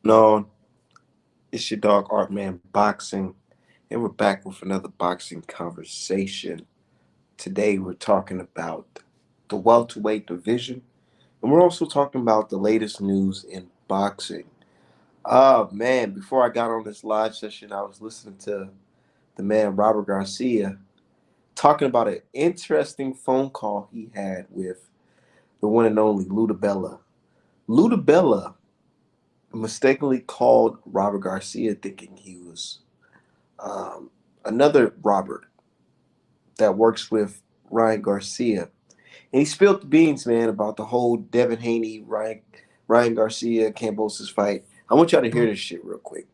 No, it's your dog Art Man Boxing, and we're back with another boxing conversation. Today we're talking about the welterweight division, and we're also talking about the latest news in boxing. Man, before I got on this live session, I was listening to the man Robert Garcia talking about an interesting phone call he had with the one and only Ludabella. Ludabella mistakenly called Robert Garcia thinking he was um, another Robert that works with Ryan Garcia. And he spilled the beans, man, about the whole Devin Haney, Ryan Garcia, Cambosis fight. I want y'all to hear this shit real quick.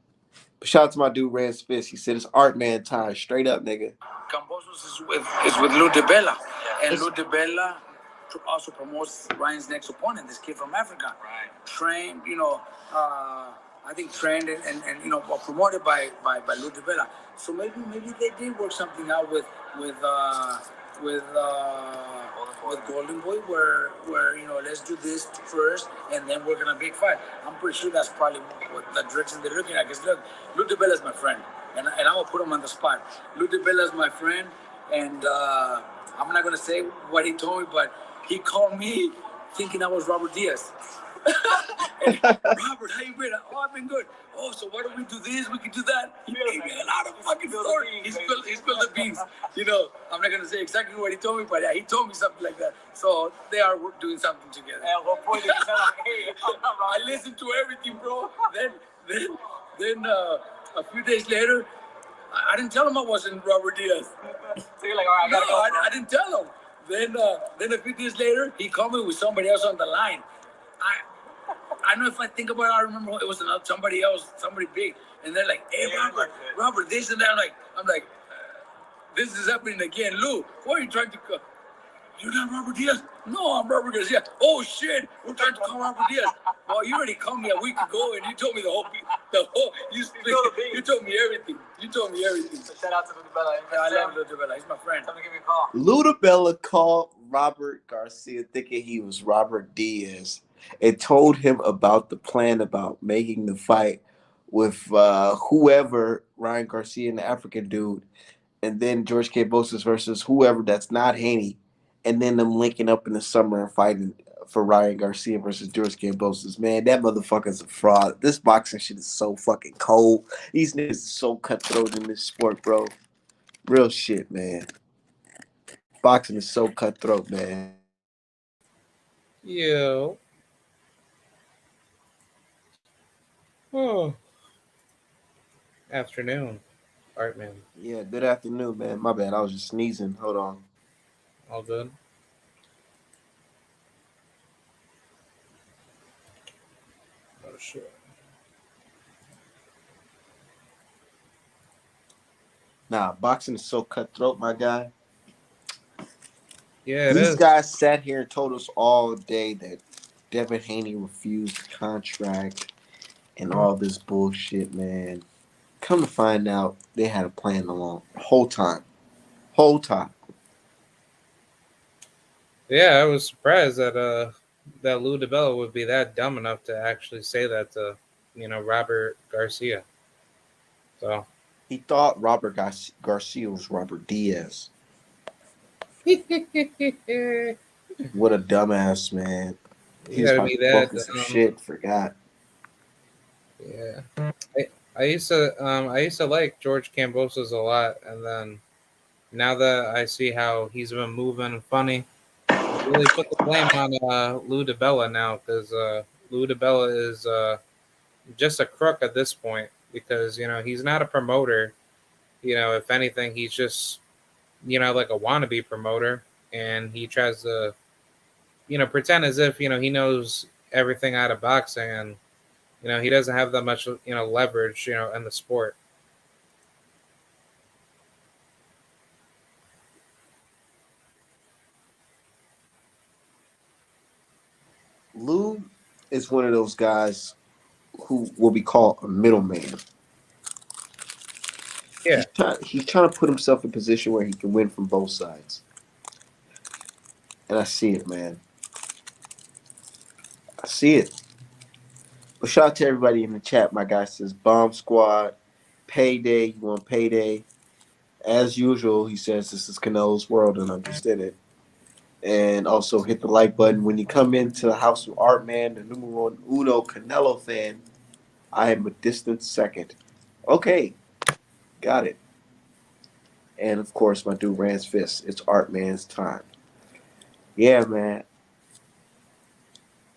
But shout out to my dude, Rand Spitz. He said it's Art Man time. Straight up, nigga. Cambosos is with Lou DiBella. And Lou DiBella also promotes Ryan's next opponent, this kid from Africa. Right. Trained, I think trained and promoted by Lou DiBella. So maybe they did work something out with with Golden Boy where let's do this first and then we're gonna big fight. I'm pretty sure that's probably what the direction they're looking at. Because look, Lou DiBella is my friend, and I'm gonna put him on the spot. Lou DiBella is my friend, and I'm not gonna say what he told me, but he called me thinking I was Robert Diaz. And, Robert, how you been? Oh, I've been good. Oh, so why don't we do this? We can do that. He gave me a lot of fucking stories. He spilled the beans. I'm not gonna say exactly what he told me, but yeah, he told me something like that. So they are doing something together. At what point did you say, like, hey, I listened to everything, bro. Then a few days later, I didn't tell him I wasn't Robert Diaz. So you're like, all right, I gotta go. I didn't tell him. Then a few days later, he called me with somebody else on the line. I know if I think about it, I remember it was somebody else, somebody big, and they're like, "Hey, Robert, this and that." I'm like, this is happening again, Lou. What are you trying to? You're not Robert Diaz? No, I'm Robert Garcia. Oh shit, we're trying to call Robert Diaz. Well, you already called me a week ago, and you told me the whole. You told me everything. So shout out to Ludabella. I love Ludabella. He's my friend. Tell me, give me a call. Ludabella called Robert Garcia thinking he was Robert Diaz and told him about the plan about making the fight with whoever, Ryan Garcia and the African dude, and then George Kambosos versus whoever that's not Haney, and then them linking up in the summer and fighting for Ryan Garcia versus George Kambosos. Man, that motherfucker's a fraud. This boxing shit is so fucking cold. These niggas are so cutthroat in this sport, bro. Real shit, man. Boxing is so cutthroat, man. Yo. Oh. Afternoon, Art Man. Yeah, good afternoon, man. My bad. I was just sneezing. Hold on. All good? Oh, shit. Nah, boxing is so cutthroat, my guy. Yeah, These guys sat here and told us all day that Devin Haney refused the contract and all this bullshit, man. Come to find out, they had a plan along the whole time. Yeah, I was surprised that Lou DiBella would be that dumb enough to actually say that to, Robert Garcia. So he thought Robert Garcia was Robert Diaz. What a dumbass, man. He was be that some shit. Forgot. Yeah, I used to like George Kambosos a lot, and then now that I see how he's been moving funny, I really put the blame on Lou DiBella now, because Lou DiBella is just a crook at this point, because he's not a promoter. If anything, he's just like a wannabe promoter, and he tries to pretend as if he knows everything out of boxing, and he doesn't have that much leverage in the sport. Lou is one of those guys who will be called a middleman. Yeah, he's trying to put himself in a position where he can win from both sides, and I see it, man. I see it. But shout out to everybody in the chat. My guy says Bomb Squad, Payday. You want Payday? As usual, he says this is Canelo's world, and I'm just in it. And also hit the like button when you come into the house of Art Man, the numero uno Canelo fan. I am a distant second. Okay, got it. And of course, my dude Rand's Fist. It's Art Man's time. Yeah, man.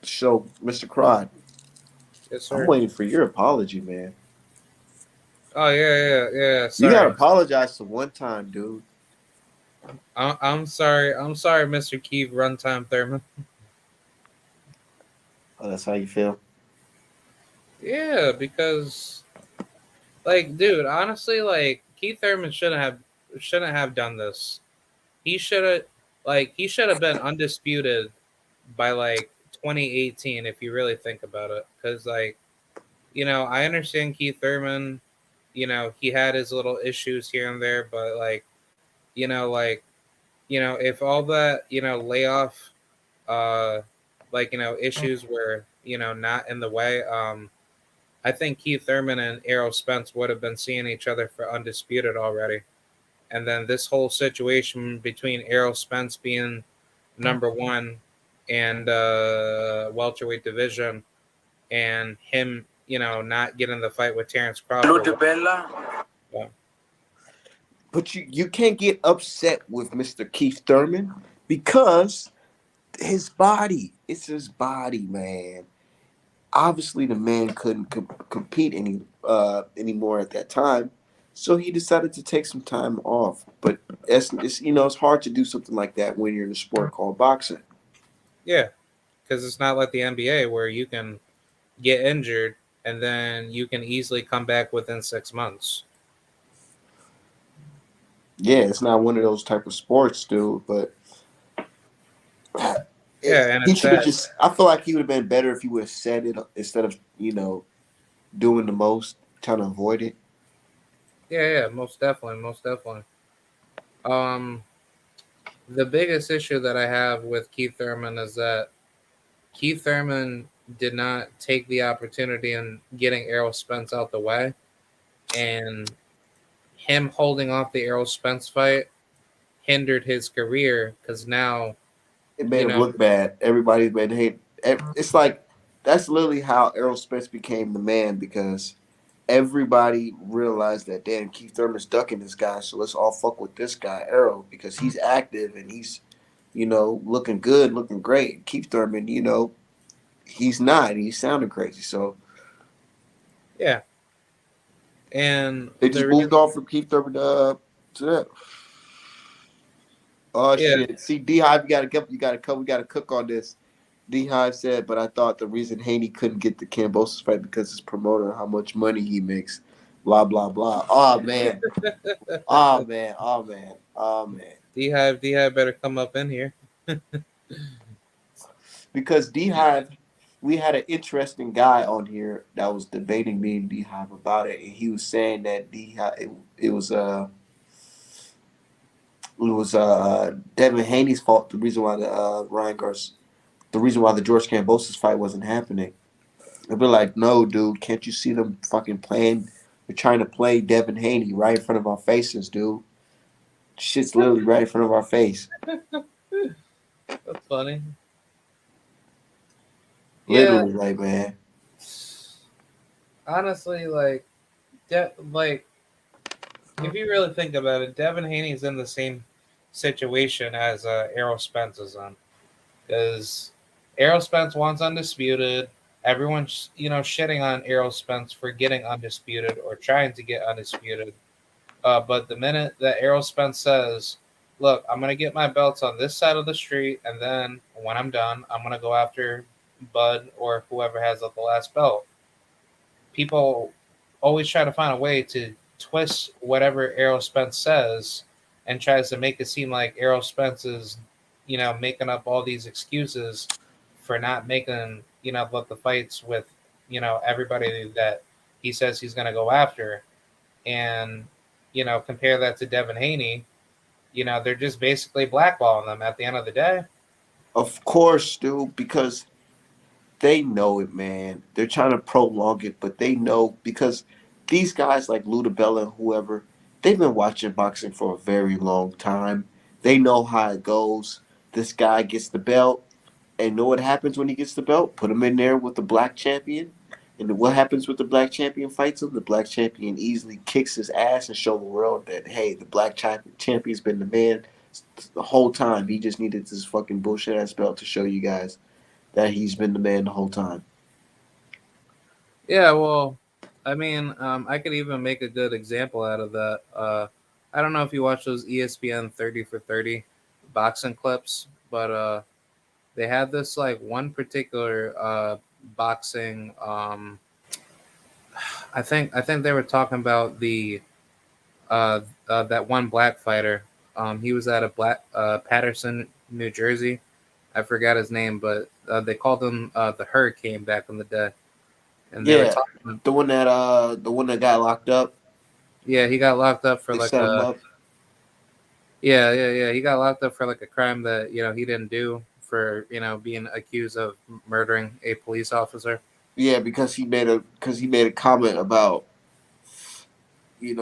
So, Mr. Crod, Yes, I'm sir. waiting for your apology, man. Oh yeah. You gotta Sorry. apologize to one time, dude. I'm sorry. I'm sorry, Mr. Keith Runtime Thurman. Oh, that's how you feel. Yeah, because like, dude, honestly, like Keith Thurman shouldn't have done this. He should have been undisputed by like 2018 if you really think about it. Because like, I understand Keith Thurman. He had his little issues here and there, but you know, like if all that layoff, uh, issues were not in the way, I think Keith Thurman and Errol Spence would have been seeing each other for undisputed already. And then this whole situation between Errol Spence being number one and welterweight division, and him, not getting the fight with Terrence Crawford. Yeah, But you can't get upset with Mr. Keith Thurman because his body. It's his body, man. Obviously, the man couldn't compete anymore at that time, so he decided to take some time off. But it's hard to do something like that when you're in a sport called boxing. yeah, because it's not like the NBA where you can get injured and then you can easily come back within 6 months. Yeah, it's not one of those type of sports, dude. But Yeah, and he it's should have sad. just. I feel like he would have been better if he would have said it instead of doing the most, trying to avoid it. Yeah, most definitely, most definitely. Um, the biggest issue that I have with Keith Thurman is that Keith Thurman did not take the opportunity in getting Errol Spence out the way, and him holding off the Errol Spence fight hindered his career because now, It made you him know, look bad. Everybody's been hate. It's like that's literally how Errol Spence became the man because everybody realized that damn Keith Thurman's ducking this guy, so let's all fuck with this guy Errol because he's active and he's looking good, looking great. Keith Thurman, he's not. He's sounding crazy, so yeah, and they the just reason, moved on from Keith Thurman to that. Oh yeah, shit! See, D Hive, you gotta come. We gotta cook on this. D Hive said, but I thought the reason Haney couldn't get the Cambosos fight because his promoter, how much money he makes, blah blah blah. Oh man, oh man, oh man, oh man. D Hive better come up in here. Because D Hive, we had an interesting guy on here that was debating me and D Hive about it, and he was saying that D Hive it was Devin Haney's fault. The reason why the reason why the George Kambosos fight wasn't happening. I'd be like, no, dude, can't you see them fucking playing? They're trying to play Devin Haney right in front of our faces, dude. Shit's literally right in front of our face. That's funny. Yeah, Literally, like, man. honestly, like if you really think about it, Devin Haney's in the same situation as Errol Spence is in, because Errol Spence wants undisputed. Everyone's shitting on Errol Spence for getting undisputed or trying to get undisputed. But the minute that Errol Spence says, "Look, I'm gonna get my belts on this side of the street, and then when I'm done, I'm gonna go after Bud or whoever has the last belt," people always try to find a way to twist whatever Errol Spence says and tries to make it seem like Errol Spence is, making up all these excuses for not making, the fights with, everybody that he says he's going to go after. And, compare that to Devin Haney, they're just basically blackballing them at the end of the day. Of course, dude, because They know it, man. They're trying to prolong it, but they know because these guys like Ludabella and whoever, they've been watching boxing for a very long time. They know how it goes. This guy gets the belt, and know what happens when he gets the belt? Put him in there with the black champion. And what happens with the black champion fights him? The black champion easily kicks his ass and show the world that hey, the black champion's been the man the whole time. He just needed this fucking bullshit ass belt to show you guys that he's been the man the whole time. Yeah, well, I mean, I could even make a good example out of that. I don't know if you watch those ESPN 30 for 30 boxing clips, but they had this like one particular boxing. I think they were talking about the that one black fighter. He was out of Black Patterson, New Jersey. I forgot his name, but they called him the Hurricane back in the day, and they were Yeah, talking. the one that got locked up. Yeah, he got locked up for They like set him a up. yeah. He got locked up for like a crime that he didn't do for being accused of murdering a police officer. Yeah, because he made a comment about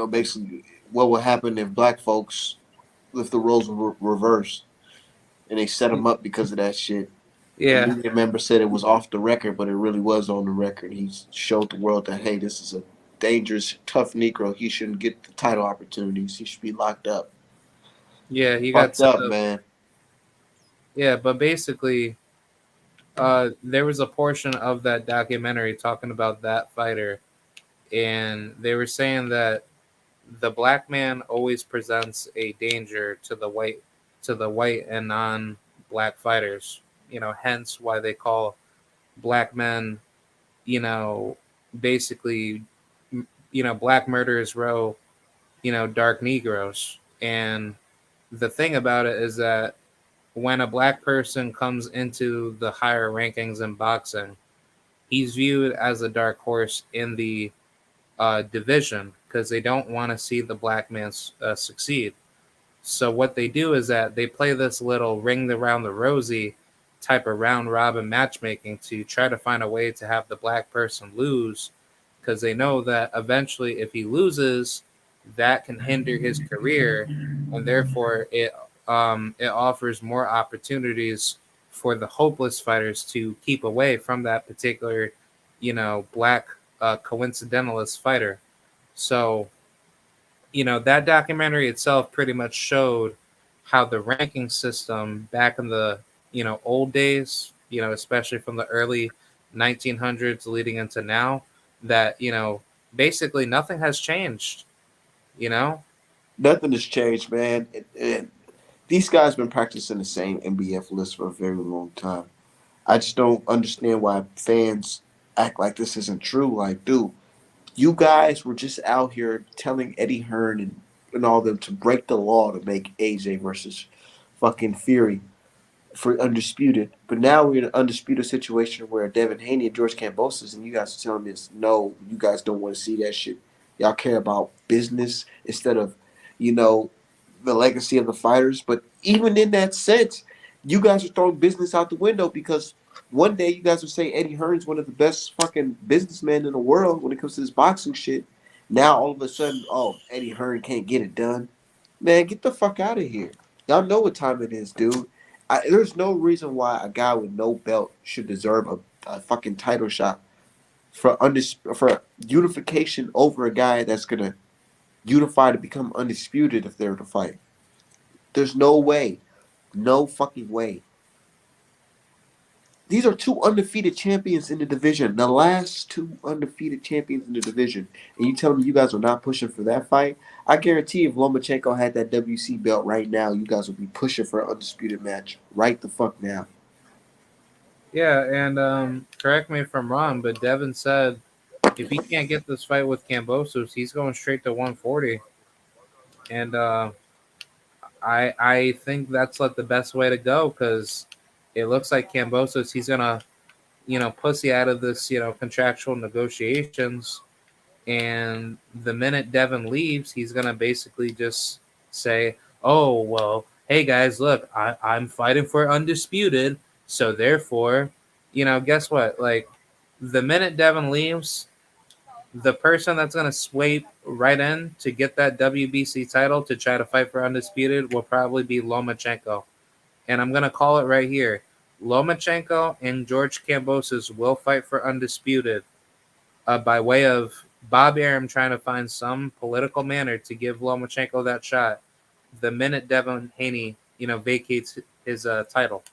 basically what would happen if black folks if the roles were reversed, and they set him up because of that shit. A Yeah, media member said it was off the record, but it really was on the record. He showed the world that hey, this is a dangerous, tough Negro. He shouldn't get the title opportunities. He should be locked up. yeah, he got Fucked set up, up. man. Yeah, but basically, there was a portion of that documentary talking about that fighter, and they were saying that the black man always presents a danger to the white and non-black fighters. Hence why they call black men, you know, basically, black murderers row, dark Negroes. And the thing about it is that when a black person comes into the higher rankings in boxing, he's viewed as a dark horse in the division because they don't want to see the black man succeed. So what they do is that they play this little ring around the rosy type of round robin matchmaking to try to find a way to have the black person lose because they know that eventually if he loses, that can hinder his career, and therefore it offers more opportunities for the hopeless fighters to keep away from that particular black coincidentalist fighter. So that documentary itself pretty much showed how the ranking system back in the old days, especially from the early 1900s leading into now, that basically nothing has changed. You know, Nothing has changed, man. And these guys been practicing the same MBF list for a very long time. I just don't understand why fans act like this isn't true. Like, dude, you guys were just out here telling Eddie Hearn and all them to break the law to make AJ versus fucking Fury for undisputed. But now we're in an undisputed situation where Devin Haney and George Kambosos, and you guys are telling us, no, you guys don't want to see that shit. Y'all care about business instead of, you know, the legacy of the fighters. But even in that sense, you guys are throwing business out the window because one day you guys will say Eddie Hearn's one of the best fucking businessmen in the world when it comes to this boxing shit. Now all of a sudden, oh, Eddie Hearn can't get it done. Man, get the fuck out of here. Y'all know what time it is, dude. There's no reason why a guy with no belt should deserve a fucking title shot for unification over a guy that's gonna unify to become undisputed if they're to fight. There's no way, no fucking way. These are two undefeated champions in the division, the last two undefeated champions in the division, and you tell me you guys are not pushing for that fight? I guarantee if Lomachenko had that WC belt right now, you guys would be pushing for an undisputed match right the fuck now. yeah, and correct me if I'm wrong, but Devin said if he can't get this fight with Cambosos, he's going straight to 140, and I think that's like the best way to go because it looks like Cambosos he's gonna pussy out of this contractual negotiations, and the minute Devin leaves, he's gonna basically just say, "Oh well, hey guys, look, I'm fighting for undisputed, so therefore." guess what? Like, the minute Devin leaves, the person that's gonna sweep right in to get that WBC title to try to fight for undisputed will probably be Lomachenko. And I'm gonna call it right here. Lomachenko and George Kambosos will fight for undisputed by way of Bob Arum trying to find some political manner to give Lomachenko that shot the minute Devin Haney, vacates his title.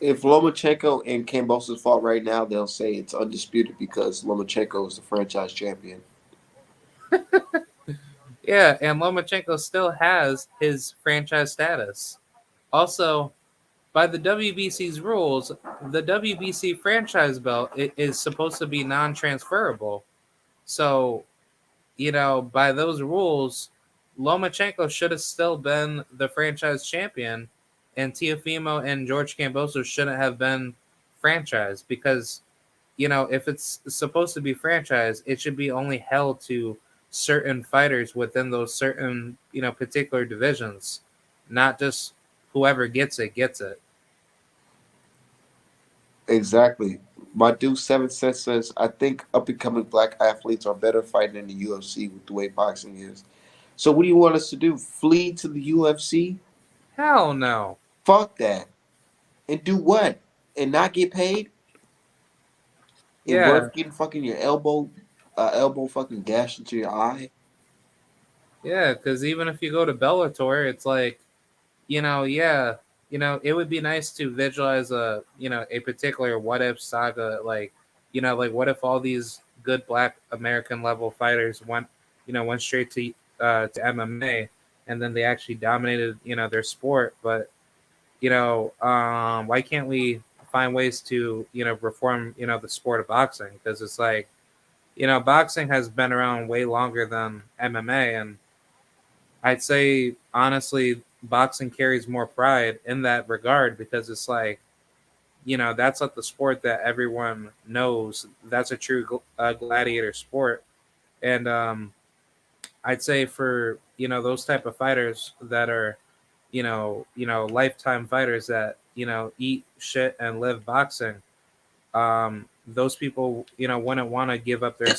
If Lomachenko and Kambosos fought right now, they'll say it's undisputed because Lomachenko is the franchise champion. Yeah, and Lomachenko still has his franchise status. Also, by the WBC's rules, the WBC franchise belt is supposed to be non-transferable. So, by those rules, Lomachenko should have still been the franchise champion, and Teofimo and George Kambosos shouldn't have been franchised because, if it's supposed to be franchised, it should be only held to certain fighters within those certain, particular divisions, not just whoever gets it. Exactly. My dude 7 Cent says, I think up and coming black athletes are better fighting in the UFC with the way boxing is. So what do you want us to do? Flee to the UFC? Hell no. Fuck that. And do what? And not get paid? And Yeah, worth getting fucking your elbow fucking gashed into your eye? yeah, because even if you go to Bellator, it's like, yeah, it would be nice to visualize a particular what if saga, like, like what if all these good Black American level fighters went straight to MMA, and then they actually dominated, their sport. But why can't we find ways to reform the sport of boxing? Because it's like, boxing has been around way longer than MMA, and I'd say honestly, boxing carries more pride in that regard because it's like, that's like the sport that everyone knows. That's a true gladiator sport, and I'd say for those type of fighters that are, lifetime fighters that eat shit and live boxing. Those people wouldn't want to give up their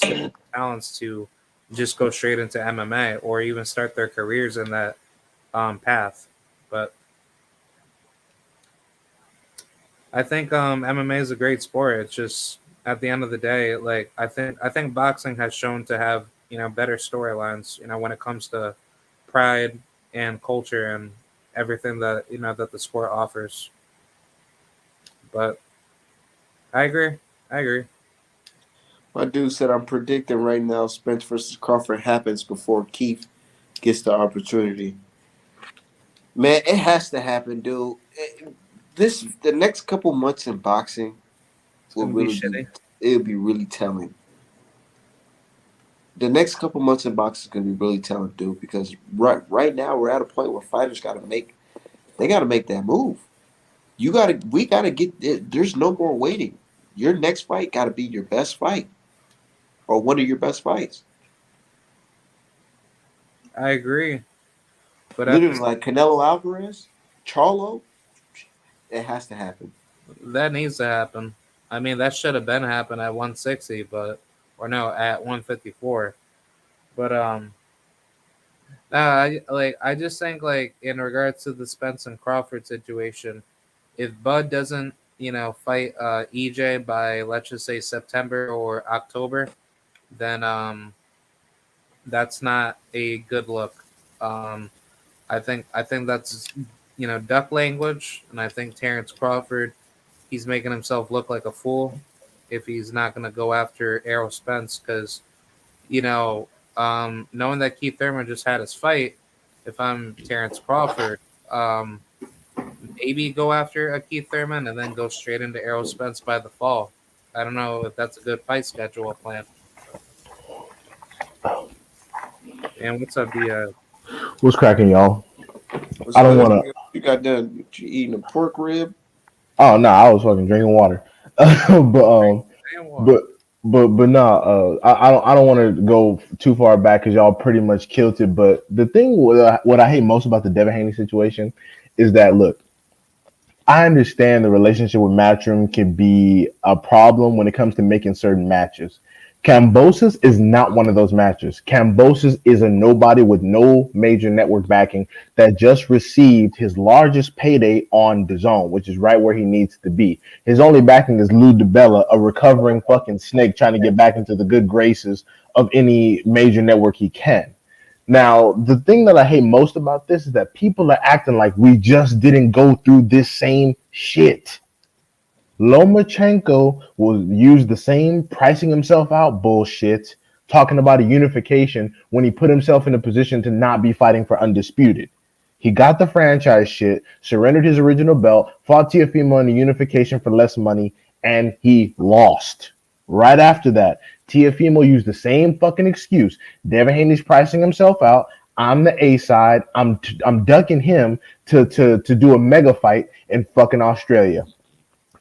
talents to just go straight into MMA or even start their careers in that path. But I think MMA is a great sport. It's just at the end of the day, like I think boxing has shown to have better storylines. When it comes to pride and culture and everything that that the sport offers. But I agree. I agree. My dude said, I'm predicting right now Spence versus Crawford happens before Keith gets the opportunity. Man, it has to happen, dude. The next couple months in boxing It's will gonna be really be shitty. it'll be really telling. The next couple months in boxing is gonna be really telling, dude, because right now we're at a point where fighters gotta make that move. We gotta get there's no more waiting. Your next fight gotta be your best fight or one of your best fights. I agree. But at Literally this, like Canelo Alvarez, Charlo, it has to happen. that needs to happen. I mean, that should have been happened at 160, but or no, at 154. But I just think like in regards to the Spence and Crawford situation, if Bud doesn't fight EJ by, let's just say, September or October, then that's not a good look. Um, I think that's duck language, and I think Terrence Crawford, he's making himself look like a fool if he's not going to go after Errol Spence because knowing that Keith Thurman just had his fight, if I'm Terrence Crawford, um, maybe go after a Keith Thurman and then go straight into Errol Spence by the fall. I don't know if that's a good fight schedule plan. And what's up, the What's cracking, y'all? What's I don't good? want to. You got done you eating a pork rib? Oh no, I was fucking drinking water. but damn water? but but nah. I don't want to go too far back because y'all pretty much killed it. But the thing what I hate most about the Devin Haney situation is that look, I understand the relationship with Matchroom can be a problem when it comes to making certain matches. Cambosis is not one of those matches. Cambosis is a nobody with no major network backing that just received his largest payday on the zone, which is right where he needs to be. His only backing is Lou DiBella, a recovering fucking snake trying to get back into the good graces of any major network he can. Now, the thing that I hate most about this is that people are acting like we just didn't go through this same shit. Lomachenko will use the same pricing himself out bullshit, talking about a unification when he put himself in a position to not be fighting for undisputed. He got the franchise shit, surrendered his original belt, fought Tiafimo in the unification for less money, and he lost. Right after that, Tiafimo used the same fucking excuse. Devin Haney's pricing himself out. I'm the A side. I'm ducking him to do a mega fight in fucking Australia.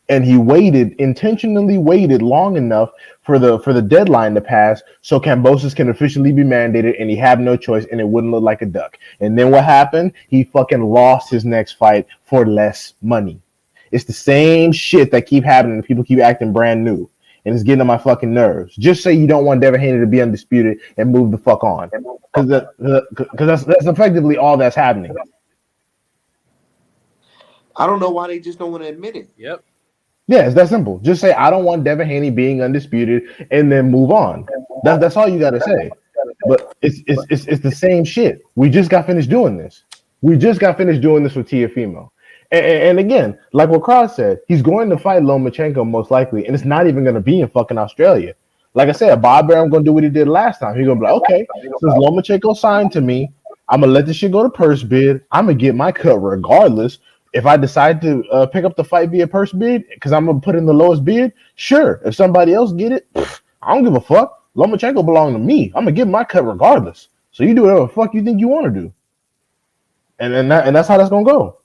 And he intentionally waited long enough for the deadline to pass so Cambosis can officially be mandated and he had no choice and it wouldn't look like a duck. And then what happened? He fucking lost his next fight for less money. It's the same shit that keep happening and people keep acting brand new. And it's getting on my fucking nerves. Just say you don't want Devin Haney to be undisputed and move the fuck on. Because that's effectively all that's happening. I don't know why they just don't want to admit it. Yep. Yeah, it's that simple. Just say I don't want Devin Haney being undisputed, and then move on. That's all you got to say. But it's the same shit. We just got finished doing this. We just got finished doing this with Tiafimo. And again, like what Cross said, he's going to fight Lomachenko most likely, and it's not even going to be in fucking Australia. Like I said, Bob Arum going to do what he did last time. He's going to be like, okay, since Lomachenko signed to me, I'm going to let this shit go to purse bid. I'm going to get my cut regardless. If I decide to pick up the fight via purse bid, because I'm going to put in the lowest bid, sure. If somebody else get it, I don't give a fuck. Lomachenko belongs to me. I'm going to get my cut regardless. So you do whatever the fuck you think you want to do. And that's how that's going to go.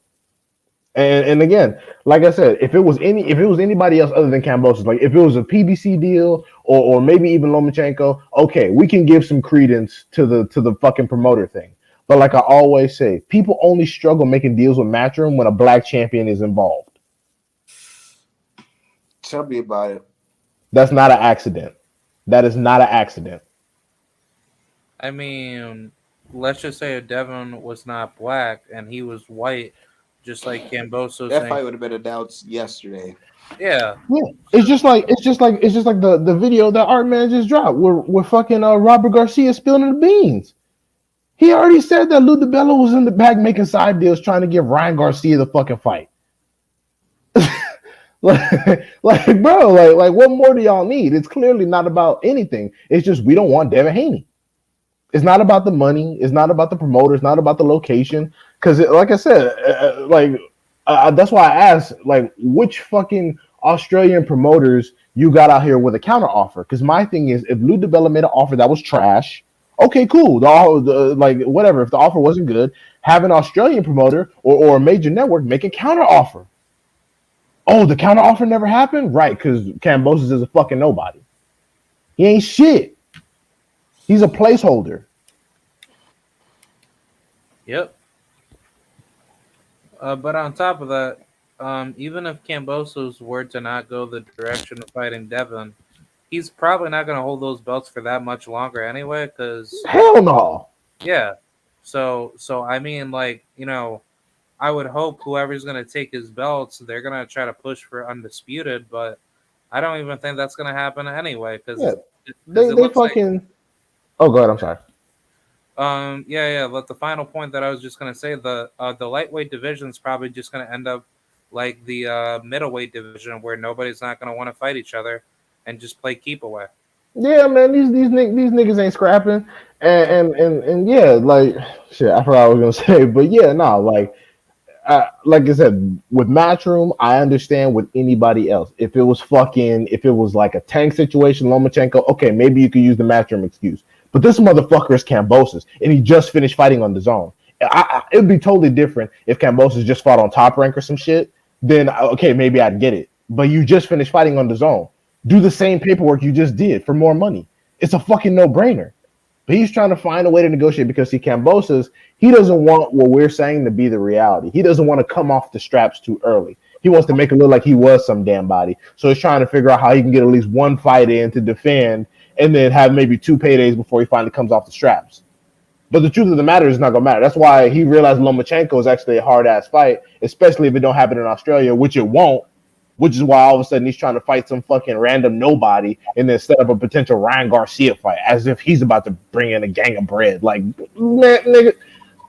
And again, like I said, if it was anybody else other than Cambosis, like if it was a PBC deal or maybe even Lomachenko, okay, we can give some credence to the fucking promoter thing. But like I always say, people only struggle making deals with Matchroom when a black champion is involved. Tell me about it. That's not an accident. That is not an accident. I mean, let's just say if Devin was not black and he was white, just like Camboso. That fight would have been announced yesterday. Yeah. It's just like the video that Art Man just dropped where fucking Robert Garcia spilling the beans. He already said that Lou DiBella was in the back making side deals trying to give Ryan Garcia the fucking fight. like bro, like what more do y'all need? It's clearly not about anything. It's just we don't want Devin Haney. It's not about the money. It's not about the promoter. It's not about the location. Because, like I said, that's why I asked, like, which fucking Australian promoters you got out here with a counter offer? Because my thing is, if Lou DiBella made an offer that was trash, okay, cool. Like, whatever. If the offer wasn't good, have an Australian promoter or a major network make a counter offer. Oh, the counter offer never happened? Right, because Cambosis is a fucking nobody. He ain't shit. He's a placeholder. Yep. But on top of that, even if Cambosos were to not go the direction of fighting Devin, he's probably not going to hold those belts for that much longer anyway. Because hell no. Yeah. So I mean, like, you know, I would hope whoever's going to take his belts, they're going to try to push for undisputed. But I don't even think that's going to happen anyway. Because they fucking. Like... Oh, go ahead. I'm sorry. Yeah. But the final point that I was just gonna say, the lightweight division is probably just gonna end up like the middleweight division, where nobody's not gonna want to fight each other and just play keep away. Yeah, man, these niggas ain't scrapping, and yeah, like shit. I forgot what I was gonna say, but yeah, no, like I said, with Matchroom, I understand with anybody else. If it was like a tank situation, Lomachenko, okay, maybe you could use the Matchroom excuse. But this motherfucker is Cambosis, and he just finished fighting on the zone. It'd be totally different if Cambosis just fought on Top Rank or some shit. Then, okay, maybe I'd get it. But you just finished fighting on the zone. Do the same paperwork you just did for more money. It's a fucking no-brainer. But he's trying to find a way to negotiate because, see, Cambosis, he doesn't want what we're saying to be the reality. He doesn't want to come off the straps too early. He wants to make it look like he was some damn body. So he's trying to figure out how he can get at least one fight in to defend, and then have maybe 2 paydays before he finally comes off the straps. But the truth of the matter is it's not gonna matter. That's why he realized Lomachenko is actually a hard ass fight, especially if it don't happen in Australia, which it won't. Which is why all of a sudden he's trying to fight some fucking random nobody and then set up a potential Ryan Garcia fight as if he's about to bring in a gang of bread. Like, man, nigga,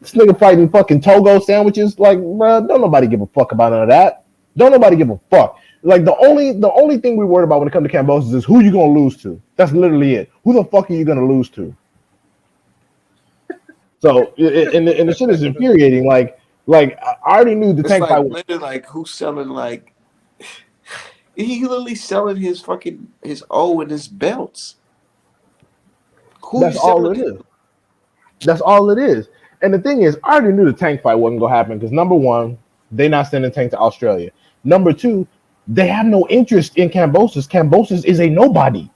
this nigga fighting fucking Togo sandwiches. Like, bro, don't nobody give a fuck about none of that. Don't nobody give a fuck. Like, the only thing we worried about when it comes to Cambosos is who you gonna lose to. That's literally it. Who the fuck are you gonna lose to? So, and the shit is infuriating. Like I already knew the It's tank like fight. literally like who's selling like he literally selling his fucking his O and his belts. Who you That's all selling it it? is. That's all it is. And the thing is, I already knew the tank fight wasn't gonna happen because number one, they not sending Tank to Australia. Number two, they have no interest in Cambosos. Cambosos is a nobody.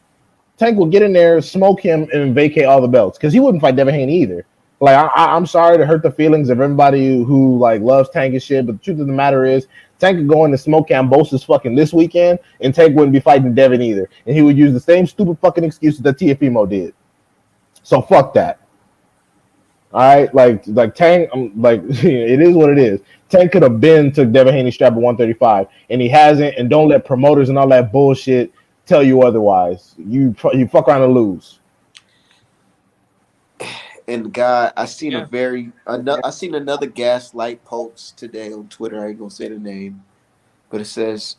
Tank will get in there, smoke him, and vacate all the belts because he wouldn't fight Devin Haney either. Like I'm sorry to hurt the feelings of everybody who like loves Tank and shit, but the truth of the matter is, Tank could go in and smoke Cambosos fucking this weekend, and Tank wouldn't be fighting Devin either, and he would use the same stupid fucking excuses that Tiafimo did. So fuck that. All right, like Tank, like it is what it is. Tank could have been took Devin Haney strap at 135, and he hasn't. And don't let promoters and all that bullshit tell you otherwise. You fuck around and lose. And God, I seen Yeah. I seen another gaslight post today on Twitter. I ain't gonna say the name, but it says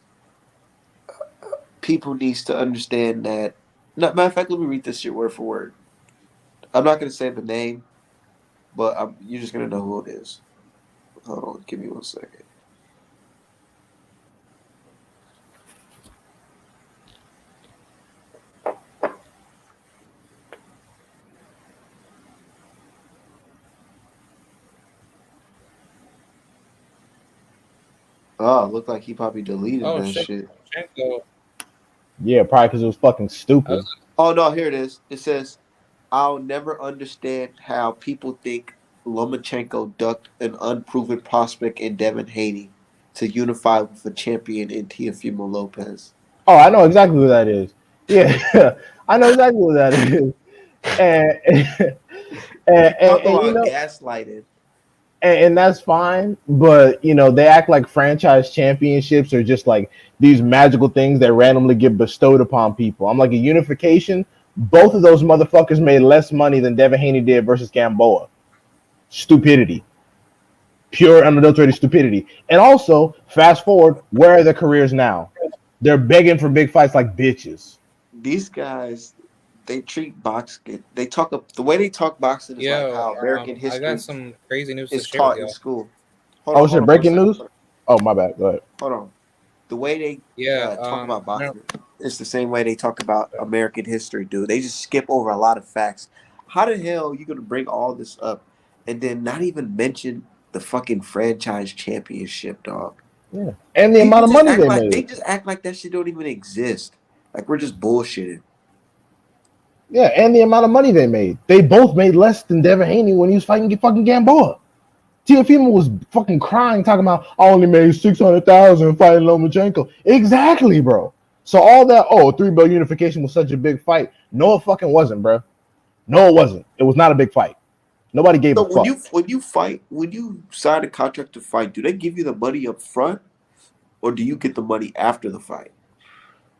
people needs to understand that. No, matter of fact, let me read this shit word for word. I'm not gonna say the name, but you're just gonna know who it is. Hold on, give me 1 second. Oh, looked like he probably deleted Oh that shit. shit. Lomachenko. Yeah, probably because it was fucking I stupid. was, Oh no, here it is. It says, "I'll never understand how people think Lomachenko ducked an unproven prospect in Devin Haney to unify with a champion in Teofimo Lopez." Oh, I know exactly who that is. Yeah, I know exactly who that is. And Talk and you about know, gaslighted. and that's fine. But you know, they act like franchise championships are just like these magical things that randomly get bestowed upon people. I'm like a unification. Both of those motherfuckers made less money than Devin Haney did versus Gamboa. Stupidity, pure unadulterated stupidity. And also, fast forward, where are their careers now? They're begging for big fights like bitches. These guys, they treat boxing. They talk the way they talk boxing is like yo, how American I got history some crazy news to is share with taught in y'all. school. Oh Hold shit! on one Breaking second. news. Oh my bad. Go ahead. Hold on. The way they Yeah. talk about No, boxing, it's the same way they talk about American history, dude. They just skip over a lot of facts. How the hell are you gonna bring all this up and then not even mention the fucking franchise championship, dog? Yeah, and the People amount of just money act they like made. that shit don't even exist. Like we're just bullshitting. Yeah, and the amount of money they made. They both made less than Devin Haney when he was fighting fucking Gamboa. Teofimo was fucking crying, talking about I only made 600,000 fighting Lomachenko. Exactly, bro. So all that 3 belt unification was such a big fight. No, it fucking wasn't, bro. No, it wasn't. It was not a big fight. Nobody gave a So fuck. when you sign a contract to fight, do they give you the money up front, or do you get the money after the fight?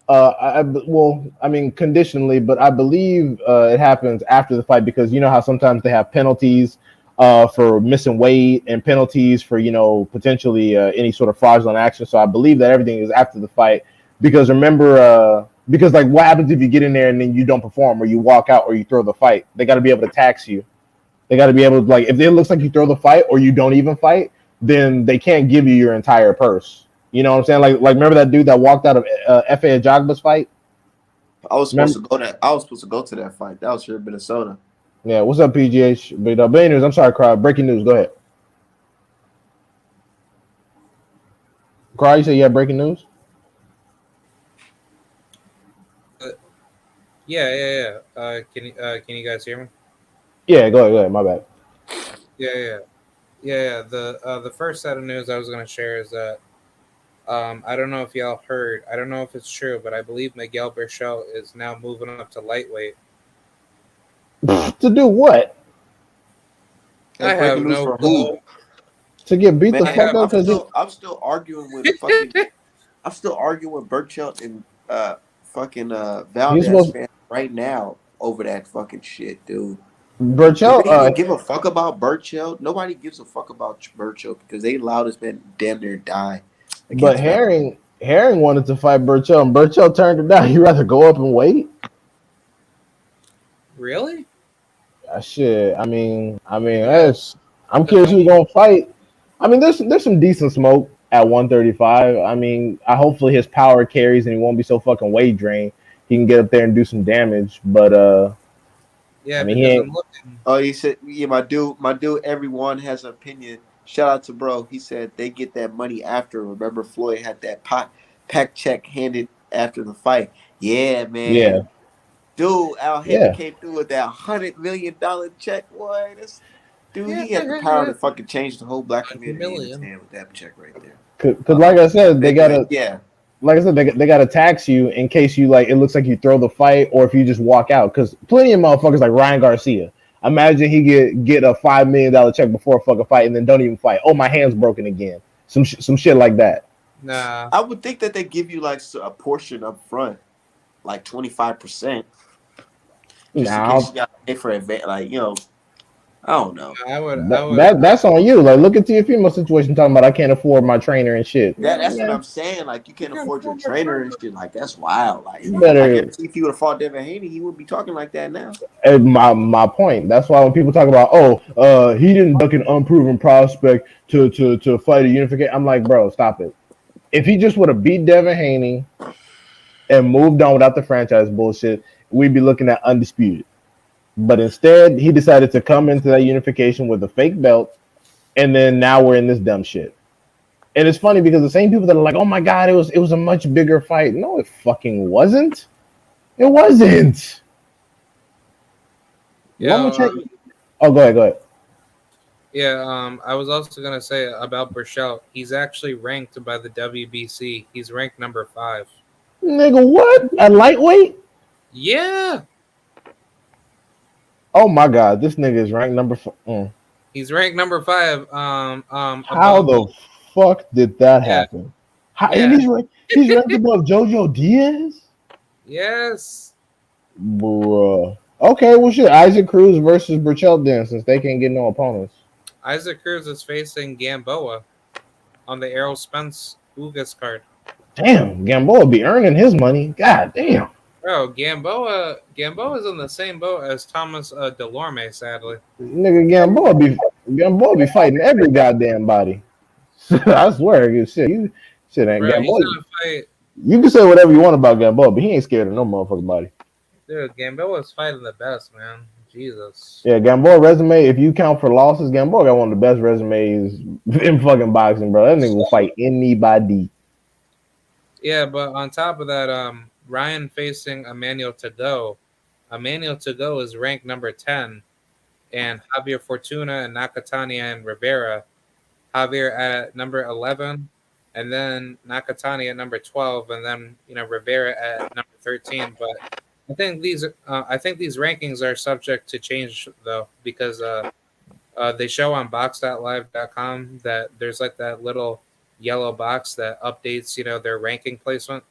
Well, I mean, conditionally, but I believe it happens after the fight because you know how sometimes they have penalties for missing weight and penalties for potentially any sort of fraudulent action. So I believe that everything is after the fight because remember, because like what happens if you get in there and then you don't perform or you walk out or you throw the fight? They got to be able to tax you. They got to be able to like if it looks like you throw the fight or you don't even fight, then they can't give you your entire purse. You know what I'm saying? Like remember that dude that walked out of F.A. Ajagba's fight? Remember? I was supposed to go to that fight. That was here in Minnesota. Yeah. What's up, PGH? But anyways, I'm sorry, crowd. Breaking news. Go ahead. Crowd, you say you have breaking news? yeah. Can you guys hear me? Yeah. Go ahead. My bad. Yeah. The first set of news I was going to share is that I don't know if y'all heard. I don't know if it's true, but I believe Miguel Berchelt is now moving up to lightweight. To do what? I That's breaking have news no for who? clue. To get beat the Man, I fuck have up? Because I'm still arguing with fucking I'm still arguing with Burchelt and fucking he's Valdez supposed fan right now over that fucking shit, dude. Do Burchell. they even give a fuck about Burchelt? Nobody gives a fuck about Burchelt because they allowed this man damn near die But against Valdez. Herring wanted to fight Burchell, and Burchell turned it down. You rather go up and wait? really Shit. I mean, because that's. I'm curious who's gonna fight. I mean, there's some decent smoke at 135. I mean, hopefully his power carries and he won't be so fucking weight drained. He can get up there and do some damage. But I yeah, mean, he because I'm ain't. looking. Oh, he said, yeah, my dude. Everyone has an opinion. Shout out to bro. He said they get that money after. Remember, Floyd had that pack check handed after the fight. Yeah, Yeah, man. Dude, Al Haymon yeah. came through with that $100 million check. Boy, this dude, Yeah, he had the power to fucking change the whole black community in his million. hand with that check right there. Cause like I said, they Anyway, gotta. yeah. Like I said, they got to tax you in case you like. It looks like you throw the fight, or if you just walk out. Because plenty of motherfuckers like Ryan Garcia. Imagine he get a $5 million check before a fucking fight, and then don't even fight. Oh, my hand's broken again. Some shit like that. Nah, I would think that they give you like a portion up front, like 25%, just in case Now you got to pay for advance. Like, I don't know. that's on you. Like look into your female situation. Talking about I can't afford my trainer and shit. That's what Yeah, I'm saying. Like, you can't afford your trainer and shit. Like, that's wild. Like, you I better. guarantee if he would have fought Devin Haney, he wouldn't be talking like that now. My point. That's why when people talk about he didn't duck an unproven prospect to fight a unification. I'm like, bro, stop it. If he just would have beat Devin Haney and moved on without the franchise bullshit, we'd be looking at undisputed. But instead, he decided to come into that unification with a fake belt, and then now we're in this dumb shit. And it's funny because the same people that are like, "Oh my god, it was a much bigger fight." No, it fucking wasn't. It wasn't. yeah, Let me check. Oh, go ahead, go ahead. yeah. I was also gonna say about Berchelt. He's actually ranked by the WBC. He's ranked number 5. Nigga, what? A lightweight? Yeah, Oh my god, this nigga is ranked number 4. he's ranked number 5. How Above. the fuck did that Yeah, happen? How, and yeah, he's ranked above JoJo Diaz? yes. Bruh. Okay, well shit. Isaac Cruz versus Burchell then, since they can't get no opponents. Isaac Cruz is facing Gamboa on the Errol Spence Ugas card. Damn, Gamboa be earning his money. God damn. Bro, Gamboa's in the same boat as Thomas Delorme, sadly. Nigga, Gamboa be fighting every goddamn body. I swear, good shit. Shit ain't Bro, he's Gamboa. gonna fight. You can say whatever you want about Gamboa, but he ain't scared of no motherfucking body. Dude, Gamboa's fighting the best, man. Jesus. Yeah, Gamboa resume, if you count for losses, Gamboa got one of the best resumes in fucking boxing, bro. That nigga will fight anybody. Yeah, but on top of that, Ryan facing Emmanuel Tago. Emmanuel Tago is ranked number 10, and Javier Fortuna and Nakatani and Rivera. Javier at number 11, and then Nakatani at number 12, and then Rivera at number 13. But I think these rankings are subject to change though, because they show on box.live.com that there's like that little yellow box that updates their ranking placement.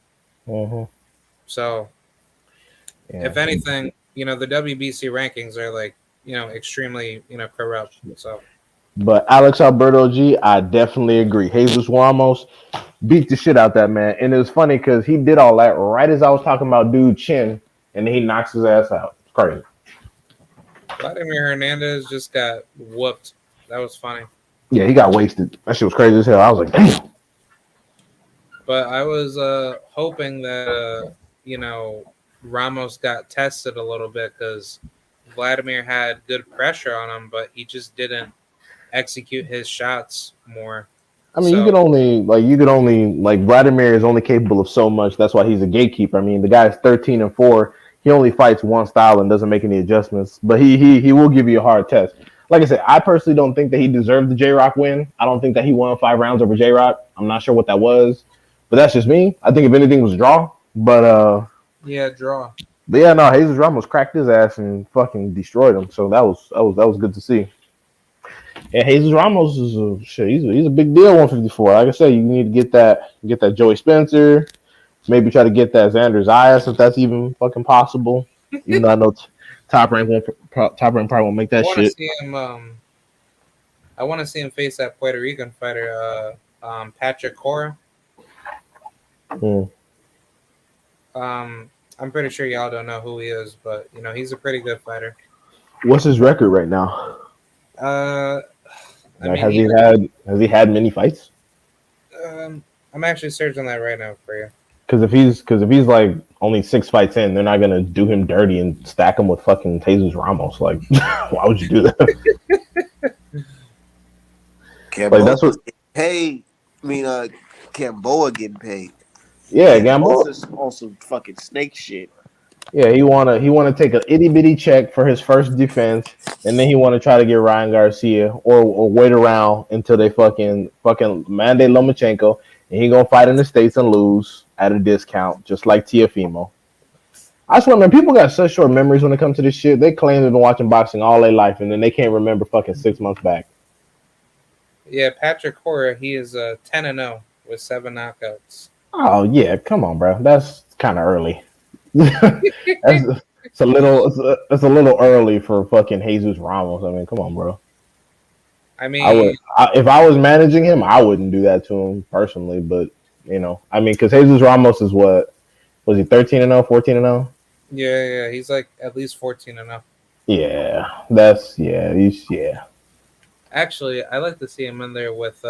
Uh-huh. So Yeah. if anything, the WBC rankings are like extremely corrupt. So. But Alex Alberto G, I definitely agree. Jesus Ramos beat the shit out that man. And it was funny because he did all that right as I was talking about dude Chin, and then he knocks his ass out. It's crazy. Vladimir Hernandez just got whooped. That was funny. Yeah, he got wasted. That shit was crazy as hell. I was like, damn. But I was hoping that Ramos got tested a little bit because Vladimir had good pressure on him, but he just didn't execute his shots more. I mean, you could only Vladimir is only capable of so much. That's why he's a gatekeeper. I mean, the guy's 13-4. He only fights one style and doesn't make any adjustments. But he will give you a hard test. Like I said, I personally don't think that he deserved the J-Rock win. I don't think that he won 5 rounds over J-Rock. I'm not sure what that was. but that's just me. I think if anything it was a draw, Yeah, draw. but yeah, no, Jesus Ramos cracked his ass and fucking destroyed him. So that was good to see. And Jesus Ramos is a shit. He's a big deal. 154. Like I said, you need to get that Joey Spencer. Maybe try to get that Xander Zayas if that's even fucking possible. Even though I know top rank probably won't make I that want to shit. see him. I want to see him face that Puerto Rican fighter, Patrick Cora. Hmm. I'm pretty sure y'all don't know who he is, but he's a pretty good fighter. What's his record right now? I Like, mean, has he had many fights? I'm actually searching that right now for you. Because if he's like only 6 fights in, they're not gonna do him dirty and stack him with fucking Jesus Ramos. Like, why would you do that? Like that's what. Cambosa's getting paid. I mean, Camboa getting paid. Yeah, Gamble. Cambosa's on some fucking snake shit. Yeah, he wanna take an itty bitty check for his first defense, and then he wanna try to get Ryan Garcia or wait around until they fucking mandate Lomachenko, and he gonna fight in the States and lose at a discount, just like Tiafimo. I swear, man, people got such short memories when it comes to this shit. They claim they've been watching boxing all their life, and then they can't remember fucking 6 months back. Yeah, Patrick Cora, he is 10-0 with 7 knockouts. Oh yeah, come on, bro. That's kind of early. It's a little early for fucking Jesus Ramos. I mean, come on, bro. I mean, If I was managing him, I wouldn't do that to him personally. But I mean, because Jesus Ramos is what was he 13-0, 14-0? yeah, he's like at least 14-0. Yeah. Actually, I like to see him in there with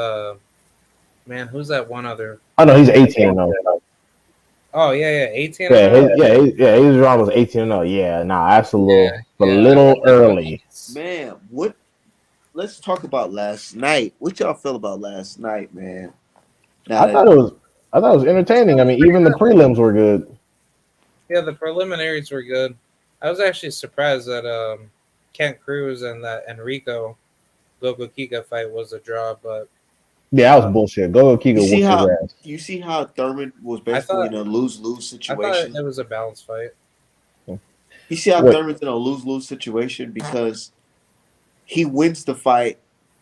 man, who's that one other? I know he's 18-0. Oh yeah, 18. Jesus Ramos 18-0. Yeah, nah, that's a little early. Man, what? Let's talk about last night. What y'all feel about last night, man? I thought it was entertaining. I mean, even the prelims were good. Yeah, the preliminaries were good. I was actually surprised that Kent Cruz and that Enrico Gogo Kika fight was a draw, but yeah, that was bullshit. Gogo Kika whooped his ass. You see how Thurman was basically in a lose-lose situation? I thought it was a balanced fight. You see how Thurman's in a lose-lose situation because he wins the fight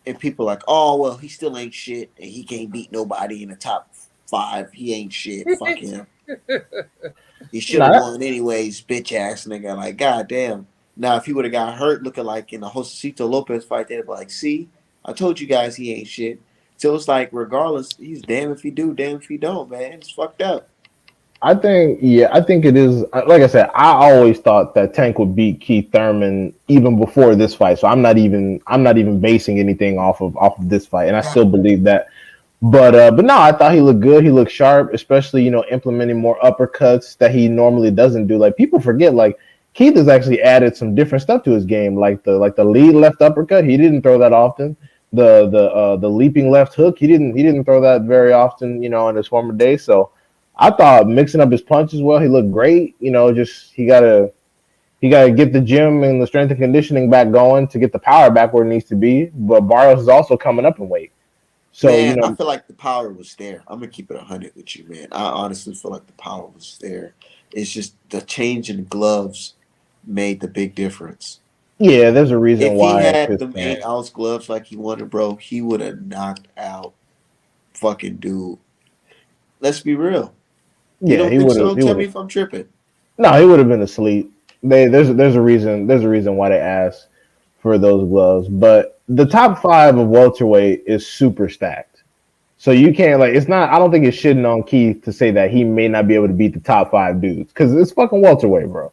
and people are like, oh, well, he still ain't shit and he can't beat nobody in the top 5. He ain't shit. Fuck him. He should have won anyways, bitch ass nigga. Like, goddamn. Now, if he would have got hurt looking like in the Josecito Lopez fight, they'd be like, see, I told you guys he ain't shit. So it's like, regardless, he's damn if he do, damn if he don't, man. It's fucked up. I think it is. Like I said, I always thought that Tank would beat Keith Thurman even before this fight. So I'm not even basing anything off of this fight, and I still believe that. But no, I thought he looked good. He looked sharp, especially implementing more uppercuts that he normally doesn't do. Like people forget, like Keith has actually added some different stuff to his game, like the lead left uppercut. He didn't throw that often. The leaping left hook. He didn't throw that very often, in his former days. So I thought mixing up his punches well, he looked great. Just he gotta get the gym and the strength and conditioning back going to get the power back where it needs to be. But Barrios is also coming up in weight. So man, I feel like the power was there. I'm gonna keep it 100 with you, man. I honestly feel like the power was there. It's just the change in gloves made the big difference. Yeah, there's a reason why. If he had them 8-ounce gloves like he wanted, bro, he would have knocked out fucking dude. Let's be real. Yeah, he would have. Tell me if I'm tripping. No, he would have been asleep. There's a reason. There's a reason why they asked for those gloves. But the top 5 of welterweight is super stacked. So you can't it's not. I don't think it's shitting on Keith to say that he may not be able to beat the top 5 dudes because it's fucking welterweight, bro.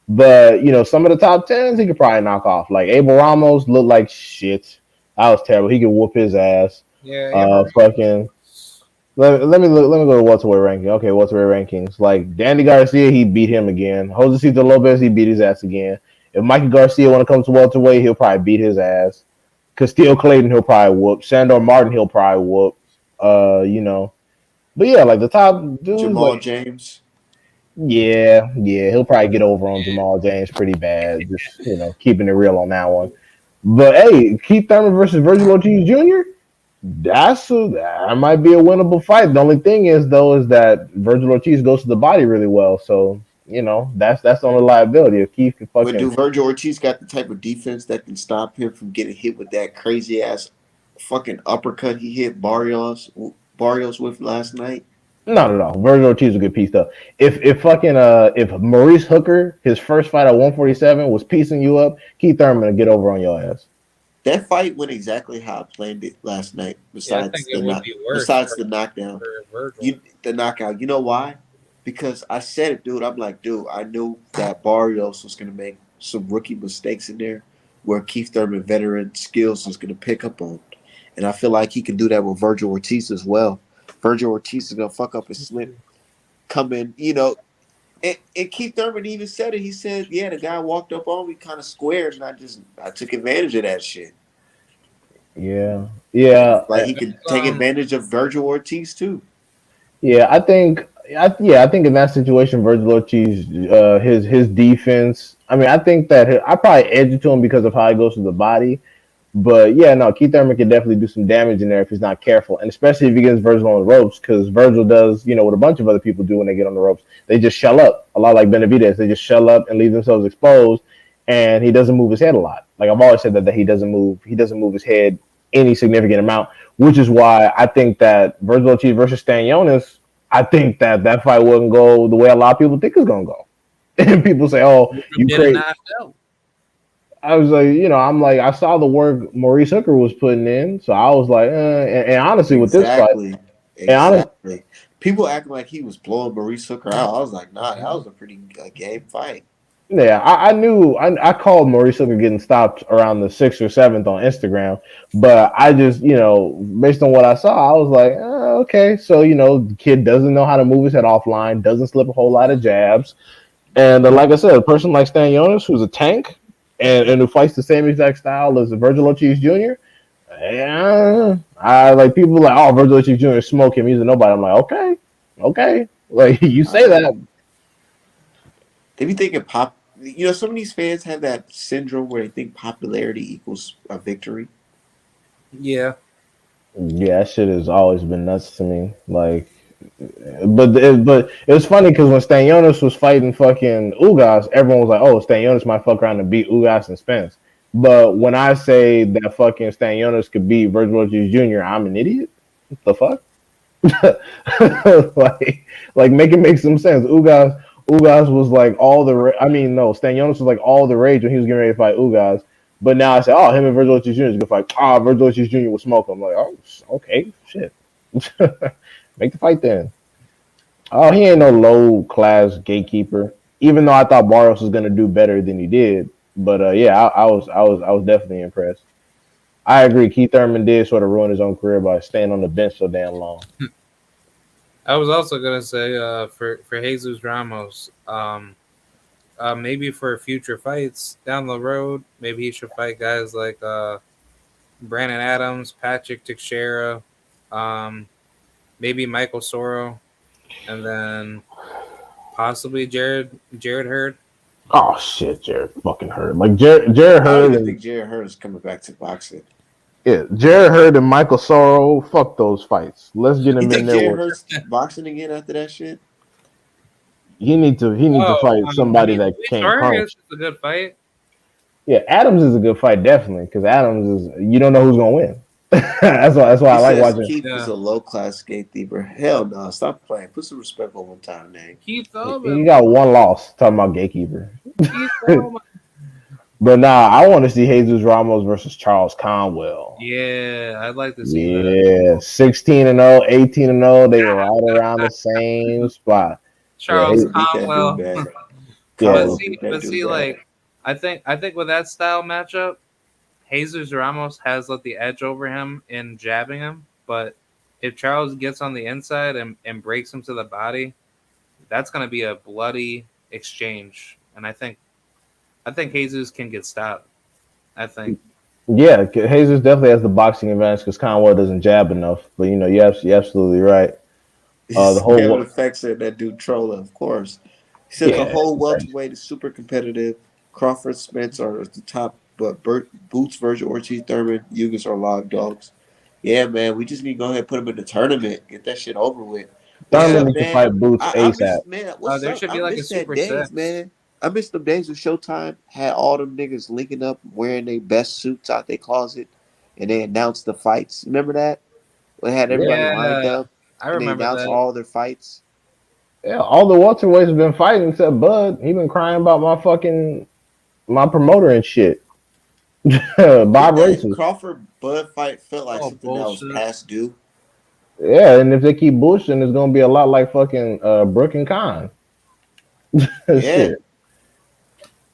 But some of the top 10s he could probably knock off. Like Abel Ramos looked like shit. That was terrible. He could whoop his ass. Yeah. Fucking. Let me go to welterweight ranking. Okay, welterweight rankings. Like Danny Garcia, he beat him again. Josecito Lopez, he beat his ass again. If Mikey Garcia want to come to welterweight, he'll probably beat his ass. Castillo Clayton, he'll probably whoop. Sandor Martin, he'll probably whoop. But yeah, like the top dudes, Jamal James. Yeah, he'll probably get over on Jamal James pretty bad. Just keeping it real on that one. But hey, Keith Thurman versus Virgil Ortiz Jr. That might be a winnable fight. The only thing is though is that Virgil Ortiz goes to the body really well, so that's the only liability. If Keith can But fucking do Virgil Ortiz got the type of defense that can stop him from getting hit with that crazy ass fucking uppercut he hit Barrios with last night? no. Virgil Ortiz will get pieced up. If Maurice Hooker, his first fight at 147 was piecing you up, Keith Thurman will get over on your ass. That fight went exactly how I planned it last night. Yeah, I think it would be worse Besides the knockdown, for Virgil. the knockout. You know why? Because I said it, dude. I'm like, dude, I knew that Barrios was gonna make some rookie mistakes in there, where Keith Thurman veteran skills was gonna pick up on, and I feel like he can do that with Virgil Ortiz as well. Virgil Ortiz is gonna fuck up his slip, come in, and Keith Thurman even said it. He said, "Yeah, the guy walked up on me kind of squared, and I took advantage of that shit." Yeah, yeah, Like he could take advantage of Virgil Ortiz too. yeah. I think in that situation, Virgil Ortiz, his defense. I mean, I think that I probably edge it to him because of how he goes to the body. But yeah, no, Keith Thurman can definitely do some damage in there if he's not careful, and especially if he gets Virgil on the ropes, because Virgil does, what a bunch of other people do when they get on the ropes. They just shell up a lot, like Benavidez. They just shell up and leave themselves exposed, and he doesn't move his head a lot. Like I've always said that he doesn't move his head any significant amount, which is why I think that Virgil Ortiz versus Stanionis, I think that fight wouldn't go the way a lot of people think it's gonna go. And people say, "Oh, you crazy." I was like, I saw the work Maurice Hooker was putting in, so I was like, and honestly, with this fight, exactly. People acting like he was blowing Maurice Hooker out. I was like, nah, that was a pretty game fight. Yeah, I knew I called Maurice Hooker getting stopped around the 6th or 7th on Instagram, but I just, based on what I saw, I was like, okay, so the kid doesn't know how to move his head offline, doesn't slip a whole lot of jabs, and like I said, a person like Stanionis, who's a tank and who fights the same exact style as Virgil Ortiz Jr. Yeah, I like people like, oh, Virgil Ortiz Jr. smoke him, he's a nobody. I'm like, okay, like you say that. They be thinking some of these fans have that syndrome where they think popularity equals a victory. Yeah. Yeah, that shit has always been nuts to me. Like, but it was funny because when Stanionis was fighting fucking Ugas, everyone was like, "Oh, Stanionis might fuck around and beat Ugas and Spence." But when I say that fucking Stanionis could beat Virgil Ortiz Jr., I'm an idiot. What the fuck? like make it make some sense. Ugas was like all the. Stanionis was like all the rage when he was getting ready to fight Ugas. But now I say, oh, him and Virgil Ortiz Jr. is gonna fight. Virgil Ortiz Jr. will smoke him. I'm like, oh, okay, shit. Make the fight then. Oh, he ain't no low class gatekeeper. Even though I thought Barrios was gonna do better than he did, but yeah, I was definitely impressed. I agree. Keith Thurman did sort of ruin his own career by staying on the bench so damn long. I was also gonna say for Jesus Ramos, maybe for future fights down the road, maybe he should fight guys like Brandon Adams, Patrick Teixeira, maybe Michael Soro, and then possibly Jared Hurd. Oh shit, Jared fucking Hurd. Like Jared Hurd. I think Jared Hurd is coming back to boxing. Yeah, Jared Hurd and Michael Soro, fuck those fights. Let's get him in there. Jared Hurd's boxing again after that shit? He need to fight somebody that can't punch. It's a good fight. Yeah, Adams is a good fight, definitely, because Adams is, you don't know who's gonna win. that's why I like watching. Keith is a low class gatekeeper. Hell no, stop playing. Put some respect on one time, name. Keith He got one loss. Talking about gatekeeper. But nah, I want to see Jesus Ramos versus Charles Conwell. Yeah, I'd like to see that. Yeah, 16-0, 18-0. They were right around the same spot. Charles Conwell. But see, like, I think with that style matchup, Jesus Ramos has the edge over him in jabbing him. But if Charles gets on the inside and breaks him to the body, that's going to be a bloody exchange. And I think Jesus can get stopped. I think. Yeah, Jesus definitely has the boxing advantage because Conwell doesn't jab enough. But you're absolutely right. The whole effects of that dude Troller, of course. He said the whole welterweight is super competitive. Crawford, Spence are at the top, but Boots, Virgil, Ortiz, Thurman, Ugas are log dogs. Yeah, man, we just need to go ahead and put him in the tournament. Get that shit over with. What's Yeah. Thurman up, needs to man? fight Boots I ASAP. miss man. What's There up? should I be like a miss that Super days, Six. man. I miss them days when Showtime had all them niggas linking up, wearing their best suits out their closet, and they announced the fights. Remember that? They had Yeah, everybody lined Yeah, up, I and they remember announced that. all their fights. yeah. All the welterweights have been fighting except Bud. He been crying about my promoter and shit. Did Bob that Racist. Crawford Bud fight felt like Oh something that was bullshit. past due? Yeah, and if they keep bullshitting, it's gonna be a lot like fucking Brook and Khan. Yeah, Shit.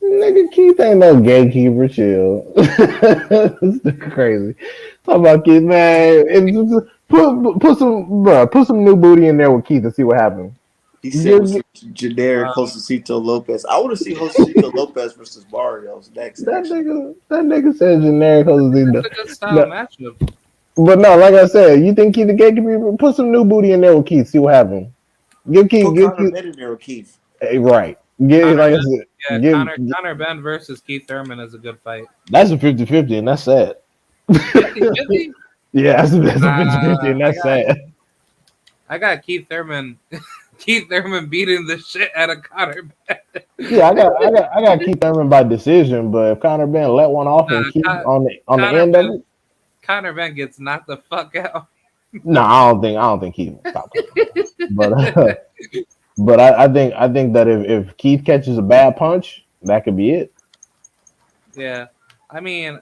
Nigga, Keith ain't no gatekeeper. Chill. This crazy. Talk about Keith, man. Put some new booty in there with Keith and see what happens. he said Give, with give, some generic Um, Josecito Lopez. I want to see Josecito Lopez versus Barrios next. Actually, that nigga said generic that's Josecito. a good style No, matchup. but no, like I said, you think Keith the gatekeeper? Put some new booty in there with Keith. See what happens. put Give Conor Keith. Ben in there with Keith. Right. Give Connor like I Ben, said. yeah, Give. Connor Ben versus Keith Thurman is a good fight. That's a 50-50, and that's sad. 50-50? Yeah, that's a 50-50, and I that's got sad. Keith Thurman Keith Thurman beating the shit out of Connor Ben. Yeah, I got Keith Thurman by decision, but if Conor Ben let one off and Keith on the Connor end of it, Connor Ben gets knocked the fuck out. no, I don't think Keith will stop Conor Ben. But but I think that if Keith catches a bad punch, that could be it. Yeah. I mean,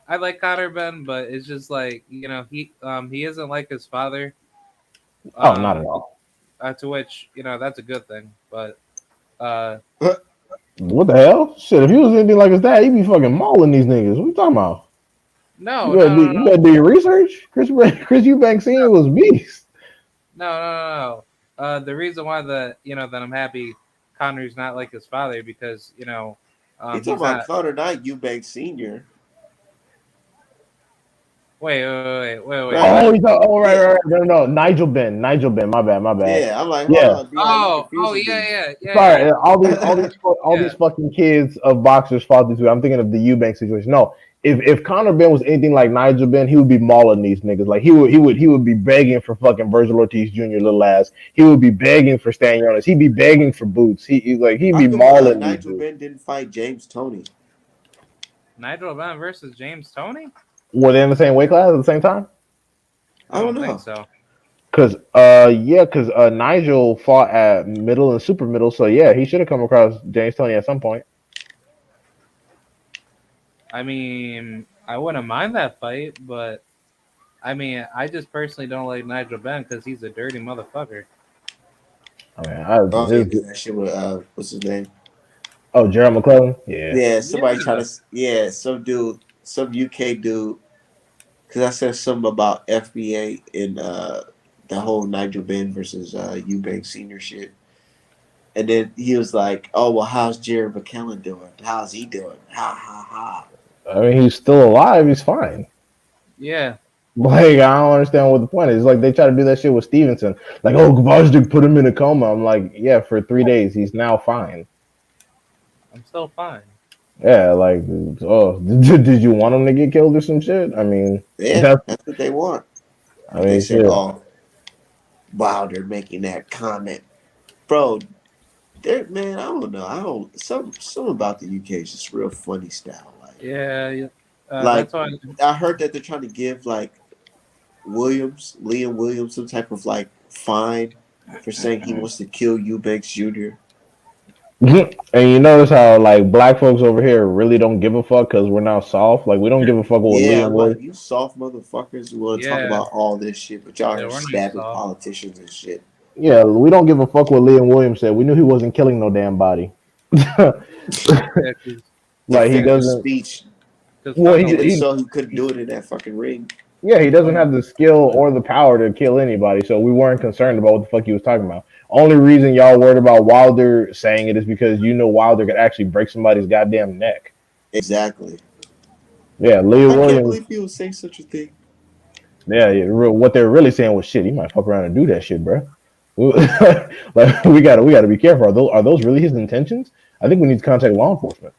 I like Connor Ben, but it's just like, he isn't like his father. Oh, not at Um all. to which, that's a good thing. But uh What the hell? Shit, if he was anything like his dad, he'd be fucking mauling these niggas. What you talking about? no, no, no, You better do your research. Chris Eubanks Senior was beast. no. The reason why that I'm happy Connor's not like his father because, You talking he's about not. Conor, not Eubanks Senior? Wait. Right, Oh, right. he's oh Yeah, right. No. Nigel Ben. My bad. yeah. I'm like, hold Yeah. on, Dion, you Oh, confusing me. yeah. Sorry, all Yeah. these fucking kids of boxers fought this way. I'm thinking of the Eubank situation. No, if Conor Ben was anything like Nigel Ben, he would be mauling these niggas. Like he would be begging for fucking Virgil Ortiz Jr. little ass. He would be begging for Stanionis. He'd be begging for boots. He'd How be come mauling these Nigel dudes. Ben didn't fight James Tony? Nigel Ben versus James Toney? Were they in the same weight class at the same time? I I don't don't think know. so. Cause Nigel fought at middle and super middle, so yeah, he should have come across James Tony at some point. I mean, I wouldn't mind that fight, but I mean, I just personally don't like Nigel Ben because he's a dirty motherfucker. I mean, Oh yeah, because that shit with what's his name? Gerald McClellan, yeah. Yeah, somebody trying Yeah. to. Yeah, some dude, some UK dude. Because I said something about FBA in the whole Nigel Ben versus Eubank Senior shit. And then he was like, "Oh well, how's Jared McKellen doing? How's he doing? Ha ha ha." I mean, he's still alive. He's fine. Yeah. Like, I don't understand what the point is. It's like they try to do that shit with Stevenson. Like, oh, Gvozdyk put him in a coma. I'm like, yeah, for 3 days. He's now fine. I'm still fine. Yeah, like, oh, did you want him to get killed or some shit? I mean, Yeah, that's what they want. But they said, shit. "Oh, wow, they're making that comment, bro." They're man, I don't know. I don't some about the UK is just real funny style. Yeah. Like That's why. I heard that they're trying to give like Liam Williams, some type of like fine for saying he wants to kill Eubanks Jr. And you notice how, like, black folks over here really don't give a fuck because we're now soft? Like, we don't give a fuck what Yeah, Liam I'm like, was. you soft motherfuckers who want to talk Yeah. about all this shit, but y'all Yeah, are we're not stabbing soft. politicians and shit. Yeah, we don't give a fuck what Liam Williams said. We knew he wasn't killing no damn body. Yeah, Like, he Defend his doesn't. speech, Well, and they he saw he couldn't do it in that fucking ring. Yeah, he doesn't have the skill or the power to kill anybody, so we weren't concerned about what the fuck he was talking about. Only reason y'all worried about Wilder saying it is because you know Wilder could actually break somebody's goddamn neck. Exactly. Yeah, Leah I can't Williams. believe people say such a thing. Yeah, what they're really saying was shit. He might fuck around and do that shit, bro. Like we gotta be careful. Are those really his intentions? I think we need to contact law enforcement.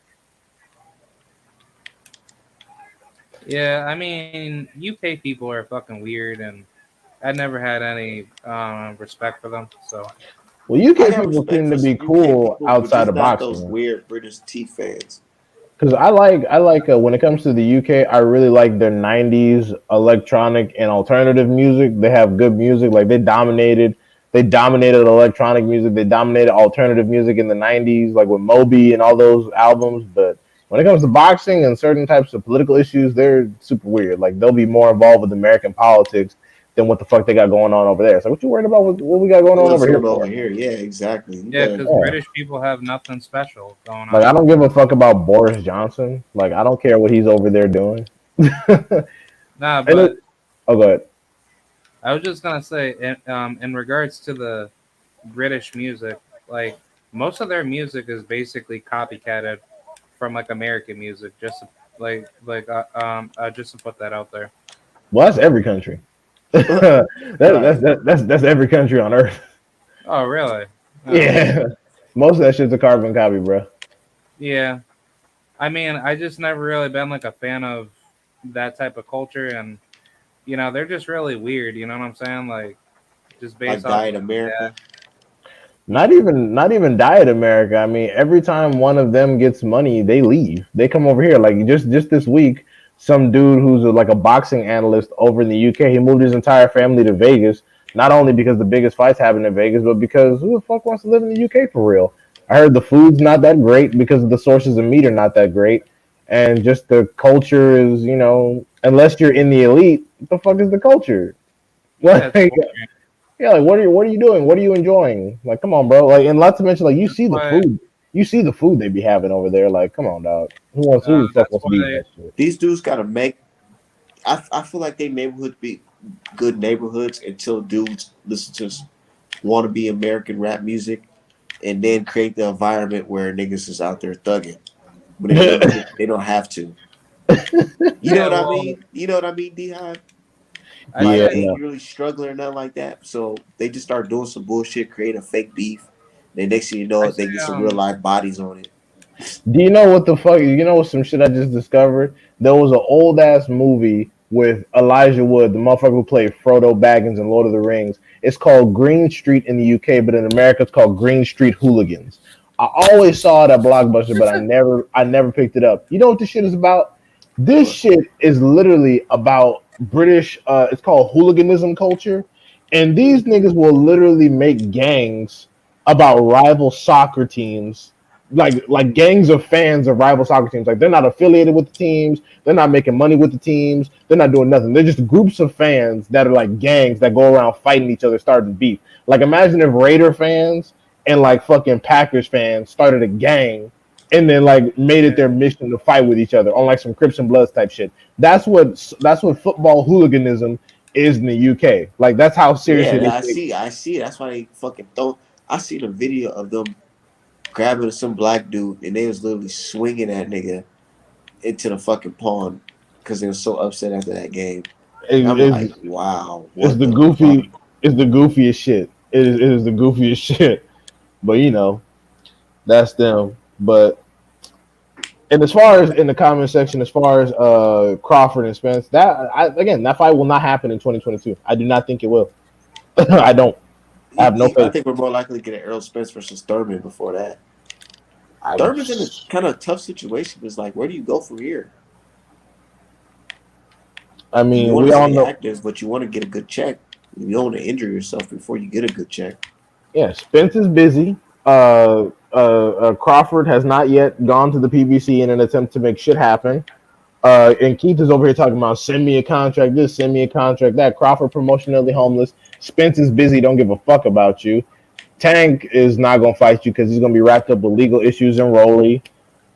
Yeah, I mean, UK people are fucking weird, and I never had any respect for them. So Well, I UK got people respect seem for to be some UK cool people, but outside just of not those boxing. weird British tea fans. Because I like when it comes to the UK, I really like their '90s electronic and alternative music. They have good music. Like they dominated electronic music. They dominated alternative music in the '90s, like with Moby and all those albums. But when it comes to boxing and certain types of political issues, they're super weird. Like they'll be more involved with American politics than what the fuck they got going on over there. So what you worried about? What we got going on What's over here going on over for? here? Yeah, exactly. You yeah, better. because Yeah. British people have nothing special going Like on. I don't give a fuck about Boris Johnson. Like I don't care what he's over there doing. and Nah, it, but oh, go ahead. I was just gonna say, in regards to the British music, like most of their music is basically copycatted from like American music. Just to, just to put that out there. Well, that's every country. Right. That's every country on earth. Oh, really? Oh, Yeah, most of that shit's a carbon copy, bro. yeah. I mean, I just never really been like a fan of that type of culture, and they're just really weird. You know what I'm saying? Like just based Like off Diet of yeah, America. Not even Diet America. I mean, every time one of them gets money, they leave. They come over here. Like just this week, some dude who's like a boxing analyst over in the UK, he moved his entire family to Vegas. Not only because the biggest fights happen in Vegas, but because who the fuck wants to live in the UK for real? I heard the food's not that great because the sources of meat are not that great, and just the culture is, unless you're in the elite, what the fuck is the culture? yeah, it's Like, boring. yeah, like what are you doing? What are you enjoying? Like, come on, bro. Like, and not to mention, like, That's why you see the food they be having over there. Like, come on, dog. Who the fuck that's wants to be eating why that shit? These dudes got to make. I feel like they neighborhood be good neighborhoods until dudes listen to want to be American rap music, and then create the environment where niggas is out there thugging, but they don't have to. You know yeah. what I Well, mean? You know what I mean, D Hive? I'd Like Yeah. they say ain't really struggling or nothing like that. So they just start doing some bullshit, create a fake beef. Then next thing you know, I they say get some real life bodies on it. Do you know what the fuck? You know what some shit I just discovered? There was an old ass movie with Elijah Wood, the motherfucker who played Frodo Baggins in Lord of the Rings. It's called Green Street in the UK, but in America it's called Green Street Hooligans. I always saw it at Blockbuster, but I never picked it up. You know what this shit is about? This But shit is literally about British. It's called hooliganism culture, and these niggas will literally make gangs about rival soccer teams, like gangs of fans of rival soccer teams. Like they're not affiliated with the teams, they're not making money with the teams, they're not doing nothing. They're just groups of fans that are like gangs that go around fighting each other, starting beef. Like imagine if Raider fans and like fucking Packers fans started a gang and then like made it their yeah. mission to fight with each other on like some Crips and Bloods type shit. That's what football hooliganism is in the UK. Like that's how seriously yeah, they I take. see. I see. That's why they fucking throw. I seen a video of them grabbing some black dude, and they was literally swinging that nigga into the fucking pond because they were so upset after that game. And I'm Is like, wow, it's what the the fuck? goofy it's the goofiest shit. It is the goofiest shit. But that's them. But and as far as in the comment section, as far as Crawford and Spence, again that fight will not happen in 2022. I do not think it will. I don't. I have no I faith. think we're more likely to get an Errol Spence versus Thurman before that. I Thurman's in a kind of tough situation. It's like, where do you go from here? I You mean, want we to all stay know. active, but you want to get a good check. You don't want to injure yourself before you get a good check. Yeah, Spence is busy. Crawford has not yet gone to the PBC in an attempt to make shit happen. And Keith is over here talking about send me a contract this, send me a contract that. Crawford promotionally homeless. Spence is busy, don't give a fuck about you. Tank is not gonna fight you because he's gonna be wrapped up with legal issues in Rolly.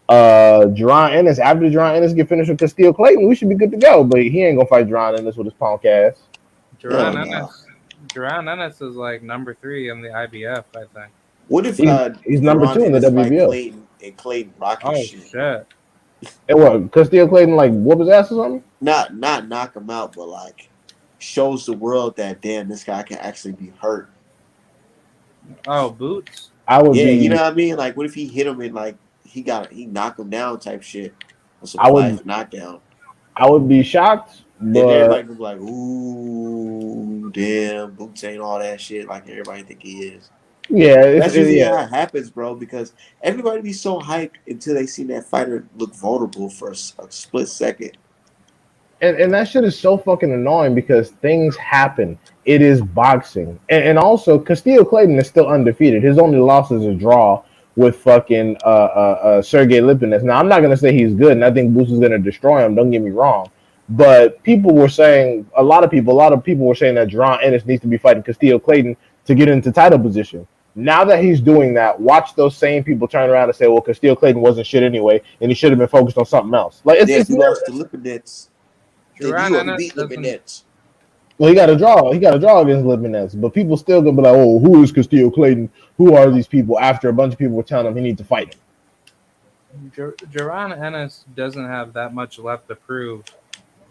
Jerron Ennis, after Jerron Ennis get finished with Castillo Clayton, we should be good to go. But he ain't gonna fight Jerron Ennis with his punk ass. Hell Duran no. Ennis. Duran Ennis is like number 3 in the IBF, I think. What if He's number Jerron two in the Ennis fight WBO. Clayton and Clayton rock his Oh shit? shit. And what? Castillo Clayton like whoop his ass or something? Not knock him out, but like shows the world that damn this guy can actually be hurt. Oh, Boots. I would Yeah, you know be. what I mean? Like what if he hit him and like he knocked him down type shit. A I would. surprise knockdown. I would be shocked, Then but everybody would be like, "Ooh, damn, Boots ain't all that shit like everybody think he is." yeah, That's usually yeah. how it happens, bro. Because everybody be so hyped until they see that fighter look vulnerable for a split second. And that shit is so fucking annoying because things happen. It is boxing, and also Castillo Clayton is still undefeated. His only loss is a draw with fucking Sergey Lipinets. Now I'm not gonna say he's good, and I think Boots is gonna destroy him. Don't get me wrong, but people were saying a lot of people were saying that Jerron Ennis needs to be fighting Castillo Clayton to get into title position. Now that he's doing that, watch those same people turn around and say, "Well, Castillo Clayton wasn't shit anyway, and he should have been focused on something else." Like Yeah, if it's he never. lost to Lipinets, then Duran he Ennis beat doesn't. Lipinets. Well, he got a draw. He got a draw against Lipinets, but people still gonna be like, "Oh, who is Castillo Clayton? Who are these people?" After a bunch of people were telling him he needs to fight him. Duran Ennis doesn't have that much left to prove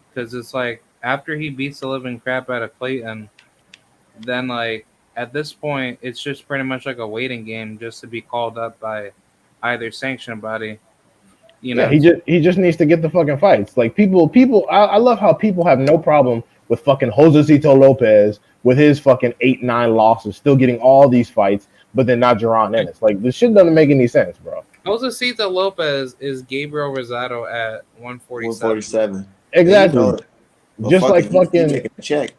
because it's like after he beats the living crap out of Clayton, then like at this point it's just pretty much like a waiting game just to be called up by either sanction body. You Yeah, know, he just needs to get the fucking fights. Like people. I love how people have no problem with fucking Josecito Lopez with his fucking 8-9 losses, still getting all these fights, but then not Jerron Ennis. Like this shit doesn't make any sense, bro. Josecito Lopez is Gabriel Rosado at 147. 147. And you know Exactly. it. But Just fucking like he fucking making a check.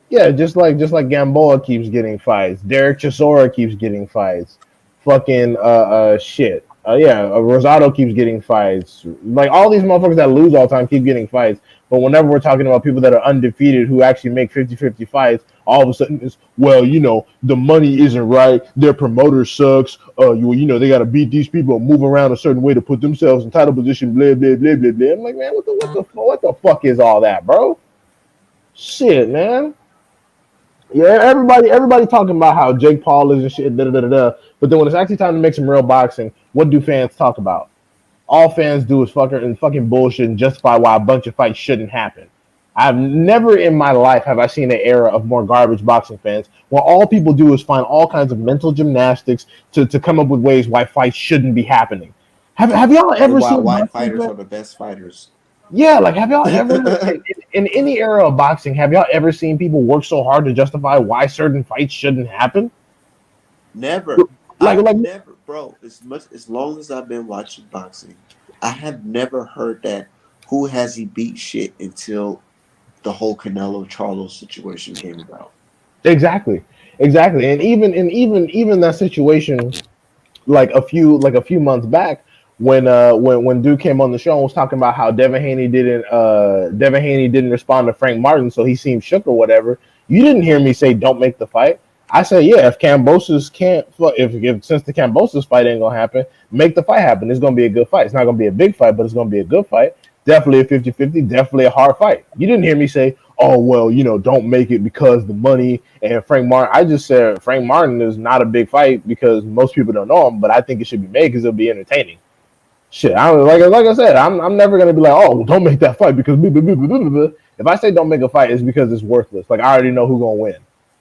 Yeah, just like Gamboa keeps getting fights. Derek Chisora keeps getting fights. Fucking shit. Rosado keeps getting fights. Like all these motherfuckers that lose all the time keep getting fights. But whenever we're talking about people that are undefeated who actually make 50-50 fights, all of a sudden it's the money isn't right. Their promoter sucks. They got to beat these people and move around a certain way to put themselves in title position. Blah blah blah blah blah. I'm like, man, what the fuck is all that, bro? Shit, man. Yeah, everybody talking about how Jake Paul is and shit, da da da da. But then when it's actually time to make some real boxing, what do fans talk about? All fans do is fucking bullshit and justify why a bunch of fights shouldn't happen. I've never in my life have I seen an era of more garbage boxing fans where all people do is find all kinds of mental gymnastics to come up with ways why fights shouldn't be happening. Have y'all And ever seen why boxing fighters fans? are the best fighters. Yeah, like have y'all ever in any era of boxing, have y'all ever seen people work so hard to justify why certain fights shouldn't happen? Never. Like I've like never, bro, as long as I've been watching boxing, I have never heard that who has he beat shit until the whole Canelo Charlo situation came about. exactly. Exactly. And even that situation like a few months back when Duke came on the show and was talking about how Devin Haney didn't respond to Frank Martin, so he seemed shook or whatever. You didn't hear me say don't make the fight. I said, yeah, if Cambosis can't, if since the Cambosis fight ain't gonna happen, make the fight happen. It's gonna be a good fight. It's not gonna be a big fight, but it's gonna be a good fight. Definitely a 50-50, definitely a hard fight. You didn't hear me say, oh, well, don't make it because the money and Frank Martin. I just said Frank Martin is not a big fight because most people don't know him, but I think it should be made because it'll be entertaining. Shit, like I said, I'm never gonna be like, oh, well, don't make that fight because blah, blah, blah, blah, blah, blah. If I say don't make a fight, it's because it's worthless. Like I already know who's gonna win.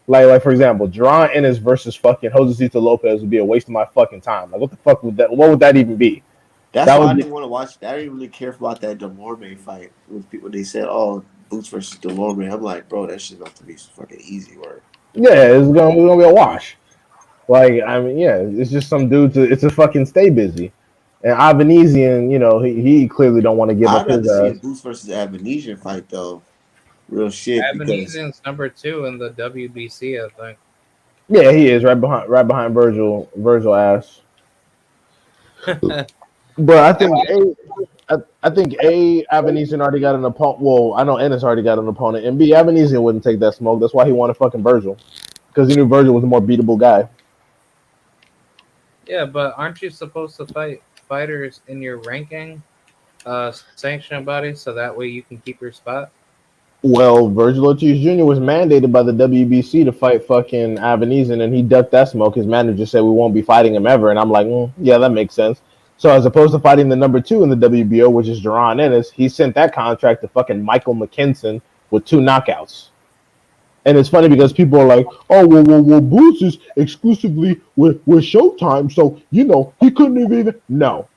Like for example, Jerron Ennis versus fucking Josecito Lopez would be a waste of my fucking time. Like what the fuck would that? What would that even be? That's That why would I be didn't want to watch it. I didn't really care about that Delorme fight. With people, they said, "Oh, Boots versus Delorme." I'm like, bro, that shit's about to be fucking easy work. yeah, it's gonna be a wash. Like I mean, yeah, it's just some dude. It's a fucking stay busy. And Avanesian, he clearly don't want to give up I'd his rather see a ass. Boots versus Avanesian fight though. Real shit, because Ebenezer's number 2 in the WBC, I think. Yeah, he is right behind Virgil ass. But I think Avanesian already got an opponent. Well, I know Ennis already got an opponent, and B Avanesian wouldn't take that smoke. That's why he wanted fucking Virgil because he knew Virgil was the more beatable guy. Yeah, but aren't you supposed to fight fighters in your ranking sanction body so that way you can keep your spot? Well, Virgil Ortiz Jr. was mandated by the WBC to fight fucking Avanesian, and he ducked that smoke. His manager said we won't be fighting him ever, and I'm like, yeah, that makes sense. So as opposed to fighting the number 2 in the WBO, which is Jerron Ennis, he sent that contract to fucking Michael McKinson with 2 knockouts. And it's funny because people are like, oh, well, Boots is exclusively with Showtime, so he couldn't have even. No,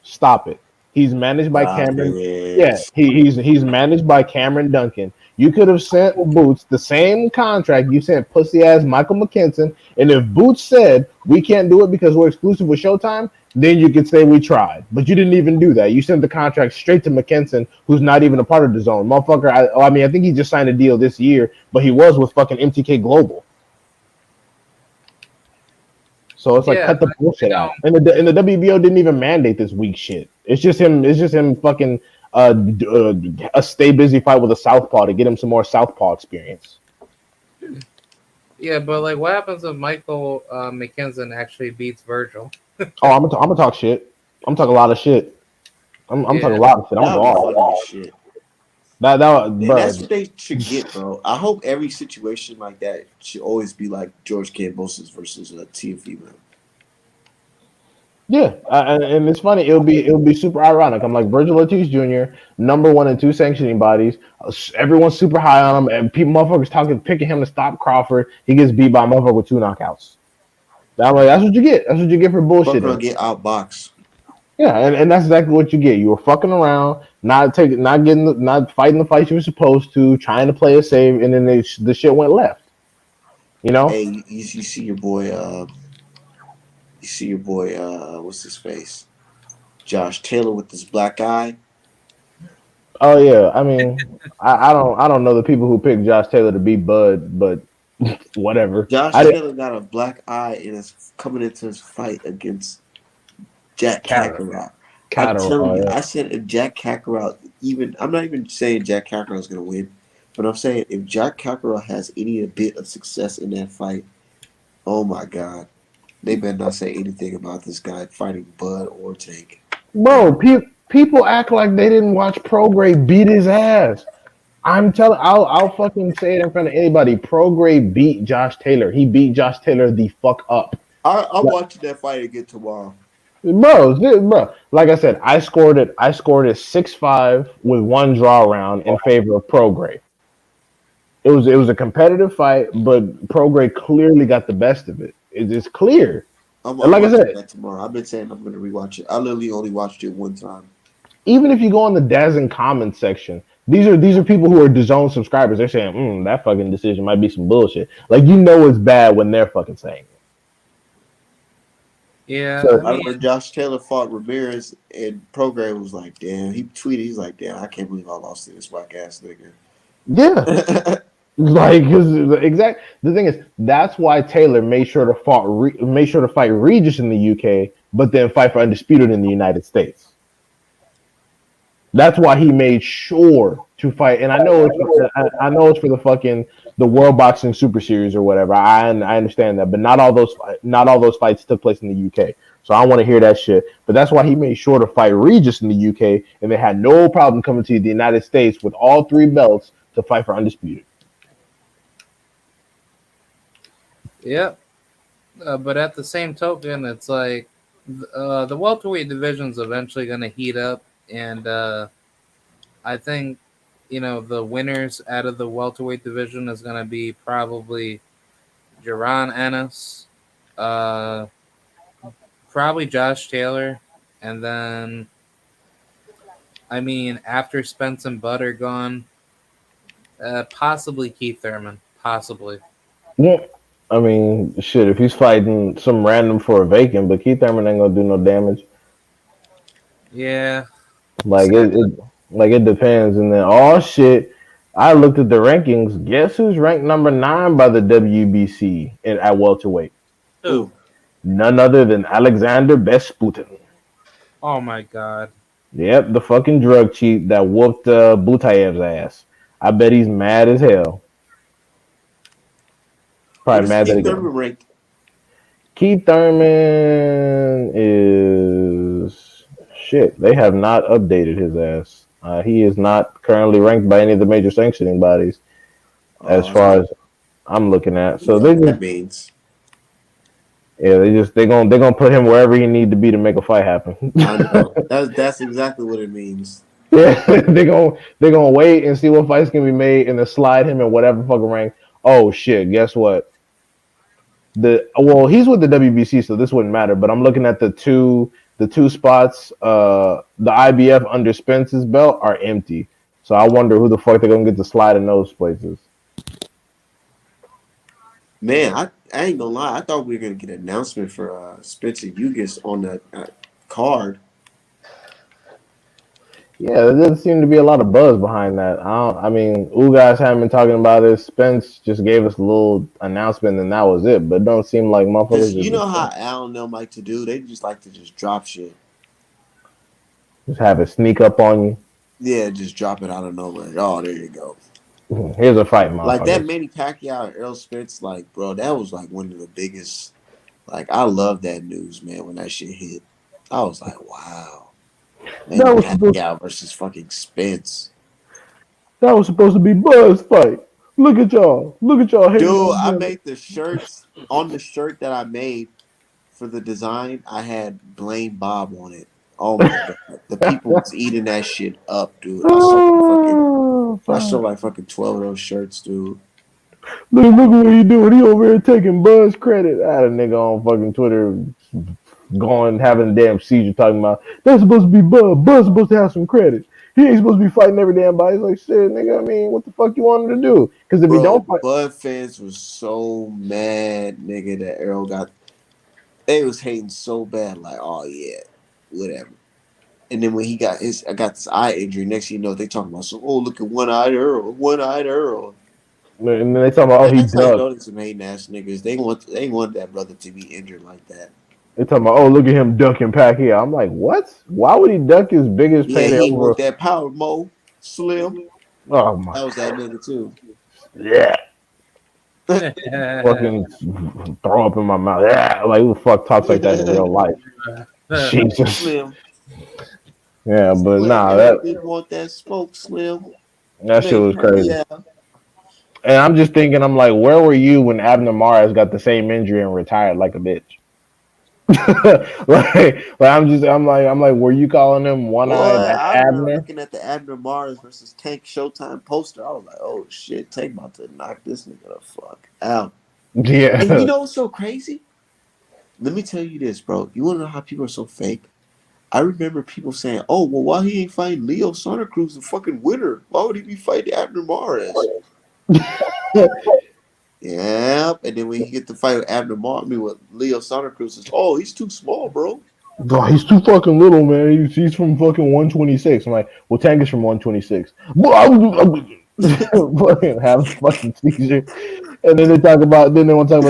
stop it. He's managed by Stop Cameron. Yeah, it. he's managed by Cameron Duncan. You could have sent Boots the same contract you sent pussy ass Michael McKinson, and if Boots said we can't do it because we're exclusive with Showtime, then you could say we tried. But you didn't even do that. You sent the contract straight to McKinson, who's not even a part of the zone, motherfucker. I mean, I think he just signed a deal this year, but he was with fucking MTK Global. So it's like Yeah, cut the you bullshit know, out. And the WBO didn't even mandate this weak shit. It's just him. It's just him fucking a stay busy fight with a southpaw to get him some more southpaw experience. yeah, but like, what happens if Michael McKinson actually beats Virgil? Oh, I'm gonna talk shit. I'm talking a lot of shit. I'm talking Yeah, a lot of shit. I'm That would be raw. funny as shit. And Bro. that's what they should get, bro. I hope every situation like that should always be like George Kambosos versus a TFE man. Yeah, and it's funny. It'll be super ironic. I'm like Virgil Ortiz Jr., number one in two sanctioning bodies. Everyone's super high on him, and people motherfuckers picking him to stop Crawford. He gets beat by a motherfucker with two knockouts. I'm like, that's what you get. That's what you get for Fuck around, bullshitting. get outboxed. Yeah, and that's exactly what you get. You were fucking around, not fighting the fight you were supposed to, trying to play it safe, and then the shit went left. You know? Hey, you see your boy. You see your boy. What's his face? Josh Taylor with this black eye. Oh yeah. I mean, I don't know the people who picked Josh Taylor to beat Bud, but whatever. Josh I didn't Taylor got a black eye and is coming into his fight against Jack Cat Kakarot. I'm telling Catterall. you, Yeah. I said if Jack Kakarot even, I'm not even saying Jack Kakarot is going to win, but I'm saying if Jack Kakarot has any bit of success in that fight, oh my God, they better not say anything about this guy fighting Bud or Tank. Bro, people act like they didn't watch Prograde beat his ass. I'll fucking say it in front of anybody. Prograde beat Josh Taylor. He beat Josh Taylor the fuck up. I'm Like, watching that fight again tomorrow. bro. Like I said, I scored it 6-5 with one draw round in favor of Prograde. It was a competitive fight, but Prograde clearly got the best of it. It's clear. And I'm like I watching said, that tomorrow. I've been saying I'm going to rewatch it. I literally only watched it one time. even if you go on the Dazzin comments section, these are people who are DAZN subscribers. They're saying, that fucking decision might be some bullshit. Like it's bad when they're fucking saying it. yeah. So I I mean, remember Josh Taylor fought Ramirez, and Program was like, "Damn." He tweeted, "He's like, damn, I can't believe I lost to this whack ass yeah, nigga." like 'cause the thing is that's why Taylor made sure to fight Regis in the UK, but then fight for undisputed in the United States. That's why he made sure to fight. And I know it's for the fucking the World Boxing Super Series or whatever. I understand that, but not all those fights took place in the UK. So I don't want to hear that shit. But that's why he made sure to fight Regis in the UK, and they had no problem coming to the United States with all three belts to fight for undisputed. yeah. But at the same token, it's like the welterweight division's eventually going to heat up, and I think the winners out of the welterweight division is going to be probably Jaron Ennis, uh, probably Josh Taylor, and then I mean after Spence and Bud are gone, possibly Keith Thurman, possibly. Yeah. I mean, shit, if he's fighting some random for a vacant, but Keith Thurman ain't gonna do no damage. Yeah, Like it depends. And then oh shit, I looked at the rankings. Guess who's ranked number 9 by the WBC at welterweight? Who? None other than Alexander Besputin. Oh my God. Yep, the fucking drug cheat that whooped Butayev's ass. I bet he's mad as hell. What Probably is mad that Keith he got. Thurman ranked? Keith Thurman is shit. They have not updated his ass. He is not currently ranked by any of the major sanctioning bodies, as far as I'm looking at. So You know what that means. they're gonna put him wherever he need to be to make a fight happen. I know. That's exactly what it means. Yeah, they're gonna wait and see what fights can be made and then slide him in whatever fucking rank. Oh shit! Guess what? He's with the WBC, so this wouldn't matter. But I'm looking at the two the two spots, the IBF under Spence's belt are empty. So I wonder who the fuck they're gonna get to slide in those places. Man, I ain't gonna lie. I thought we were gonna get an announcement for Spencer Hugis on the card. Yeah, there doesn't seem to be a lot of buzz behind that. I mean, guys haven't been talking about it. Spence just gave us a little announcement, and that was it. But it don't seem like Cause motherfuckers you know how Al and them like to do. They just like to just drop shit. just have it sneak up on you. Yeah, just drop it out of nowhere. Oh, there you go. Here's a fight, Like that motherfuckers. Manny Pacquiao and Errol Spence, like, bro, that was like one of the biggest. Like, I love that news, man. When that shit hit, I was like, wow, Manny That was supposed Pacquiao versus fucking Spence. that was supposed to be Buzz fight. Look at y'all. Look at y'all hating Dude, on I him. made the shirts on the shirt that I made for the design. I had Blame Bob on it. Oh my god, the people was eating that shit up, dude. Oh, I fuck. sold like fucking 12 of those shirts, dude. Look what he doing. He over here taking Buzz credit. I had a nigga on fucking Twitter going having a damn seizure talking about that's supposed to be Buzz. Buzz supposed to have some credit. He ain't supposed to be fighting every damn body. He's like, shit, nigga. I mean, what the fuck you want him to do? Because if he Bro, don't fight, Bud fans was so mad, nigga, that Errol got. They was hating so bad, like, oh yeah, whatever. And then when he got I got this eye injury. Next thing you know, they talking about, so, oh, look at One Eyed Earl. and then they talking about, oh, And he that's how you ducked. know they some hating ass niggas. They want that brother to be injured like that. They talking about, oh, look at him ducking Pacquiao. I'm like, what? Why would he duck his biggest Yeah, payday he over? want that power, Mo Slim. Oh my, That was that nigga too. yeah, fucking throw up in my mouth. Yeah, like who the fuck talks like that in real life? Jesus. Slim. Yeah, but Slim, nah, yeah, they want that smoke, Slim. that shit Make was crazy. yeah. And I'm just thinking, I'm like, where were you when Abner Mares got the same injury and retired like a bitch? I'm like, were you calling him Boy, one-eyed I remember Abner? looking at the Abner Mars versus Tank Showtime poster. I was like, oh shit, Tank about to knock this nigga the fuck out. And you Yeah, know what's so crazy? Let me tell you this, bro. You wanna know how people are so fake? I remember people saying, oh, well, why he ain't fighting Leo Santa Cruz, the fucking winner? Why would he be fighting Abner Mares? Yeah, and then when he get to fight with Abner Mares, I mean, with Leo Santa Cruz, says, oh, he's too small, bro. oh, he's too fucking little, man. He's from fucking 126. I'm like, well, Tank is from 126. Well, fucking have a fucking seizure. And then they want to talk about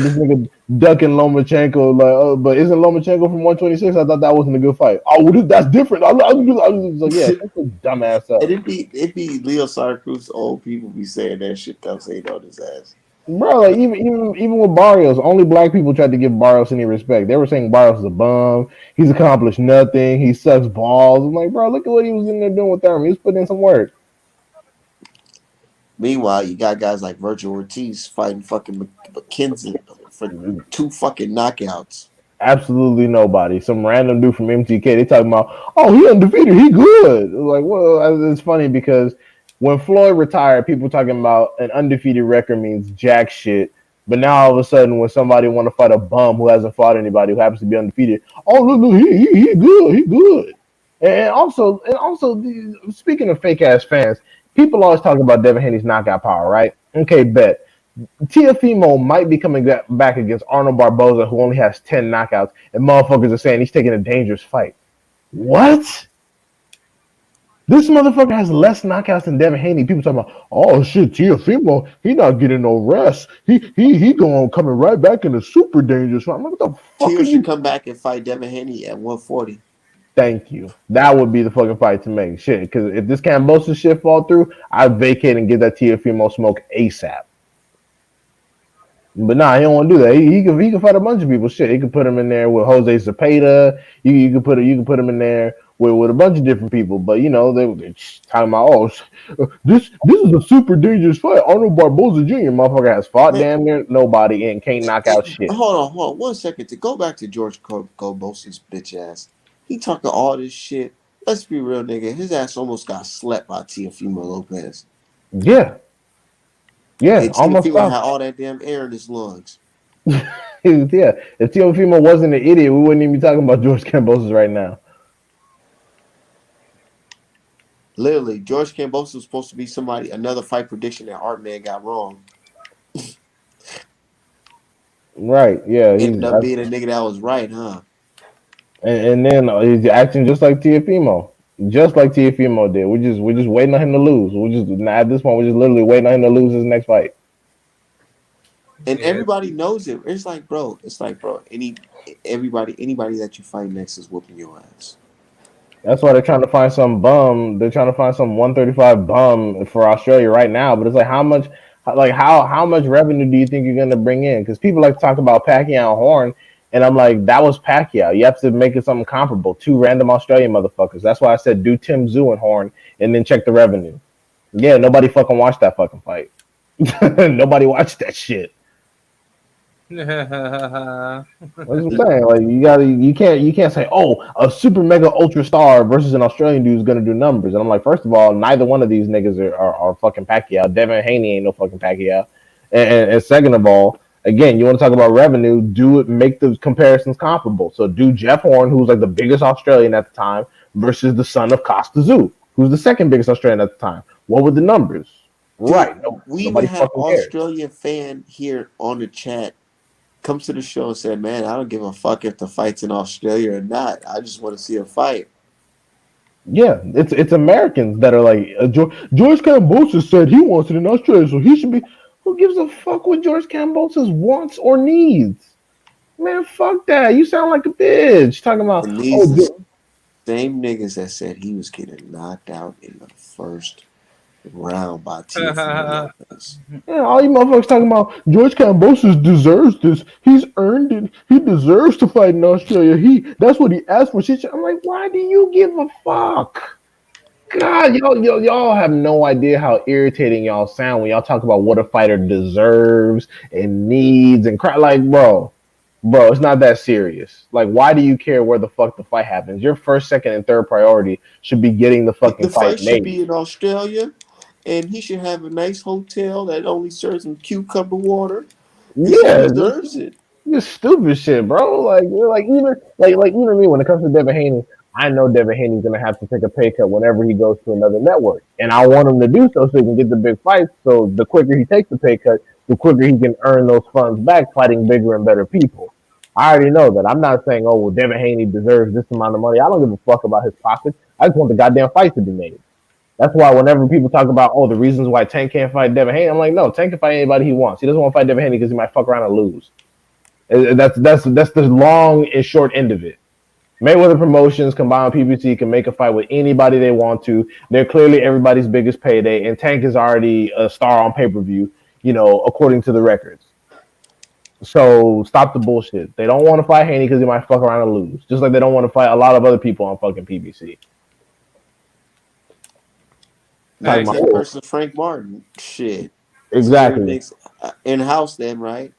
this nigga ducking Lomachenko. Like, oh, but isn't Lomachenko from 126? I thought that wasn't a good fight. Oh, well, that's different. I was like, yeah, shut your dumb ass And up. it be Leo Santa Cruz, old people be saying that shit, they'll say it on his ass. Bro, like even with Barrios, only black people tried to give Barrios any respect. They were saying Barrios is a bum. He's accomplished nothing. He sucks balls. I'm like, bro, look at what he was in there doing with Thurman. He was putting in some work. Meanwhile, you got guys like Virgil Ortiz fighting fucking McKenzie for 2 fucking knockouts. Absolutely nobody. Some random dude from MTK. They talking about, oh, he undefeated. He good. Like, well, it's funny because when Floyd retired, people talking about an undefeated record means jack shit. But now all of a sudden, when somebody want to fight a bum who hasn't fought anybody who happens to be undefeated, oh look, he good, he good. And also, speaking of fake ass fans, people always talk about Devin Haney's knockout power, right? Okay, bet. Tiafimo might be coming back against Arnold Barboza, who only has 10 knockouts, and motherfuckers are saying he's taking a dangerous fight. What? This motherfucker has less knockouts than Devin Haney. People talking about, oh shit, Tiafimo, he not getting no rest. He going coming right back in the super dangerous fight. I'm like, what the fuck are Tears should you? come back and fight Devin Haney at 140. Thank you. That would be the fucking fight to make. Shit, because if this Cambosa shit fall through, I vacate and get that Tiafimo smoke ASAP. But nah, he don't want to do that. He can fight a bunch of people. Shit, he can put him in there with Jose Zepeda. You can put him in there with a bunch of different people. But you know they're talking about this is a super dangerous fight. Arnold Barboza Jr. motherfucker has fought Man, damn near nobody and can't knock out shit. hold on 1 second. To go back to George Kobosa's bitch ass. He talked all this shit. Let's be real, nigga. His ass almost got slept by Teofimo Lopez. Yeah, And almost Teofimo stopped. had all that damn air in his lungs. Yeah, if Teofimo wasn't an idiot, we wouldn't even be talking about George Kambosos right now. Literally, George Kambosos was supposed to be somebody, another fight prediction that Art Man got wrong. Right? Yeah, Ended up being a nigga that was right, huh? and then he's acting just like Tiafimo, just like Tiafimo did. We're just waiting on him to lose. We just at this point we're just literally waiting on him to lose his next fight. And Yeah, everybody knows it. It's like, bro, anybody that you fight next is whooping your ass. That's why they're trying to find some bum. They're trying to find some 135 bum for Australia right now. But it's like how much, like how much revenue do you think you're gonna bring in? Because people like to talk about Pacquiao and Horn, and I'm like, that was Pacquiao. You have to make it something comparable. Two random Australian motherfuckers. That's why I said do Tim Zoo and Horn, and then check the revenue. Yeah, nobody fucking watched that fucking fight. Nobody watched that shit. yeah. That's what I'm saying. Like you can't say, oh, a super mega ultra star versus an Australian dude is gonna do numbers. And I'm like, first of all, neither one of these niggas are fucking Pacquiao. Devin Haney ain't no fucking Pacquiao. And second of all, again, you want to talk about revenue, do it, make the comparisons comparable. So do Jeff Horn, who's like the biggest Australian at the time, versus the son of Costa Zoo, who's the second biggest Australian at the time. What were the numbers? Dude, Right. No, we even nobody had fucking cares. Australian fan here on the chat comes to the show and said, "Man, I don't give a fuck if the fight's in Australia or not. I just want to see a fight." Yeah, it's Americans that are like George Kambosos said he wants it in Australia, so he should be. Who gives a fuck what George Kambosos wants or needs? Man, fuck that. You sound like a bitch talking about And these oh the same niggas that said he was getting knocked out in the first round by Teofimo Lopez. yeah, all you motherfuckers talking about George Kambosos deserves this. He's earned it. He deserves to fight in Australia. That's what he asked for. I'm like, why do you give a fuck? God, y'all have no idea how irritating y'all sound when y'all talk about what a fighter deserves and needs and cry. Like, bro, it's not that serious. Like, why do you care where the fuck the fight happens? Your first, second, and third priority should be getting the fucking The fight fight should made. be in Australia, and he should have a nice hotel that only serves him cucumber water because he Yeah, deserves it. just stupid shit, bro. Like even me when it comes to Devin Haney, I know Devin Haney's gonna have to take a pay cut whenever he goes to another network, and I want him to do so he can get the big fights. So the quicker he takes the pay cut, the quicker he can earn those funds back, fighting bigger and better people. I already know that. I'm not saying, oh, well, Devin Haney deserves this amount of money. I don't give a fuck about his pockets. I just want the goddamn fight to be made. That's why whenever people talk about, oh, the reasons why Tank can't fight Devin Haney, I'm like, no, Tank can fight anybody he wants. He doesn't want to fight Devin Haney because he might fuck around and lose. That's the long and short end of it. Mayweather Promotions combined with PBC can make a fight with anybody they want to. They're clearly everybody's biggest payday, and Tank is already a star on pay-per-view, according to the records. So stop the bullshit. They don't want to fight Haney because he might fuck around and lose. Just like they don't want to fight a lot of other people on fucking PBC. Talking Thanks. Tank about versus Frank Martin. Shit. Since exactly everything's in house, then right?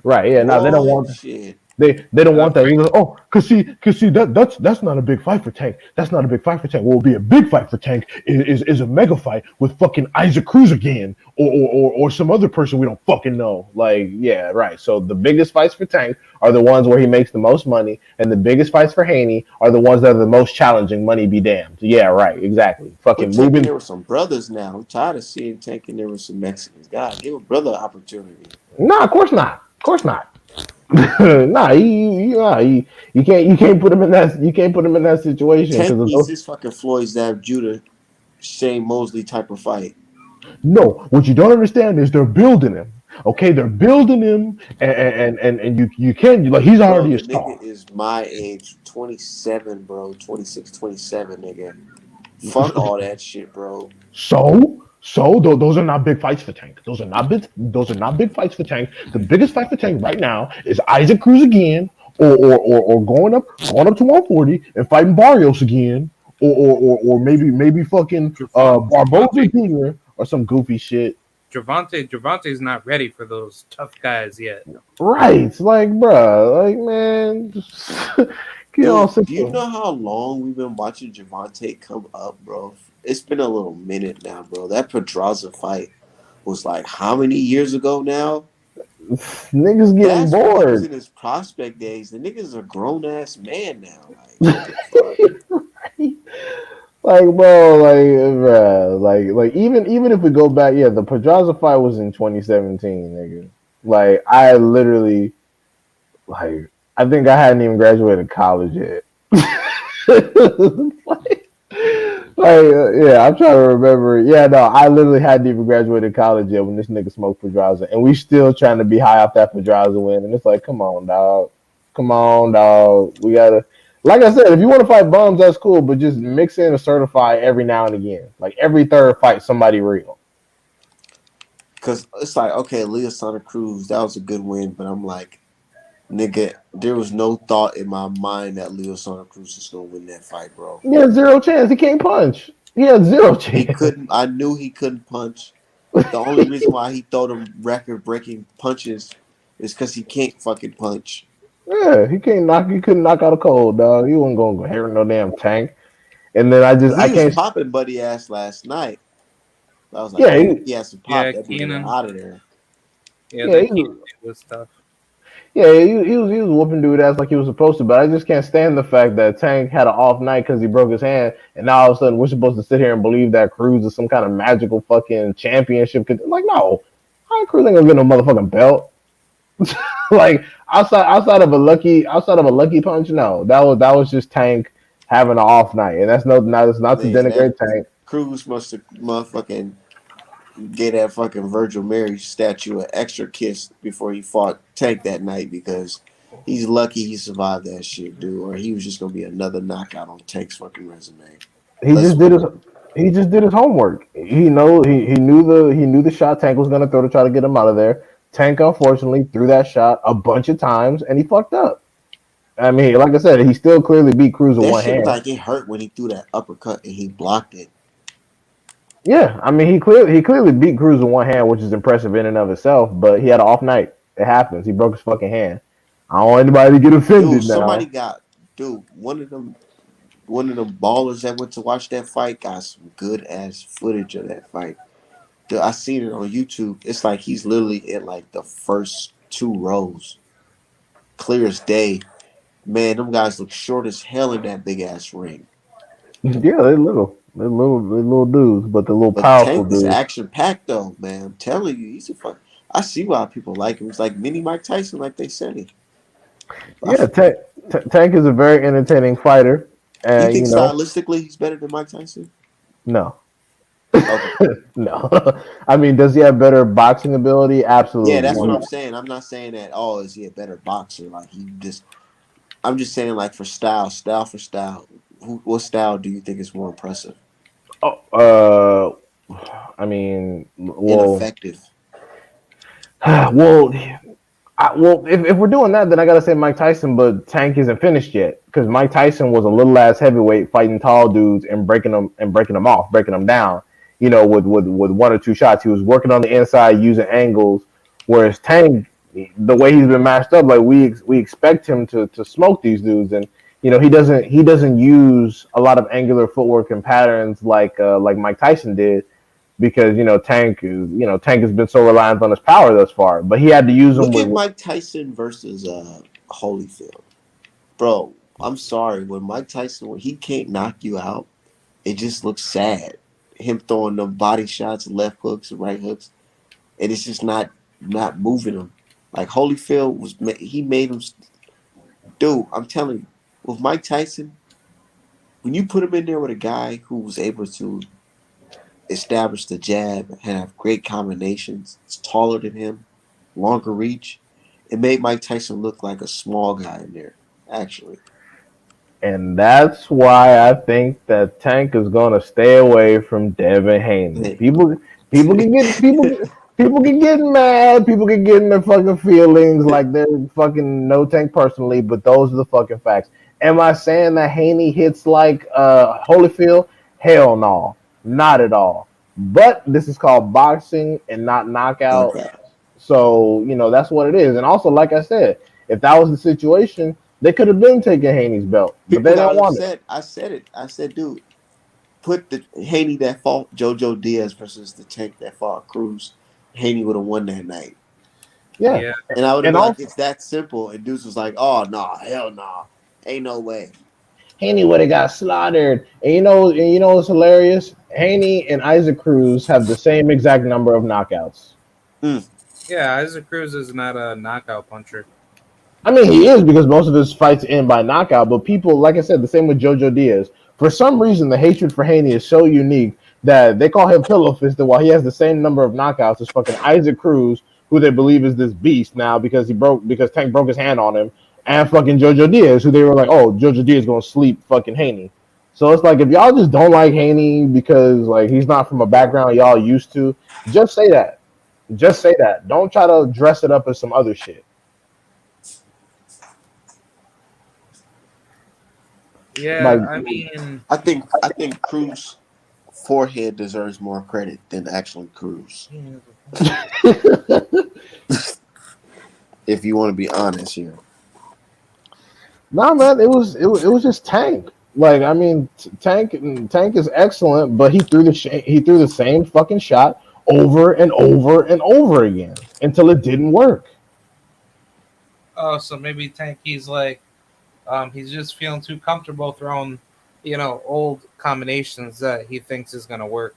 right. Yeah, no, they don't Boy, want shit. they don't want that. Frank, Oh, cause see that's not a big fight for Tank. That's not a big fight for Tank. What will be a big fight for Tank is a mega fight with fucking Isaac Cruz again, or some other person we don't fucking know. Like, yeah, right. So the biggest fights for Tank are the ones where he makes the most money, and the biggest fights for Haney are the ones that are the most challenging. Money be damned. Yeah, right. Exactly. Put Fucking Tank in moving. there with some brothers now. I'm tired of seeing Tank in there with some Mexicans. God, give a brother an opportunity. Nah, of course not. Of course not. Nah, you can't put him in that situation Tank needs because this fucking Floyd Zab Judah Shane Mosley type of fight. no, what you don't understand is they're building him. Okay, they're building him, and you can't like he's Bro, already a the nigga star. is my age, 27, bro. 26, 27, nigga. Fuck all that shit, bro. So those are not big fights for Tank. Those are not big. Those are not big fights for Tank. The biggest fight for Tank right now is Isaac Cruz again, or going up to 140 and fighting Barrios again, or maybe fucking Barboza Javante, Jr. or some goofy shit. Javante's not ready for those tough guys yet. Right, like, bruh, like, man, get all Dude, sit do you there. know how long we've been watching Javante come up, bro? It's been a little minute now, bro. That Pedraza fight was like how many years ago now? Niggas getting That's when he was bored. in his prospect days. The nigga's a grown ass man now. Like, what the fuck? Like, bro, bruh, like even if we go back, yeah, the Pedraza fight was in 2017, nigga. Like, I literally, like, I think I hadn't even graduated college yet. like, yeah, I'm trying to remember. Yeah, no, I literally hadn't even graduated college yet when this nigga smoked Pedraza, and we still trying to be high off that Pedraza win. And it's like, come on, dog, come on, dog. We gotta, like I said, if you want to fight bums, that's cool, but just mix in a certified every now and again. Like every third fight, somebody real. Because it's like, okay, Leo Santa Cruz, that was a good win, but I'm like, nigga, there was no thought in my mind that Leo Santa Cruz was gonna win that fight, bro. He had zero chance. He can't punch. He had zero He chance. couldn't. I knew he couldn't punch. The only reason why he throw them record-breaking punches is because he can't fucking punch. Yeah, he can't knock. He couldn't knock out a cold, dog. He wasn't gonna go here no damn tank. And then I He was can't. popping Buddy ass last night. I was like, Yeah, man, if he has to pop Yeah, that nigga Keenan. out of there. Yeah, yeah, the he Keenan was. was tough. Yeah, he was whooping dude ass like he was supposed to, but I just can't stand the fact that Tank had an off night because he broke his hand, and now all of a sudden we're supposed to sit here and believe that Cruz is some kind of magical fucking championship. Like, no, Cruz ain't gonna get no motherfucking belt. like outside of a lucky punch, no, that was just Tank having an off night, and that's not to Man, that denigrate Tank. Cruz must have motherfucking gave that fucking Virgil Mary statue an extra kiss before he fought Tank that night because he's lucky he survived that shit, dude. Or he was just gonna be another knockout on Tank's fucking resume. He Let's just did his he just did his homework. He knew the shot Tank was gonna throw to try to get him out of there. Tank unfortunately threw that shot a bunch of times and he fucked up. I mean, like I said, he still clearly beat Cruz with that one shit hand. like it hurt when he threw that uppercut and he blocked it. Yeah, I mean he clearly beat Cruz with one hand, which is impressive in and of itself. But he had an off night. It happens. He broke his fucking hand. I don't want anybody to get Dude, offended somebody now. got dude, one of them ballers that went to watch that fight got some good ass footage of that fight. Dude, I seen it on YouTube. It's like he's literally in like the first two rows. Clear as day. Man, them guys look short as hell in that big ass ring. Yeah, they're little dudes, but they're little But powerful Tank is dudes. action packed though, man. I'm telling you, he's a fuck. I see why people like him. It's like mini Mike Tyson, like they said. Yeah, Tank is a very entertaining fighter, You and think stylistically he's better than Mike Tyson? no. Okay. No, I mean, does he have better boxing ability? Yeah, Absolutely. that's what I'm saying. I'm not saying that. Oh, is he a better boxer? Like he just. I'm just saying like for style for style. What style do you think is more impressive? I mean, well, Ineffective. well, if we're doing that, then I gotta say Mike Tyson, but Tank isn't finished yet because Mike Tyson was a little ass heavyweight fighting tall dudes and breaking them off, breaking them down. With one or two shots, he was working on the inside using angles, whereas Tank, the way he's been matched up, like we expect him to smoke these dudes, and he doesn't use a lot of angular footwork and patterns like Mike Tyson did because Tank has been so reliant on his power thus far, but he had to use them Look at with. Mike Tyson versus Holyfield. Bro, I'm sorry. When he can't knock you out, it just looks sad. Him throwing them body shots, left hooks, right hooks, and it's just not moving him. Like Holyfield he made him. Dude, I'm telling you, with Mike Tyson, when you put him in there with a guy who was able to establish the jab and have great combinations, it's taller than him, longer reach, it made Mike Tyson look like a small guy in there. Actually, And that's why I think that Tank is gonna stay away from Devin Haney. Hey. People can get mad. People can get in their fucking feelings like they're fucking no Tank personally, but those are the fucking facts. Am I saying that Haney hits like Holyfield? Hell no, not at all. But this is called boxing and not knockout. Okay. So that's what it is. And also, like I said, if that was the situation, they could have been taking Haney's belt, but People they got didn't want it. upset. I said it. I said, dude, put the Haney that fought JoJo Diaz versus the Tank that fought Cruz. Haney would have won that night. Yeah, Yeah, And I would have and been like, also it's that simple. And Deuce was like, oh, nah, hell nah. Ain't no way. Haney would have got slaughtered. And you know what's hilarious? Haney and Isaac Cruz have the same exact number of knockouts. Mm. Yeah, Isaac Cruz is not a knockout puncher. I mean, he is because most of his fights end by knockout. But people, like I said, the same with JoJo Diaz. For some reason, the hatred for Haney is so unique that they call him Pillow Fisted while he has the same number of knockouts as fucking Isaac Cruz, who they believe is this beast now because Tank broke his hand on him, and fucking JoJo Diaz, who they were like, oh, JoJo Diaz gonna sleep fucking Haney. So it's like if y'all just don't like Haney because like he's not from a background y'all used to, just say that. Just say that. Don't try to dress it up as some other shit. Yeah, Like I mean, I think Cruz forehead deserves more credit than actually Cruz. If you want to be honest here. nah, man, it was just Tank. Like I mean, Tank is excellent, but he threw the same fucking shot over and over and over again until it didn't work. oh, so maybe Tanky's like, he's just feeling too comfortable throwing, old combinations that he thinks is gonna work.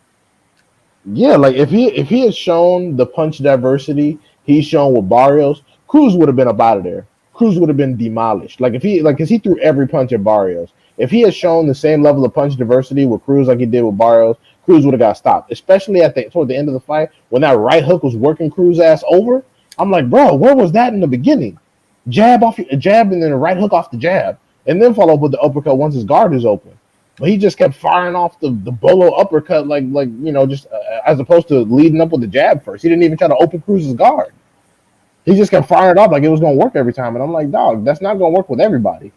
Yeah, like if he had shown the punch diversity he's shown with Barrios, Cruz would have been up out of there. Cruz would have been demolished. Like if he like because he threw every punch at Barrios. If he had shown the same level of punch diversity with Cruz like he did with Barrios, Cruz would have got stopped. Especially toward the end of the fight when that right hook was working Cruz ass over. I'm like, bro, where was that in the beginning? Jab and then a right hook off the jab, and then follow up with the uppercut once his guard is open. But he just kept firing off the bolo uppercut like just as opposed to leading up with the jab first. He didn't even try to open Cruz's guard. He just kept firing it off like it was going to work every time. And I'm like, dog, that's not going to work with everybody.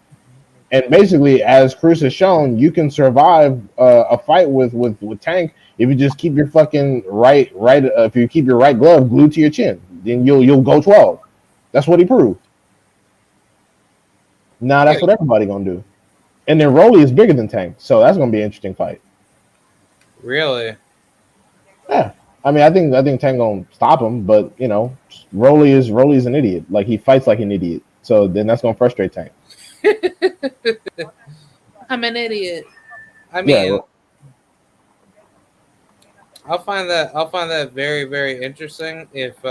And basically, as Cruz has shown, you can survive a fight with Tank if you just keep your fucking right. If you keep your right glove glued to your chin, then you'll go 12. That's what he proved. Now Yeah, that's what everybody gonna do. And then Rolly is bigger than Tank, so that's gonna be an interesting fight. really. Yeah, I mean, I think Tank gonna stop him, but Rolly's an idiot. Like he fights like an idiot, so then that's gonna frustrate Tank. I'm an idiot. I Yeah, mean, I'll find that very very interesting if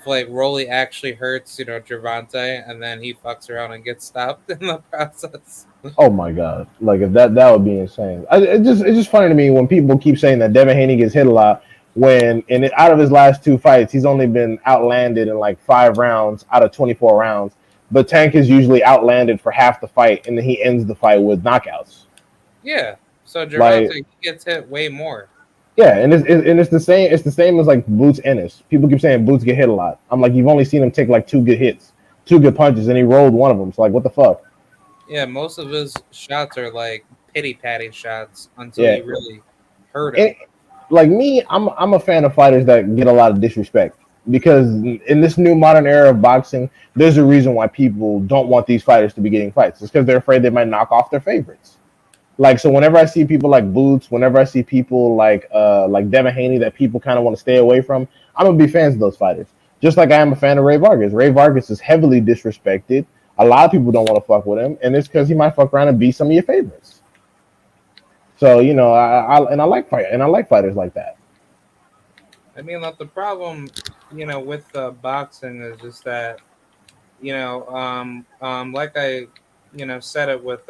like Rolly actually hurts Gervonta and then he fucks around and gets stopped in the process. oh my god, like if that would be insane. It's just funny to me when people keep saying that Devin Haney gets hit a lot when out of his last two fights he's only been outlanded in like 5 rounds out of 24 rounds. But Tank is usually outlanded for half the fight, and then he ends the fight with knockouts. Yeah. So Like Gervonta gets hit way more. yeah, and it's the same. It's the same as like Boots Ennis. People keep saying Boots get hit a lot. I'm like, you've only seen him take like 2 good hits, 2 good punches, and he rolled one of them. So like, what the fuck? Yeah, most of his shots are like pity patty shots until Yeah, you really hurt and him. like me, I'm a fan of fighters that get a lot of disrespect because in this new modern era of boxing, there's a reason why people don't want these fighters to be getting fights. It's because they're afraid they might knock off their favorites. Like so, whenever I see people like Boots, whenever I see people like Devin Haney that people kind of want to stay away from, I'm gonna be fans of those fighters. Just like I am a fan of Ray Vargas. Ray Vargas is heavily disrespected. A lot of people don't want to fuck with him, and it's because he might fuck around and beat some of your favorites. So I like fighters like that. I mean, like the problem, with boxing is just that, like I, said it with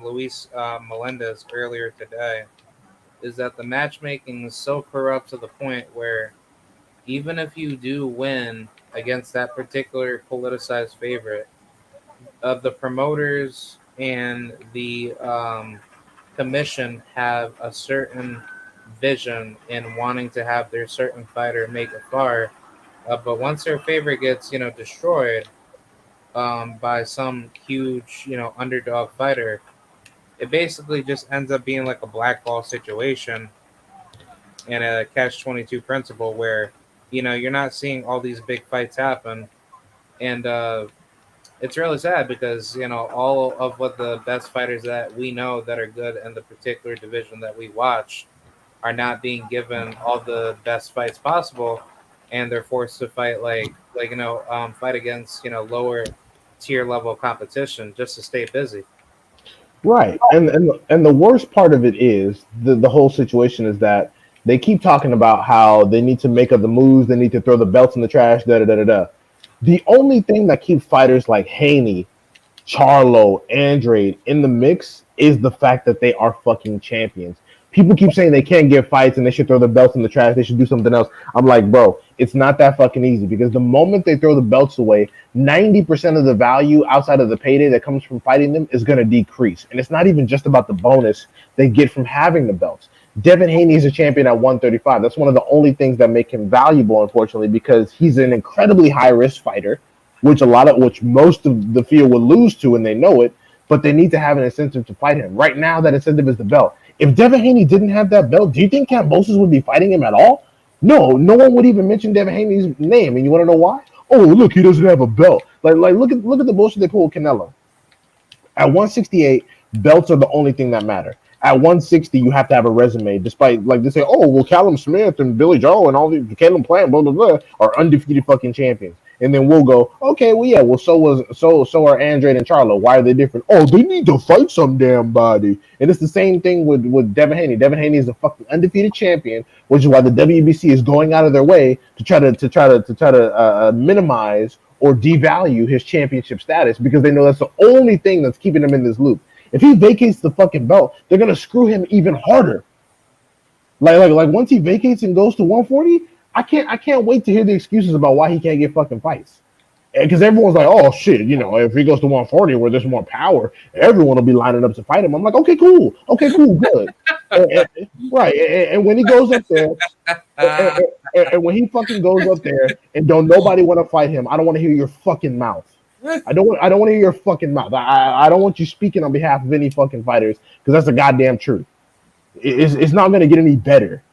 Luis Melendez earlier today, is that the matchmaking is so corrupt to the point where even if you do win against that particular politicized favorite, of the promoters and the commission have a certain vision in wanting to have their certain fighter make a far, but once their favorite gets destroyed by some huge underdog fighter, it basically just ends up being like a blackball situation and a catch-22 principle where you're not seeing all these big fights happen, and it's really sad because all of what the best fighters that we know that are good in the particular division that we watch are not being given all the best fights possible, and they're forced to fight fight against lower tier level competition just to stay busy. Right, and the worst part of it is the whole situation is that they keep talking about how they need to make other moves, they need to throw the belts in the trash, da da da da da. The only thing that keeps fighters like Haney, Charlo, Andrade in the mix is the fact that they are fucking champions. People keep saying they can't get fights and they should throw the belts in the trash. They should do something else. I'm like, bro, it's not that fucking easy because the moment they throw the belts away, 90% of the value outside of the payday that comes from fighting them is going to decrease. And it's not even just about the bonus they get from having the belts. Devin Haney is a champion at 135. That's one of the only things that make him valuable, unfortunately, because he's an incredibly high risk fighter which most of the field would lose to, and they know it. But they need to have an incentive to fight him. Right now, that incentive is the belt. If Devin Haney didn't have that belt, do you think Kambosos would be fighting him at all? No, no one would even mention Devin Haney's name. And you want to know why? Oh, look, he doesn't have a belt. Like look at the bullshit they pull with Canelo. At 168, belts are the only thing that matter. At 160, you have to have a resume. Despite like they say, oh well, Callum Smith and Billy Joe and all the Caleb Plant, blah blah blah, are undefeated fucking champions. And then we'll go, okay, well yeah, well so are Andrade and Charlo. Why are they different? Oh, they need to fight some damn body. And it's the same thing with Devin Haney. Devin Haney is a fucking undefeated champion, which is why the WBC is going out of their way to try to minimize or devalue his championship status because they know that's the only thing that's keeping him in this loop. If he vacates the fucking belt, they're gonna screw him even harder. Like once he vacates and goes to 140, I can't wait to hear the excuses about why he can't get fucking fights. Because everyone's like, oh shit, if he goes to 140 where there's more power, everyone will be lining up to fight him. I'm like, okay, cool, good. Right, and when he goes up there, and when he fucking goes up there, and don't nobody want to fight him, I don't want to hear your fucking mouth. I don't want to hear your fucking mouth. I don't want you speaking on behalf of any fucking fighters because that's the goddamn truth. It's not going to get any better.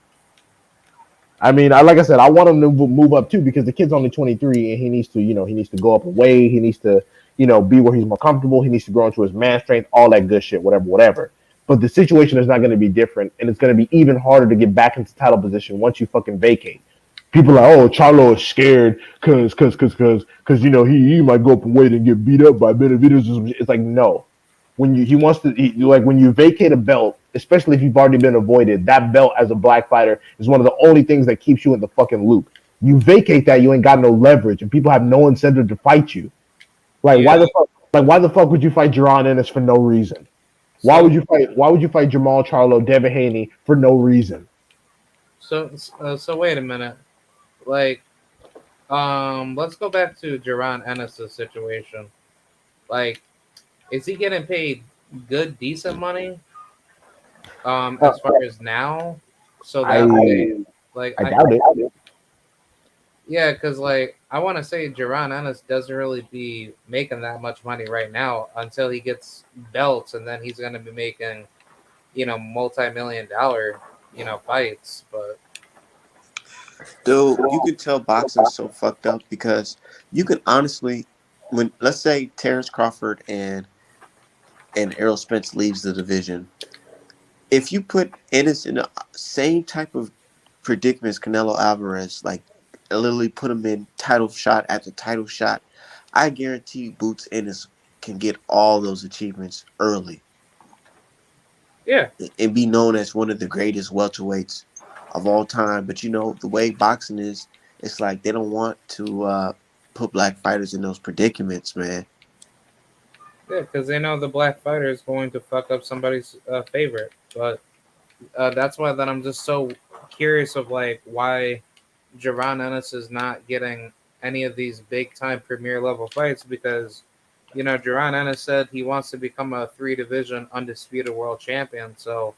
I mean, like I said, I want him to move up too because the kid's only 23 and he needs to go up a weight. He needs to, be where he's more comfortable. He needs to grow into his man strength, all that good shit, whatever. But the situation is not going to be different, and it's going to be even harder to get back into title position once you fucking vacate. People are like, oh, Charlo is scared because he might go up a weight and get beat up by Benavidez. It's like no. When when you vacate a belt, especially if you've already been avoided, that belt as a black fighter is one of the only things that keeps you in the fucking loop. You vacate that, you ain't got no leverage, and people have no incentive to fight you. Why the fuck would you fight Jaron Ennis for no reason? Why would you fight Jamal Charlo, Devin Haney for no reason? So wait a minute. Let's go back to Jaron Ennis' situation. Is he getting paid good, decent money? As far as now, so that I doubt it. Yeah, because I want to say Jaron Ennis doesn't really be making that much money right now until he gets belts, and then he's going to be making, multi-million-dollar, fights. But Dude, you can tell boxing's so fucked up because you can honestly, when let's say Terrence Crawford and Errol Spence leaves the division, if you put Ennis in the same type of predicament as Canelo Alvarez, like literally put him in title shot after title shot, I guarantee Boots Ennis can get all those achievements early. Yeah. And be known as one of the greatest welterweights of all time. But the way boxing is, it's like they don't want to put black fighters in those predicaments, man. Yeah, because they know the black fighter is going to fuck up somebody's favorite. But that's why I'm just so curious of why Jaron Ennis is not getting any of these big time premier level fights because Jaron Ennis said he wants to become a 3-division undisputed world champion. So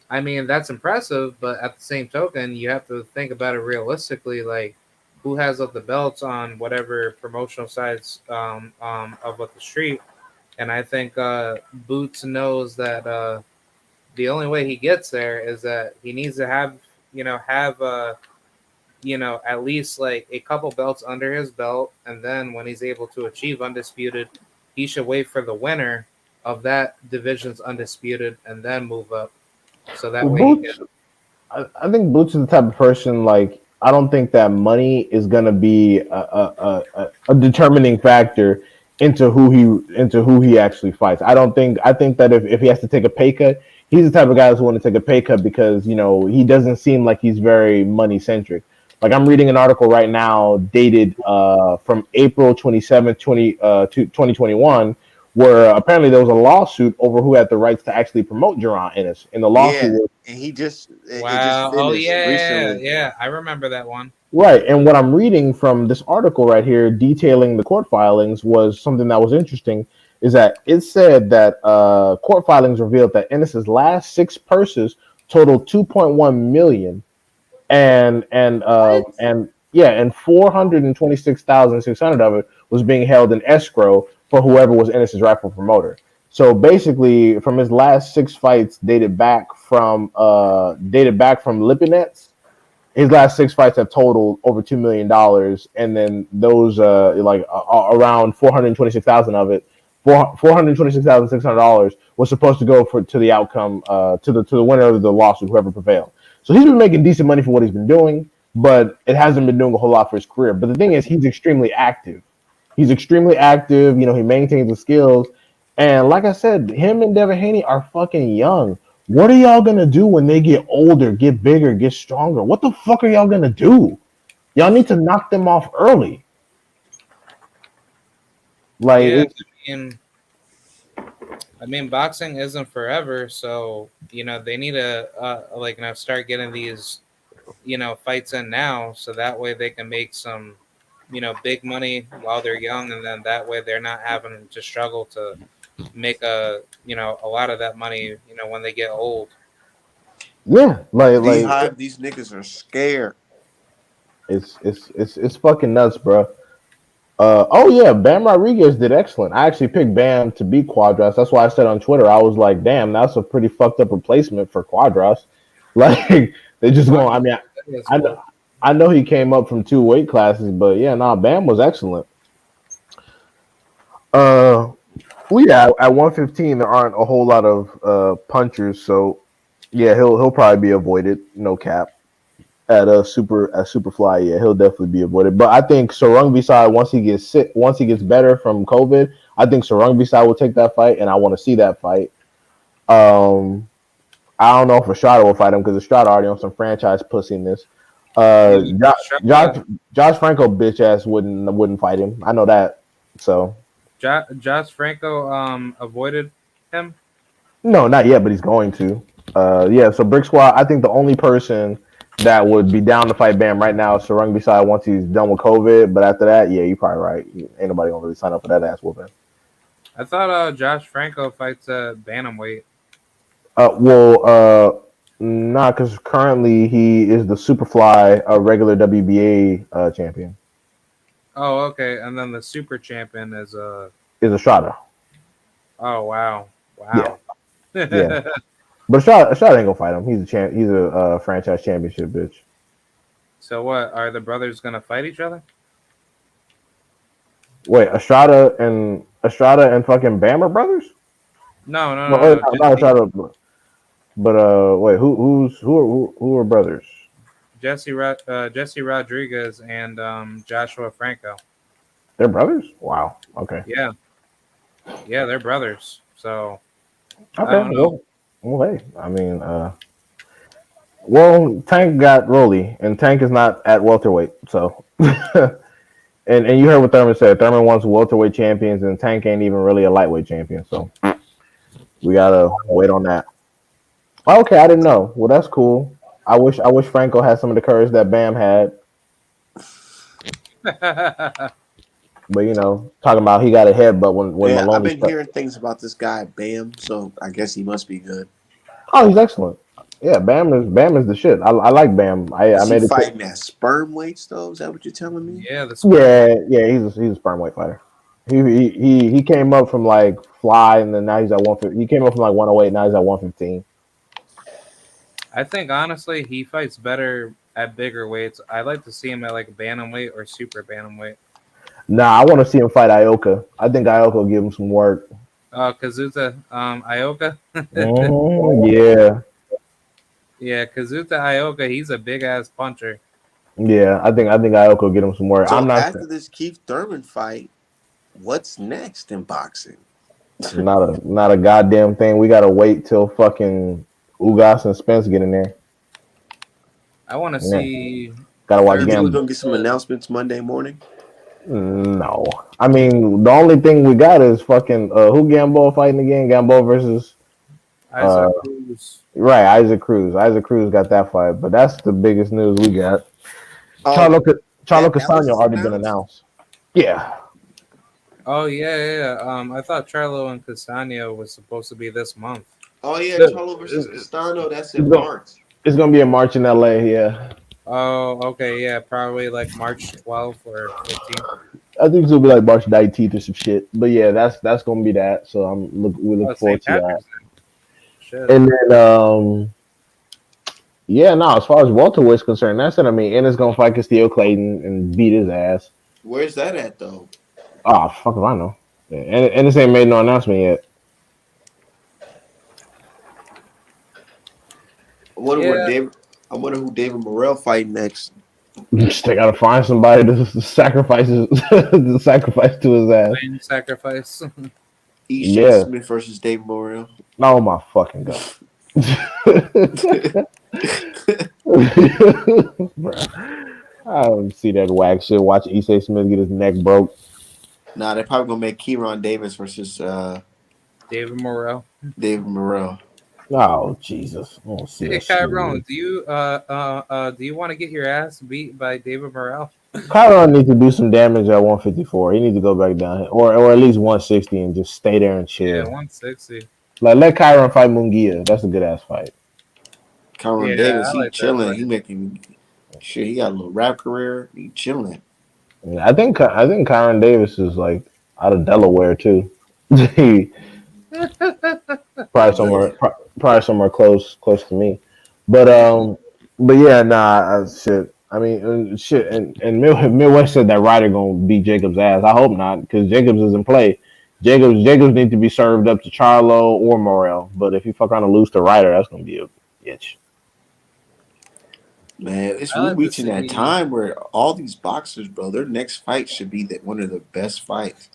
I mean that's impressive, but at the same token, you have to think about it realistically. Who has up the belts on whatever promotional sides of the street, and I think Boots knows that the only way he gets there is that he needs to have at least a couple belts under his belt, and then when he's able to achieve undisputed, he should wait for the winner of that division's undisputed and then move up. So that way Boots, I think Boots is the type of person I don't think that money is going to be a determining factor into who he actually fights. I think that if he has to take a pay cut, he's the type of guy who's willing to take a pay cut because he doesn't seem like he's very money centric. Like I'm reading an article right now dated from April 27th, 2021, where apparently there was a lawsuit over who had the rights to actually promote Jaron Ennis. And the lawsuit Yeah, was and it just Wow. Oh finished yeah, recently. yeah. I remember that one. right. And what I'm reading from this article right here detailing the court filings was something that was interesting is that it said that court filings revealed that Ennis's last six purses totaled 2.1 million What? and yeah, and 426,600 of it was being held in escrow for whoever was Ennis's rightful promoter. So basically, from his last six fights dated back from Lipinets, his last six fights have totaled over $2 million, and then those around 426,000 of it, $426,600 was supposed to go to the outcome to the winner of the lawsuit, whoever prevailed. So he's been making decent money for what he's been doing, but it hasn't been doing a whole lot for his career. But the thing is, he's extremely active. He's extremely active. He maintains the skills, and like I said, him and Devin Haney are fucking young. What are y'all gonna do when they get older, get bigger, get stronger? What the fuck are y'all gonna do? Y'all need to knock them off early. Like, Yeah, mean, I mean, boxing isn't forever, so they need to start getting these fights in now, so that way they can make some big money while they're young, and then that way they're not having to struggle to make a lot of that money when they get old. yeah, Beehive, these niggas are scared. it's fucking nuts, bro. Oh yeah, Bam Rodriguez did excellent. I actually picked Bam to beat Quadras. That's why I said on Twitter, I was like, damn, that's a pretty fucked up replacement for Quadras. Like they just going. I mean, I know, I know he came up from two weight classes, but yeah, nah, Bam was excellent. Uh, well, yeah, at 115 there aren't a whole lot of punchers, so yeah, he'll probably be avoided. No cap. At super fly, yeah, he'll definitely be avoided. But I think Sarung Visai, once he gets better from COVID, I think Sarung Visai will take that fight, and I want to see that fight. Um, I don't know if Estrada will fight him because Estrada already on some franchise pussiness. Yeah, Josh Franco bitch ass wouldn't fight him. I know that. So Josh Franco avoided him. no, not yet, but he's going to. Yeah. So Brick Squad, I think the only person that would be down to fight Bam right now is Sarung Bisai once he's done with COVID. But after that, yeah, you're probably right. Ain't nobody gonna really sign up for that ass whooping. I thought Josh Franco fights bantamweight. Nah, because currently he is the Superfly regular WBA champion. Oh, okay. And then the super champion is Is Estrada. Oh wow, Yeah, wow. yeah. But Estrada ain't gonna fight him. He's a champ. He's a franchise championship bitch. So what are the brothers gonna fight each other? Wait, Estrada and fucking Bam are brothers? No, no, No, no, no. not Estrada. But wait, who are brothers? Jesse Rodriguez and Joshua Franco. They're brothers. Wow. Okay. Yeah, yeah, they're brothers. So I Okay. don't know. Well, hey. I mean, Tank got Rolly, and Tank is not at welterweight. So, and you heard what Thurman said. Thurman wants welterweight champions, and Tank ain't even really a lightweight champion. So we gotta wait on that. Okay, I didn't know. Well, that's cool. I wish Franco had some of the courage that Bam had. But talking about he got a headbutt when Yeah, I've Maloney. been hearing things about this guy Bam, so I guess he must be good. Oh, he's excellent. Yeah, Bam is the shit. I like Bam. I Is he made it. fighting at sperm weights though? Is that what you're telling me? Yeah, the Yeah. He's a sperm weight fighter. He came up from like fly, and then now he's at 150. He came up from like 108. Now he's at 115. I think honestly he fights better at bigger weights. I like to see him at like bantamweight or super bantamweight. Nah, I want to see him fight Ioka. I think Ioka will give him some work. Kazuta Ioka. Yeah. Yeah, Kazuta Ioka, he's a big ass puncher. Yeah, I think Ioka will get him some work. So I'm not. after this Keith Thurman fight, What's next in boxing? Not a goddamn thing. We gotta wait till fucking Ugas and Spence get in there. I want to Yeah. see Gotta watch You think we're Thurman. Gamble. gonna get some announcements Monday morning? No. I mean, the only thing we got is fucking who Gamble fighting again? Gamble versus uh Isaac Cruz. right, Isaac Cruz. Isaac Cruz got that fight, but that's the biggest news we got. Oh, Charlo Charlo that Ellis Casano is already been announced. announced. Yeah. Oh yeah. I thought Charlo and Casano was supposed to be this month. Oh yeah, It's, Charlo versus Castano. That's it's in gonna, March. it's gonna be in March in LA, yeah. Oh, okay, yeah, probably like March 12th or 15th. I think it's gonna be like March 19th or some shit. But yeah, that's gonna be that. So we look Oh, forward St. to that. Patrick's Day. Shit. And then yeah, no, as far as welterweight's concerned, that's it. I mean, Ennis gonna fight Castillo Clayton and beat his ass. Where's that at though? Oh, fuck if I know. Yeah, Ennis ain't made no announcement yet. I wonder where Yeah, David. I wonder who David Morrell fighting next. They gotta find somebody to sacrifice to sacrifice to his ass. Lion sacrifice. EJ Yeah. Smith versus David Morrell. Oh my fucking god. Bruh. I don't see that whack shit. Watch Issei Smith get his neck broke. Nah, they're probably gonna make Kieran Davis versus David Morrell. David Morrell. Oh Jesus! I don't see Hey, that shit. Chiron, do you want to get your ass beat by David Morrell? Kyron needs to do some damage at 154. He needs to go back down, or at least 160, and just stay there and Yeah, chill. 160. Like let Kyron fight Mungia. That's a good ass fight. Kieran Yeah, Davis, I he like that chilling. fight. He making shit. He got a little rap career. He chilling. And I think Kyron Davis is like out of Delaware too. He probably Yeah. somewhere close to me. But yeah, nah, shit. I mean, shit. And Midwest said that Ryder gonna beat Jacobs' ass. I hope not, because Jacobs is in play. Jacobs need to be served up to Charlo or Morel. But if you fuck around and lose to Ryder, that's gonna be a bitch. Man, it's I we like to reaching that see. time where all these boxers, bro, their next fight should be one of the best fights.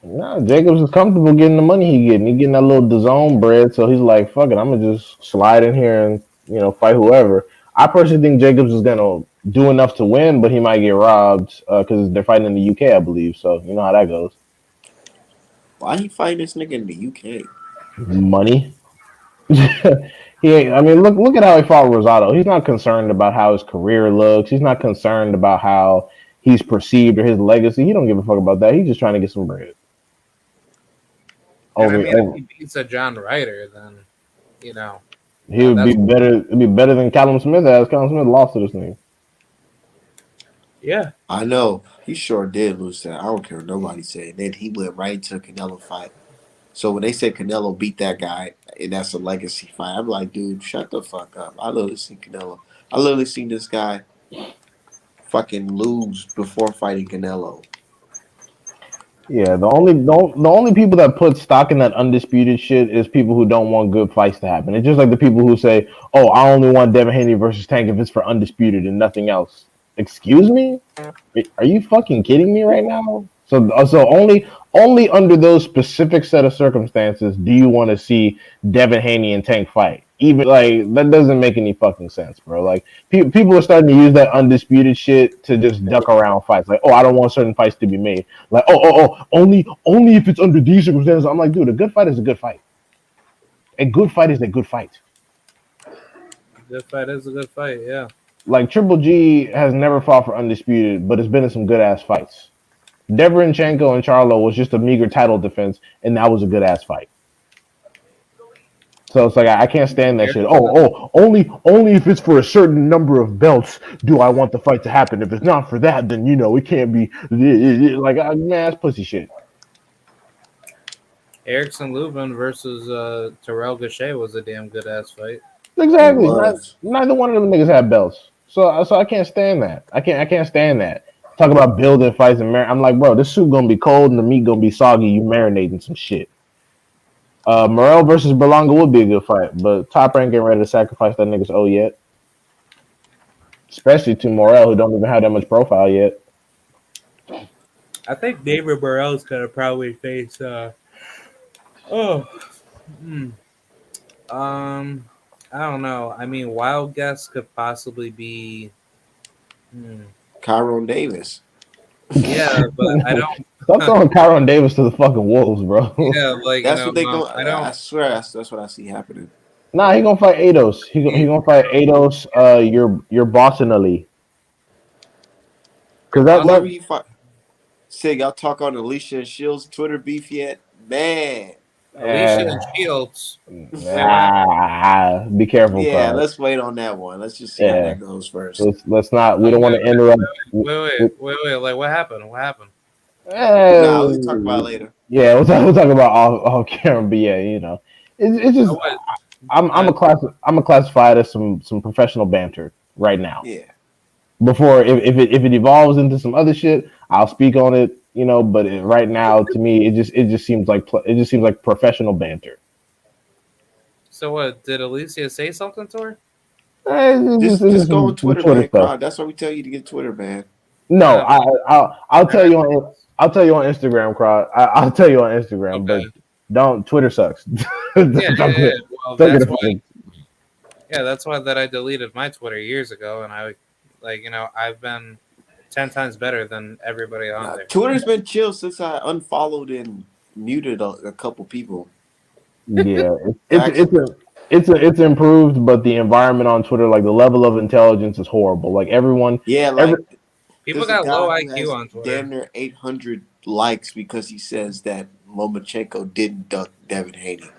No, Jacobs is comfortable getting the money he getting. He getting that little DAZN bread, so he's like, "Fuck it, I'm gonna just slide in here and fight whoever." I personally think Jacobs is gonna do enough to win, but he might get robbed because they're fighting in the UK, I believe. So you know how that goes. Why he fighting this nigga in the UK? Money. He ain't. I mean, look at how he fought Rosado. He's not concerned about how his career looks. He's not concerned about how he's perceived or his legacy. He don't give a fuck about that. He's just trying to get some bread. And I Over, mean, if over. he beats a John Ryder, then you know He would be that's better. It'd be better than Callum Smith as Callum Smith lost to this nigga. yeah. I know he sure did lose that. I don't care what nobody said. Then he went right to Canelo fight. So when they say Canelo beat that guy and that's a legacy fight, I'm like, dude, shut the fuck up. I literally seen Canelo. I literally seen this guy fucking lose before fighting Canelo. Yeah, the only people that put stock in that undisputed shit is people who don't want good fights to happen. It's just like the people who say, "Oh, I only want Devin Haney versus Tank if it's for undisputed and nothing else." Excuse me? Are you fucking kidding me right now? So only under those specific set of circumstances do you want to see Devin Haney and Tank fight. Even like that doesn't make any fucking sense, bro. Like people are starting to use that undisputed shit to just duck around fights. Like, oh, I don't want certain fights to be made. Like, only if it's under these circumstances. I'm like, dude, a good fight is a good fight. A good fight is a good fight. Good fight is a good fight. Yeah. Like Triple G has never fought for undisputed, but it's been in some good ass fights. Deverenchenko and Charlo was just a meager title defense, and that was a good ass fight. So it's like I can't stand that shit. Only if it's for a certain number of belts do I want the fight to happen. If it's not for that, then it can't be like man, that's pussy shit. Erickson Lubin versus Terrell Gachet was a damn good ass fight. It Exactly. was. Neither one of them niggas have belts. So I can't stand that. I can't stand that. Talk about building fights and I'm like, bro, this soup gonna be cold and the meat gonna be soggy. You marinating some shit. Morel versus Berlanga would be a good fight, but Top Rank ain't ready to sacrifice that nigga's O yet. Especially to Morel, who don't even have that much profile yet. I think David Burrell's gonna probably face. Oh, hmm, um, I don't know. I mean, wild guess could possibly be. Hmm, Kyron Davis. yeah, but I Stop don't. throwing Kyron Davis to the fucking wolves, bro. Yeah, like That's what they I going. don't. I swear, that's what I see happening. Nah, he gonna fight Ados. He gonna fight Ados. Your boss in the league. Your Cause that boss. Whoever that he fight, say y'all talk on Alicia and Shields Twitter beef yet, man. Alicia uh, and Shields. Wait, what happened? be careful, Yeah, Carl. let's wait on that one. Let's just see how Yeah, that goes first. let's not. We Oh, don't want to interrupt. Like, what happened? What happened? Nah, we'll talk about it later. Yeah, we'll talk about off camera. But yeah, it's just Oh, what? I'm Uh, a classify it as some professional banter right now. Yeah, Before if it evolves into some other shit, I'll speak on it. But right now, to me, it just seems like professional banter. so what? Did Alicia say something to her? just It's just go on some Twitter, Twitter man. stuff. Crowd. That's why we tell you to get Twitter, man. No, Nah, but I'll I tell meant, you on Instagram, I'll tell you on Instagram, but okay. don't Twitter sucks. Yeah, don't yeah, get yeah. it. Well, Don't get that's it why. fucking. Yeah, that's why that I deleted my Twitter years ago, and I've been 10 times better than everybody on Nah, there. Twitter's been chill since I unfollowed and muted a couple people. Yeah, Actually, it's improved, but the environment on Twitter, like the level of intelligence, is horrible. Like yeah, every like People there's a got low guy who IQ has on Twitter. damn near 800 likes because he says that Lomachenko didn't duck Devin Haney.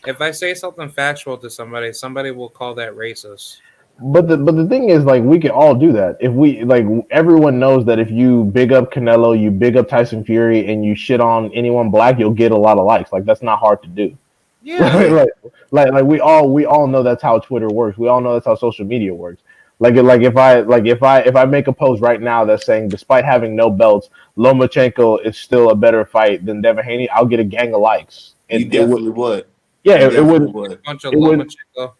If I say something factual to somebody, somebody will call that racist. but the thing is, like, we can all do that if we like. Everyone knows that if you big up Canelo, you big up Tyson Fury, and you shit on anyone black, you'll get a lot of likes. Like that's not hard to do. Yeah, Right? Yeah, Like we all know that's how Twitter works. We all know that's how social media works. If I make a post right now that's saying despite having no belts, Lomachenko is still a better fight than Devin Haney, I'll get a gang of likes. you It would definitely would. yeah, You it definitely wouldn't would. bunch of it would Lomachenko.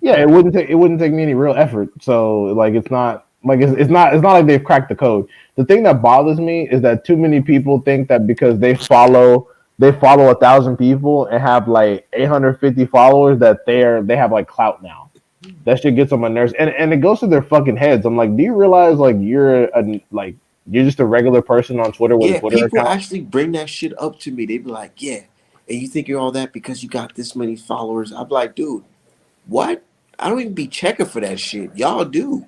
yeah, it wouldn't take me any real effort. So like it's not like it's not like they've cracked the code. The thing that bothers me is that too many people think that because they follow 1,000 people and have like 850 followers that they have like clout now. That shit gets on my nerves, and it goes to their fucking heads. I'm like, do you realize like you're just a regular person on Twitter with a Yeah, Twitter people account? actually bring that shit up to me. They be like, yeah, and you think you're all that because you got this many followers. I'm like, dude, what? I don't even be checking for that shit. Y'all do.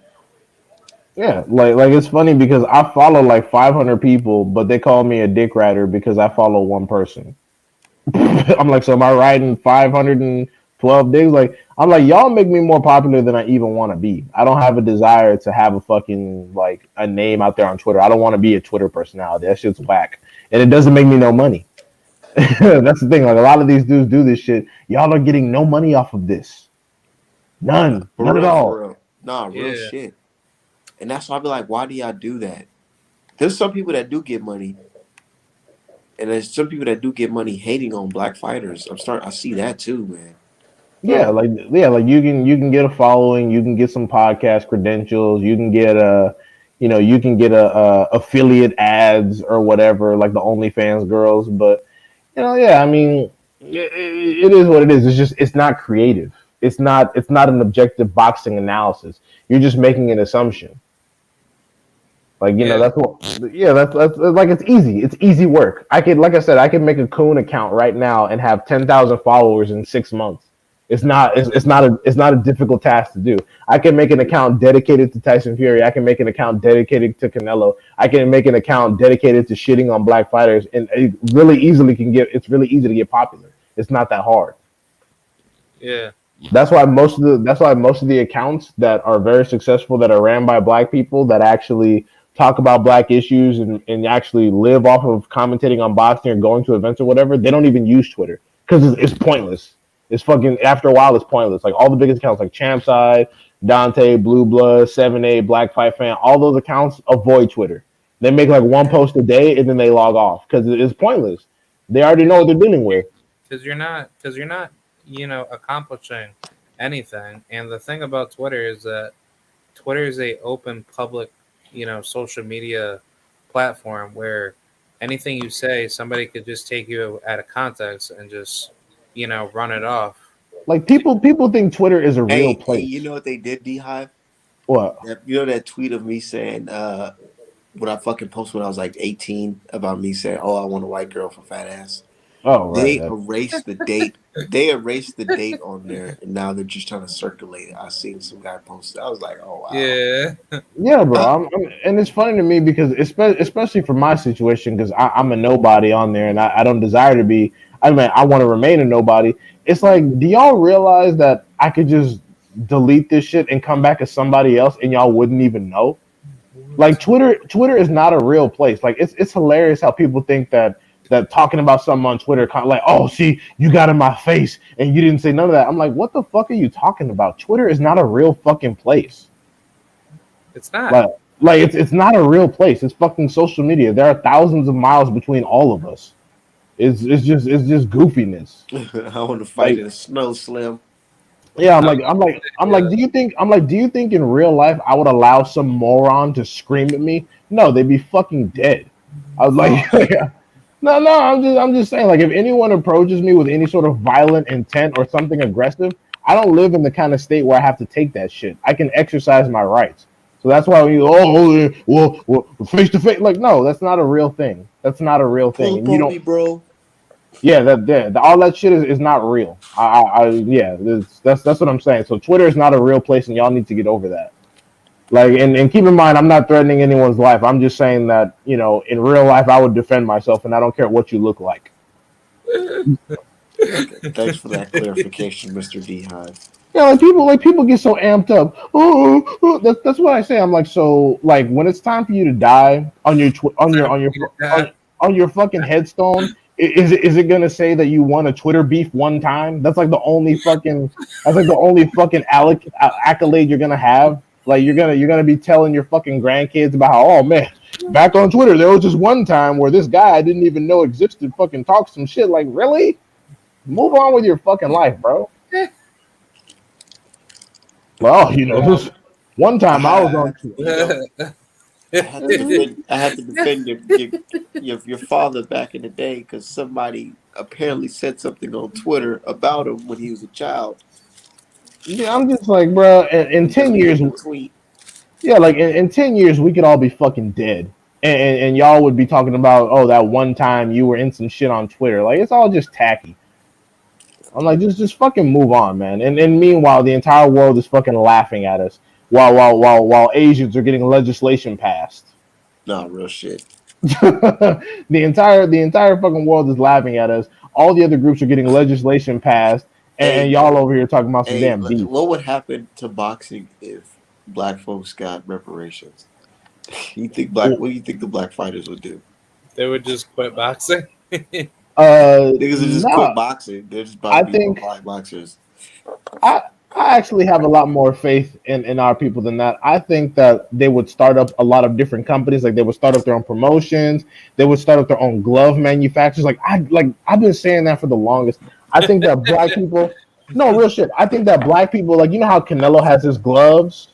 Yeah, like it's funny because I follow like 500 people, but they call me a dick rider because I follow one person. I'm like, so am I riding 512 days? Like, I'm like, y'all make me more popular than I even want to be. I don't have a desire to have a fucking like a name out there on Twitter. I don't want to be a Twitter personality. That shit's whack, and it doesn't make me no money. That's the thing. Like a lot of these dudes do this shit. Y'all are getting no money off of this. None, For none at real, for all. real. Nah, real Yeah, shit. And that's why I be like, why do y'all do that? There's some people that do get money, and there's some people that do get money hating on black fighters. I see that too, man. Like you can get a following, you can get some podcast credentials, you can get a affiliate ads or whatever, like the OnlyFans girls. But yeah, I mean, it is what it is. It's not creative. It's not an objective boxing analysis. You're just making an assumption. Like yeah, that's what. Yeah, that's like it's easy. It's easy work. Like I said, I can make a Coon account right now and have 10,000 followers in 6 months. It's not a difficult task to do. I can make an account dedicated to Tyson Fury. I can make an account dedicated to Canelo. I can make an account dedicated to shitting on black fighters, and it really easily can get. It's really easy to get popular. It's not that hard. yeah, That's why most of the accounts that are very successful that are ran by black people that actually talk about black issues and actually live off of commentating on boxing or going to events or whatever, they don't even use Twitter because it's pointless. It's fucking after a while it's pointless. Like all the biggest accounts like Champside, Dante, Blue Blood, 7A, Black Fight Fan, all those accounts avoid Twitter. They make like one post a day and then they log off because it's pointless. They already know what they're dealing with. because you're not accomplishing anything. And the thing about Twitter is that Twitter is a open public social media platform where anything you say, somebody could just take you out of context and just, run it off. Like people think Twitter is a real Hey, place. you know what they did, D Hive? What? You know that tweet of me saying, when I fucking posted when I was like 18 about me saying, "Oh, I want a white girl for fat ass." Oh, right. They erased the date. They erased the date on there, and now they're just trying to circulate it. I seen some guy post it. I was like, "Oh wow." Yeah. Yeah, bro. And it's funny to me because especially for my situation, because I'm a nobody on there, and I don't desire to be. I mean, I want to remain a nobody. It's like, do y'all realize that I could just delete this shit and come back as somebody else, and y'all wouldn't even know? Like Twitter is not a real place. Like it's hilarious how people think that talking about something on Twitter, kind of like, oh, see, you got in my face and you didn't say none of that. I'm like, what the fuck are you talking about? Twitter is not a real fucking place. It's not. Like it's not a real place. It's fucking social media. There are thousands of miles between all of us. It's just goofiness. I want to fight Like, in the snow, Slim. yeah, I'm like, Yeah. do you think in real life I would allow some moron to scream at me? No, they'd be fucking dead. I was like, no, I'm just saying, like, if anyone approaches me with any sort of violent intent or something aggressive, I don't live in the kind of state where I have to take that shit. I can exercise my rights. So that's why when you well, face to face, like, no, that's not a real thing. That's not a real Pull thing, up and you on don't. me, bro. Yeah, all that shit is not real. Yeah, that's what I'm saying. So Twitter is not a real place, and y'all need to get over that. Like, and keep in mind, I'm not threatening anyone's life. I'm just saying that, in real life, I would defend myself, and I don't care what you look like. Okay, thanks for that clarification, Mister D Hive. Yeah, like people get so amped up. Oh, that's what I say. I'm like, so, like, when it's time for you to die on your on your fucking headstone, is it gonna say that you won a Twitter beef one time? That's like the only fucking accolade you're gonna have. Like, you're gonna be telling your fucking grandkids about how, oh man, back on Twitter there was just one time where this guy I didn't even know existed fucking talked some shit. Like, really? Move on with your fucking life, bro. Well, this one time I was I on. had to, I had to defend. I had to defend your father back in the day because somebody apparently said something on Twitter about him when he was a child. Yeah, I'm just like, bro. In He 10 years, deleted the tweet. yeah, like in 10 years, we could all be fucking dead, and y'all would be talking about, oh, that one time you were in some shit on Twitter. Like, it's all just tacky. I'm like, just fucking move on, man. And meanwhile, the entire world is fucking laughing at us while Asians are getting legislation passed. Nah, real shit. The entire fucking world is laughing at us. All the other groups are getting legislation passed, and Hey, y'all over here talking about some hey, damn beef. what would happen to boxing if black folks got reparations? You think black? What do you think the black fighters would do? They would just quit boxing. Niggas would just quit No, boxing. They're just about I to be no think black boxers. I I actually have a lot more faith in our people than that. I think that they would start up a lot of different companies. Like, they would start up their own promotions. They would start up their own glove manufacturers. I've been saying that for the longest. I think that black people, no, real shit. I think that black people, like, you know how Canelo has his gloves.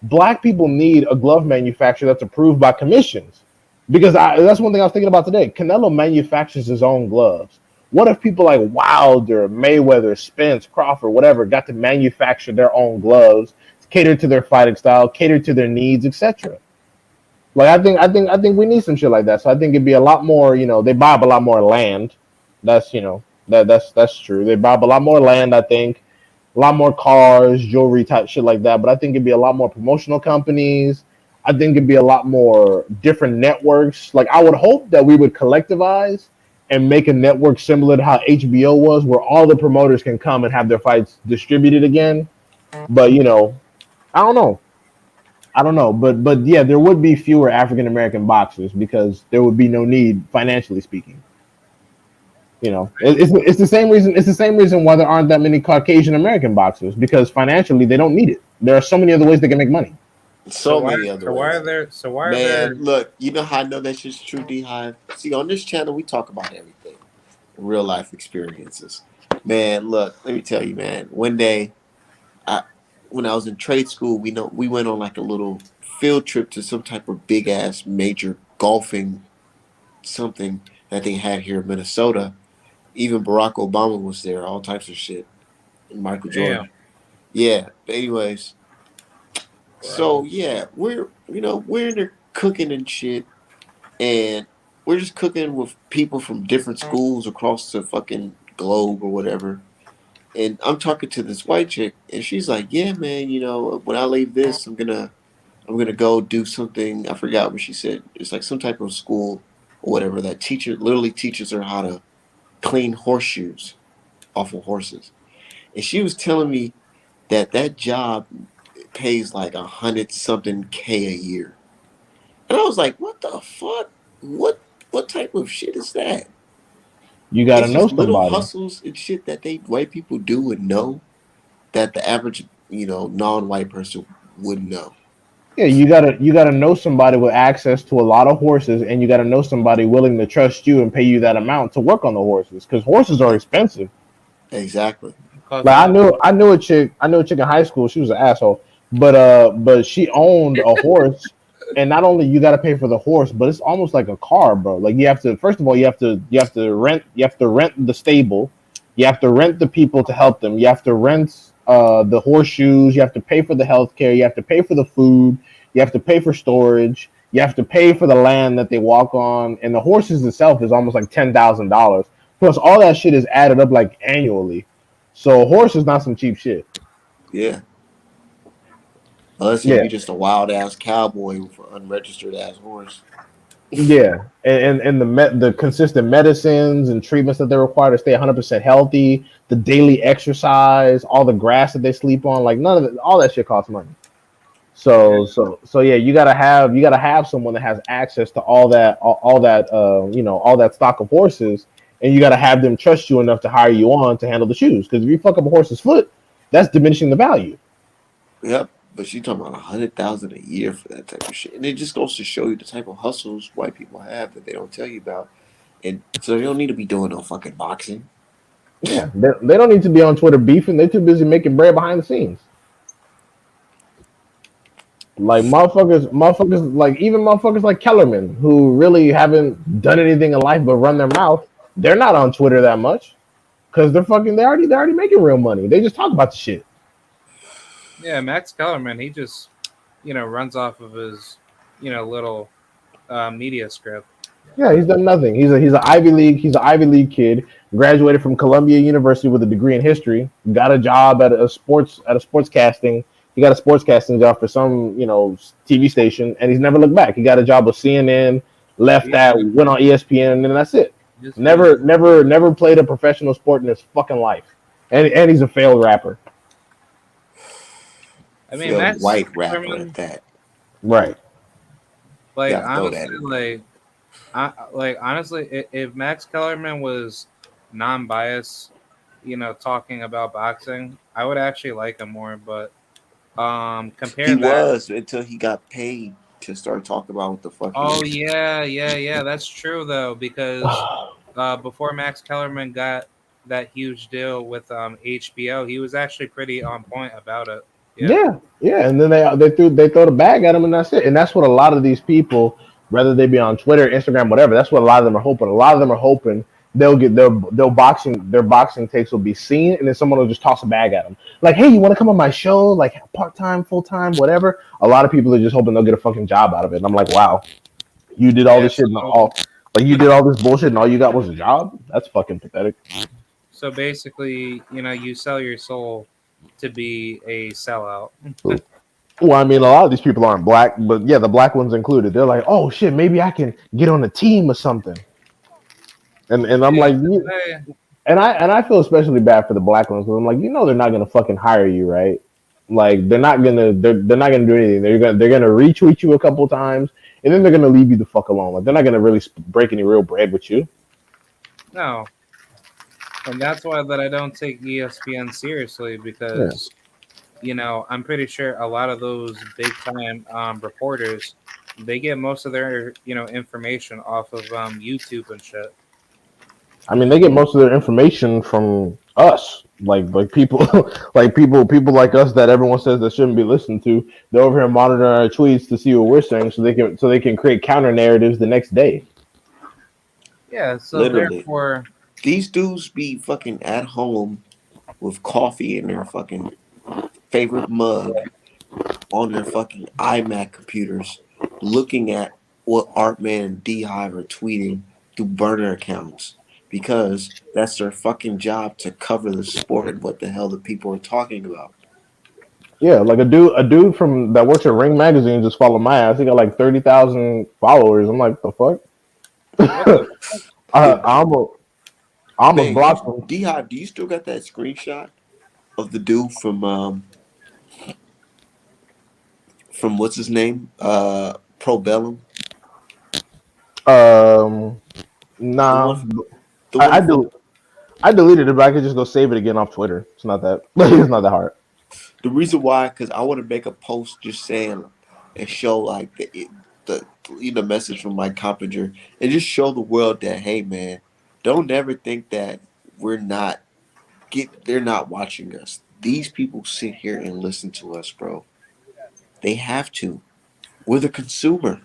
Black people need a glove manufacturer that's approved by commissions, because that's one thing I was thinking about today. Canelo manufactures his own gloves. What if people like Wilder, Mayweather, Spence, Crawford, whatever, got to manufacture their own gloves, cater to their fighting style, cater to their needs, etc. Like, I think we need some shit like that. So I think it'd be a lot more. They buy up a lot more land. That's that's true. They buy up a lot more land. I think a lot more cars, jewelry type shit like that. But I think it'd be a lot more promotional companies. I think it'd be a lot more different networks. Like, I would hope that we would collectivize and make a network similar to how HBO was, where all the promoters can come and have their fights distributed again. But I don't know. I don't know. But yeah, there would be fewer African American boxers because there would be no need, financially speaking. It's the same reason. It's the same reason why there aren't that many Caucasian American boxers, because financially they don't need it. There are so many other ways they can make money. So many other So why ways. are there? So why are there? Man, look, you know how I know that shit's true, D Hive? See, on this channel, we talk about everything, real life experiences. Man, look, let me tell you, man. One day, I, when I was in trade school, we went on like a little field trip to some type of big ass major golfing something that they had here in Minnesota. Even Barack Obama was there, all types of shit. And Michael Damn. Jordan. Yeah. But anyways, so Gross. yeah, we're in there cooking and shit, and we're just cooking with people from different schools across the fucking globe or whatever. And I'm talking to this white chick, and she's like, "Yeah, man, when I leave this, I'm gonna go do something. I forgot what she said. It's like some type of school or whatever that teacher literally teaches her how to clean horseshoes off of horses. And she was telling me that job pays like 100 something K a year. And I was like, what the fuck? What type of shit is that? You got to It's know just little somebody. hustles and shit that they white people do and know that the average non-white person wouldn't know. Yeah, you gotta know somebody with access to a lot of horses, and you gotta know somebody willing to trust you and pay you that amount to work on the horses, because horses are expensive. Exactly. Cost Like a lot. I knew a chick in high school. She was an asshole, but she owned a horse, and not only you got to pay for the horse, but it's almost like a car, bro. Like you have to first of all you have to rent the stable, you have to rent the people to help them, you have to rent the horseshoes, you have to pay for the healthcare, you have to pay for the food, you have to pay for storage, you have to pay for the land that they walk on, and the horses itself is almost like $10,000. Plus, all that shit is added up like annually. So a horse is not some cheap shit. Yeah. Unless if Yeah, you're just a wild ass cowboy with an unregistered ass horse. yeah, and the consistent medicines and treatments that they require to stay 100% healthy, the daily exercise, all the grass that they sleep on, like none of it, all that shit costs money. Yeah. So yeah, you gotta have someone that has access to all that all that stock of horses, and you gotta have them trust you enough to hire you on to handle the shoes. Because if you fuck up a horse's foot, that's diminishing the value. Yep. But she talking about 100,000 a year for that type of shit. And it just goes to show you the type of hustles white people have that they don't tell you about. And so they don't need to be doing no fucking boxing. Yeah, they don't need to be on Twitter beefing. They're too busy making bread behind the scenes. Like motherfuckers, like even motherfuckers like Kellerman, who really haven't done anything in life but run their mouth. They're not on Twitter that much because they're already making real money. They just talk about the shit. Yeah, Max Kellerman, he just, runs off of his, little media script. Yeah, he's done nothing. He's an Ivy League kid. Graduated from Columbia University with a degree in history. Got a job at a sports casting. He got a sports casting job for some TV station, and he's never looked back. He got a job with CNN. Left Yeah, that, went on ESPN, and then that's it. just Never played a professional sport in his fucking life. And he's a failed rapper. I mean, Failed Max white rapper Kellerman, at that. Right. like Gotta throw that honestly, in there. honestly, if Max Kellerman was non-biased, talking about boxing, I would actually like him more. But He compare that. was until he got paid to start talking about what the fuck he Oh was. yeah, that's true though, because before Max Kellerman got that huge deal with HBO, he was actually pretty on point about it. Yeah. Yeah, yeah, and then they throw the bag at him, and that's it. And that's what a lot of these people, whether they be on Twitter, Instagram, whatever, that's what a lot of them are hoping. A lot of them are hoping they'll get their boxing takes will be seen, and then someone will just toss a bag at them, like, "Hey, you want to come on my show? Like part time, full time, whatever." A lot of people are just hoping they'll get a fucking job out of it. And I'm like, wow, you did all Yeah. this shit and all, like you did all this bullshit, and all you got was a job. That's fucking pathetic. So basically, you sell your soul to be a sellout. Well, I mean, a lot of these people aren't black, but yeah, the black ones included. They're like, "Oh shit, maybe I can get on a team or something." And I'm like, Hey, and I feel especially bad for the black ones because I'm like, they're not gonna fucking hire you, right? Like they're not gonna do anything. They're gonna retweet you a couple times, and then they're gonna leave you the fuck alone. Like they're not gonna really break any real bread with you. no, and that's why that I don't take ESPN seriously Yeah. because I'm pretty sure a lot of those big time reporters they get most of their information off of YouTube and shit. I mean, they get most of their information from us, like people, like people like us that everyone says that shouldn't be listened to. They're over here monitoring our tweets to see what we're saying, so they can create counter narratives the next day. Yeah, so Literally. therefore, These dudes be fucking at home with coffee in their fucking favorite mug on their fucking iMac computers, looking at what Artman and Hive are tweeting through burner accounts because that's their fucking job to cover the sport and what the hell the people are talking about. Yeah, like a dude from that works at Ring Magazine just followed my ass. He got like 30,000 followers. I'm like, the fuck? what the I, The I almost, I almost man, you blocked him. Hive, do you still got that screenshot of the dude from what's his name? Pro Bellum? Um, The one nah, the I, one I from do. I deleted it, but I could just go save it again off Twitter. It's not that. It's not that hard. the reason why, because I want to make a post just saying and show like the message from Mike Coppinger and just show the world that hey man, don't ever think that we're not they're not watching us. These people sit here and listen to us, bro. They have to. We're the consumer.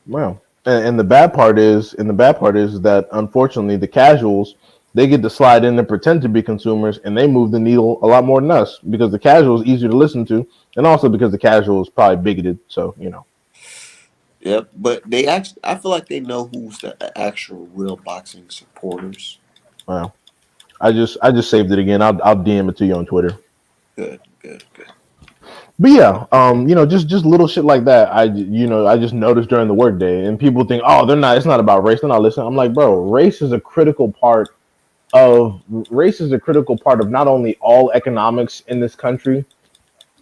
Well, and the bad part is that unfortunately the casuals they get to slide in and pretend to be consumers, and they move the needle a lot more than us because the casual is easier to listen to, and also because the casual is probably bigoted. So Yep, but they actually, I feel like they know who's the actual real boxing supporters. well, I just saved it again. I'll DM it to you on Twitter. Good, good, good. But yeah, just little shit like that. I just noticed during the workday, and people think, oh, they're not. It's not about race. They're not listening. I'm like, bro, race is a critical part of not only all economics in this country,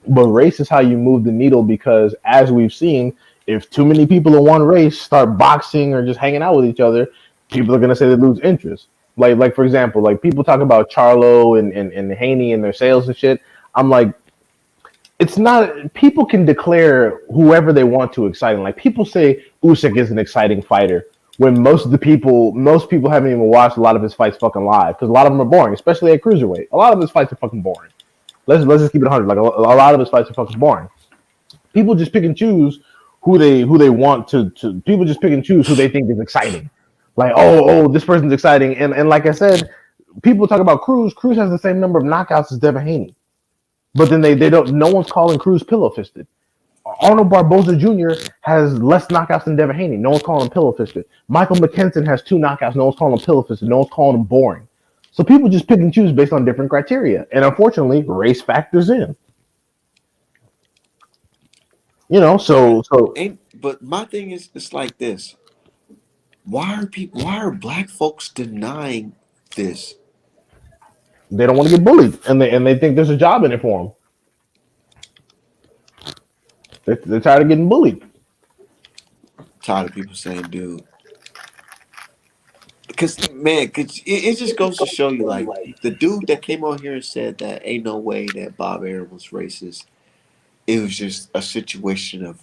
but race is how you move the needle. Because as we've seen, if too many people in one race start boxing or just hanging out with each other, people are gonna say they lose interest. Like for example, like people talk about Charlo and Haney and their sales and shit. I'm like, it's not people can declare whoever they want to exciting. Like people say Usyk is an exciting fighter when most people haven't even watched a lot of his fights fucking live because a lot of them are boring, especially at cruiserweight. A lot of his fights are fucking boring. Let's just keep it 100. Like a lot of his fights are fucking boring. People just pick and choose who they want to. People just pick and choose who they think is exciting. Like this person's exciting, and like I said, people talk about Cruz. Cruz has the same number of knockouts as Devin Haney. But then they don't. No one's calling Cruz pillow fisted. Arnold Barboza Jr. has less knockouts than Devin Haney. No one's calling him pillow fisted. Michael McKenton has 2 knockouts. No one's calling him pillow fisted. No one's calling him boring. So people just pick and choose based on different criteria, and unfortunately, race factors in. Right. So Ain't but my thing is it's like this. Why are black folks denying this? they don't want to get bullied, and they think there's a job in it for them. They're tired of getting bullied. Tired of people saying, dude. Because man, it just goes to show you like the dude that came on here and said that ain't no way that Bob Arum was racist. It was just a situation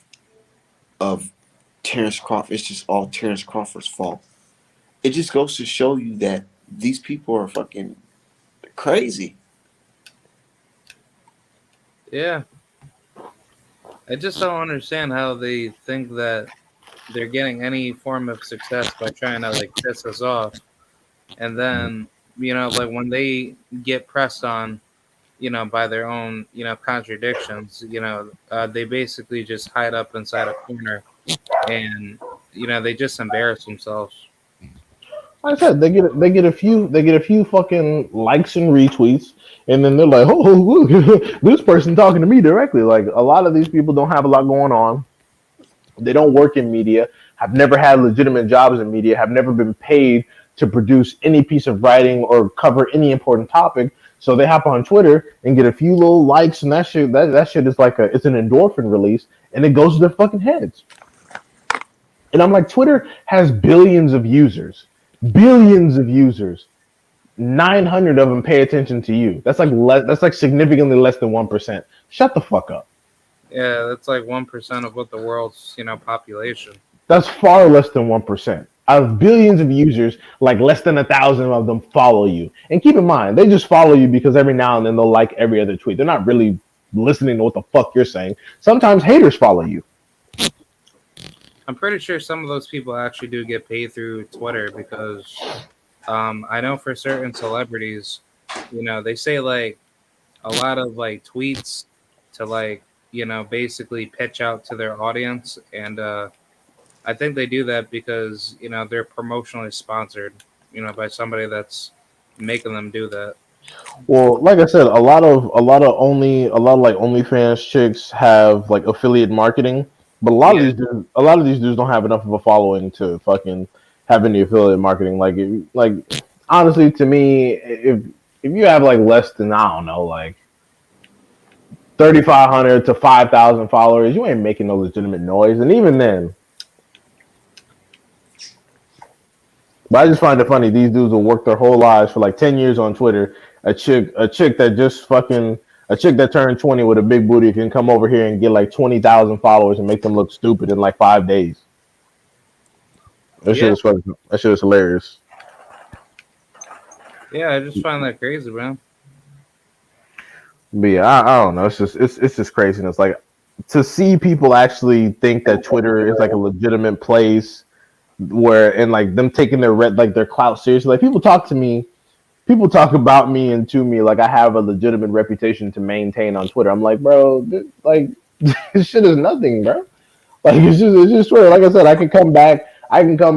of Terrence Crawford. It's just all Terrence Crawford's fault. It just goes to show you that these people are fucking crazy. yeah. I just don't understand how they think that they're getting any form of success by trying to like piss us off, and then like when they get pressed on, by their own contradictions, they basically just hide up inside a corner, and they just embarrass themselves. Like I said, they get a few fucking likes and retweets, and then they're like, oh look, this person talking to me directly. Like a lot of these people don't have a lot going on. They don't work in media, have never had legitimate jobs in media, have never been paid to produce any piece of writing or cover any important topic. So they hop on Twitter and get a few little likes, and that shit is like it's an endorphin release, and it goes to their fucking heads. And I'm like, Twitter has billions of users, billions of users. 900 of them pay attention to you. That's like significantly less than 1%. Shut the fuck up. Yeah, that's like 1% of what the world's population. That's far less than 1%. Out of billions of users, like less than 1,000 of them follow you. And keep in mind, they just follow you because every now and then they'll like every other tweet. They're not really listening to what the fuck you're saying. Sometimes haters follow you. I'm pretty sure some of those people actually do get paid through Twitter because I know for certain celebrities, they say like a lot of like tweets to like basically pitch out to their audience, and I think they do that because they're promotionally sponsored, by somebody that's making them do that. Well, like I said, a lot of like OnlyFans chicks have like affiliate marketing, but Yeah, a lot of these dudes don't have enough of a following to fucking have any affiliate marketing. Like honestly, to me, if you have like less than I don't know, like 3,500 to 5,000 followers, you ain't making no legitimate noise, and even then. But I just find it funny. These dudes will work their whole lives for like 10 years on Twitter. A chick that just fucking a chick that turned 20 with a big booty can come over here and get like 20,000 followers and make them look stupid in like 5 days. That shit yeah, is fucking. That shit is hilarious. yeah. I just find that crazy, man. But yeah, I don't know. It's just craziness. Like to see people actually think that Twitter is like a legitimate place where and like them taking their clout seriously. Like people talk about me and to me like I have a legitimate reputation to maintain on Twitter. I'm like, bro, like this shit is nothing, bro. Like it's just Twitter. Like I said, I can come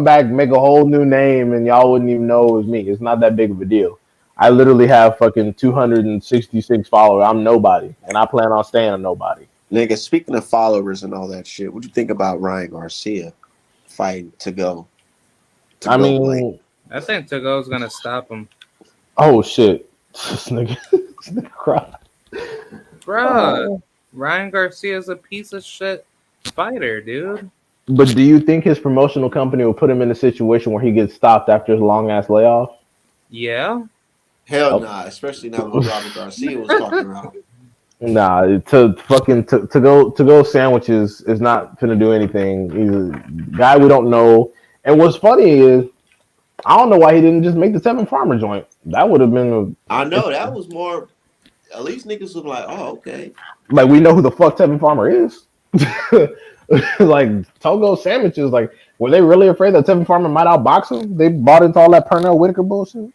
back, make a whole new name, and y'all wouldn't even know it was me. It's not that big of a deal. I literally have fucking 266 followers. I'm nobody, and I plan on staying a nobody. Nigga, speaking of followers and all that shit, what do you think about Ryan Garcia fighting to I go Blake? mean, I think Togo's gonna stop him, oh shit, this nigga cried. bruh. Oh. Ryan Garcia's a piece of shit fighter, dude. But do you think his promotional company will put him in a situation where he gets stopped after his long ass layoff? Yeah, Hell Oh. nah, especially not what Robert Garcia was talking about. Nah, to go sandwiches is not gonna do anything. He's a guy we don't know. And what's funny is I don't know why he didn't just make the Seven Farmer joint. That would have been I know that was more. At least niggas was like, oh, okay. like we know who the fuck Seven Farmer is. Like Togo sandwiches, like were they really afraid that Seven Farmer might outbox him? They bought into all that Pernell Whitaker bullshit.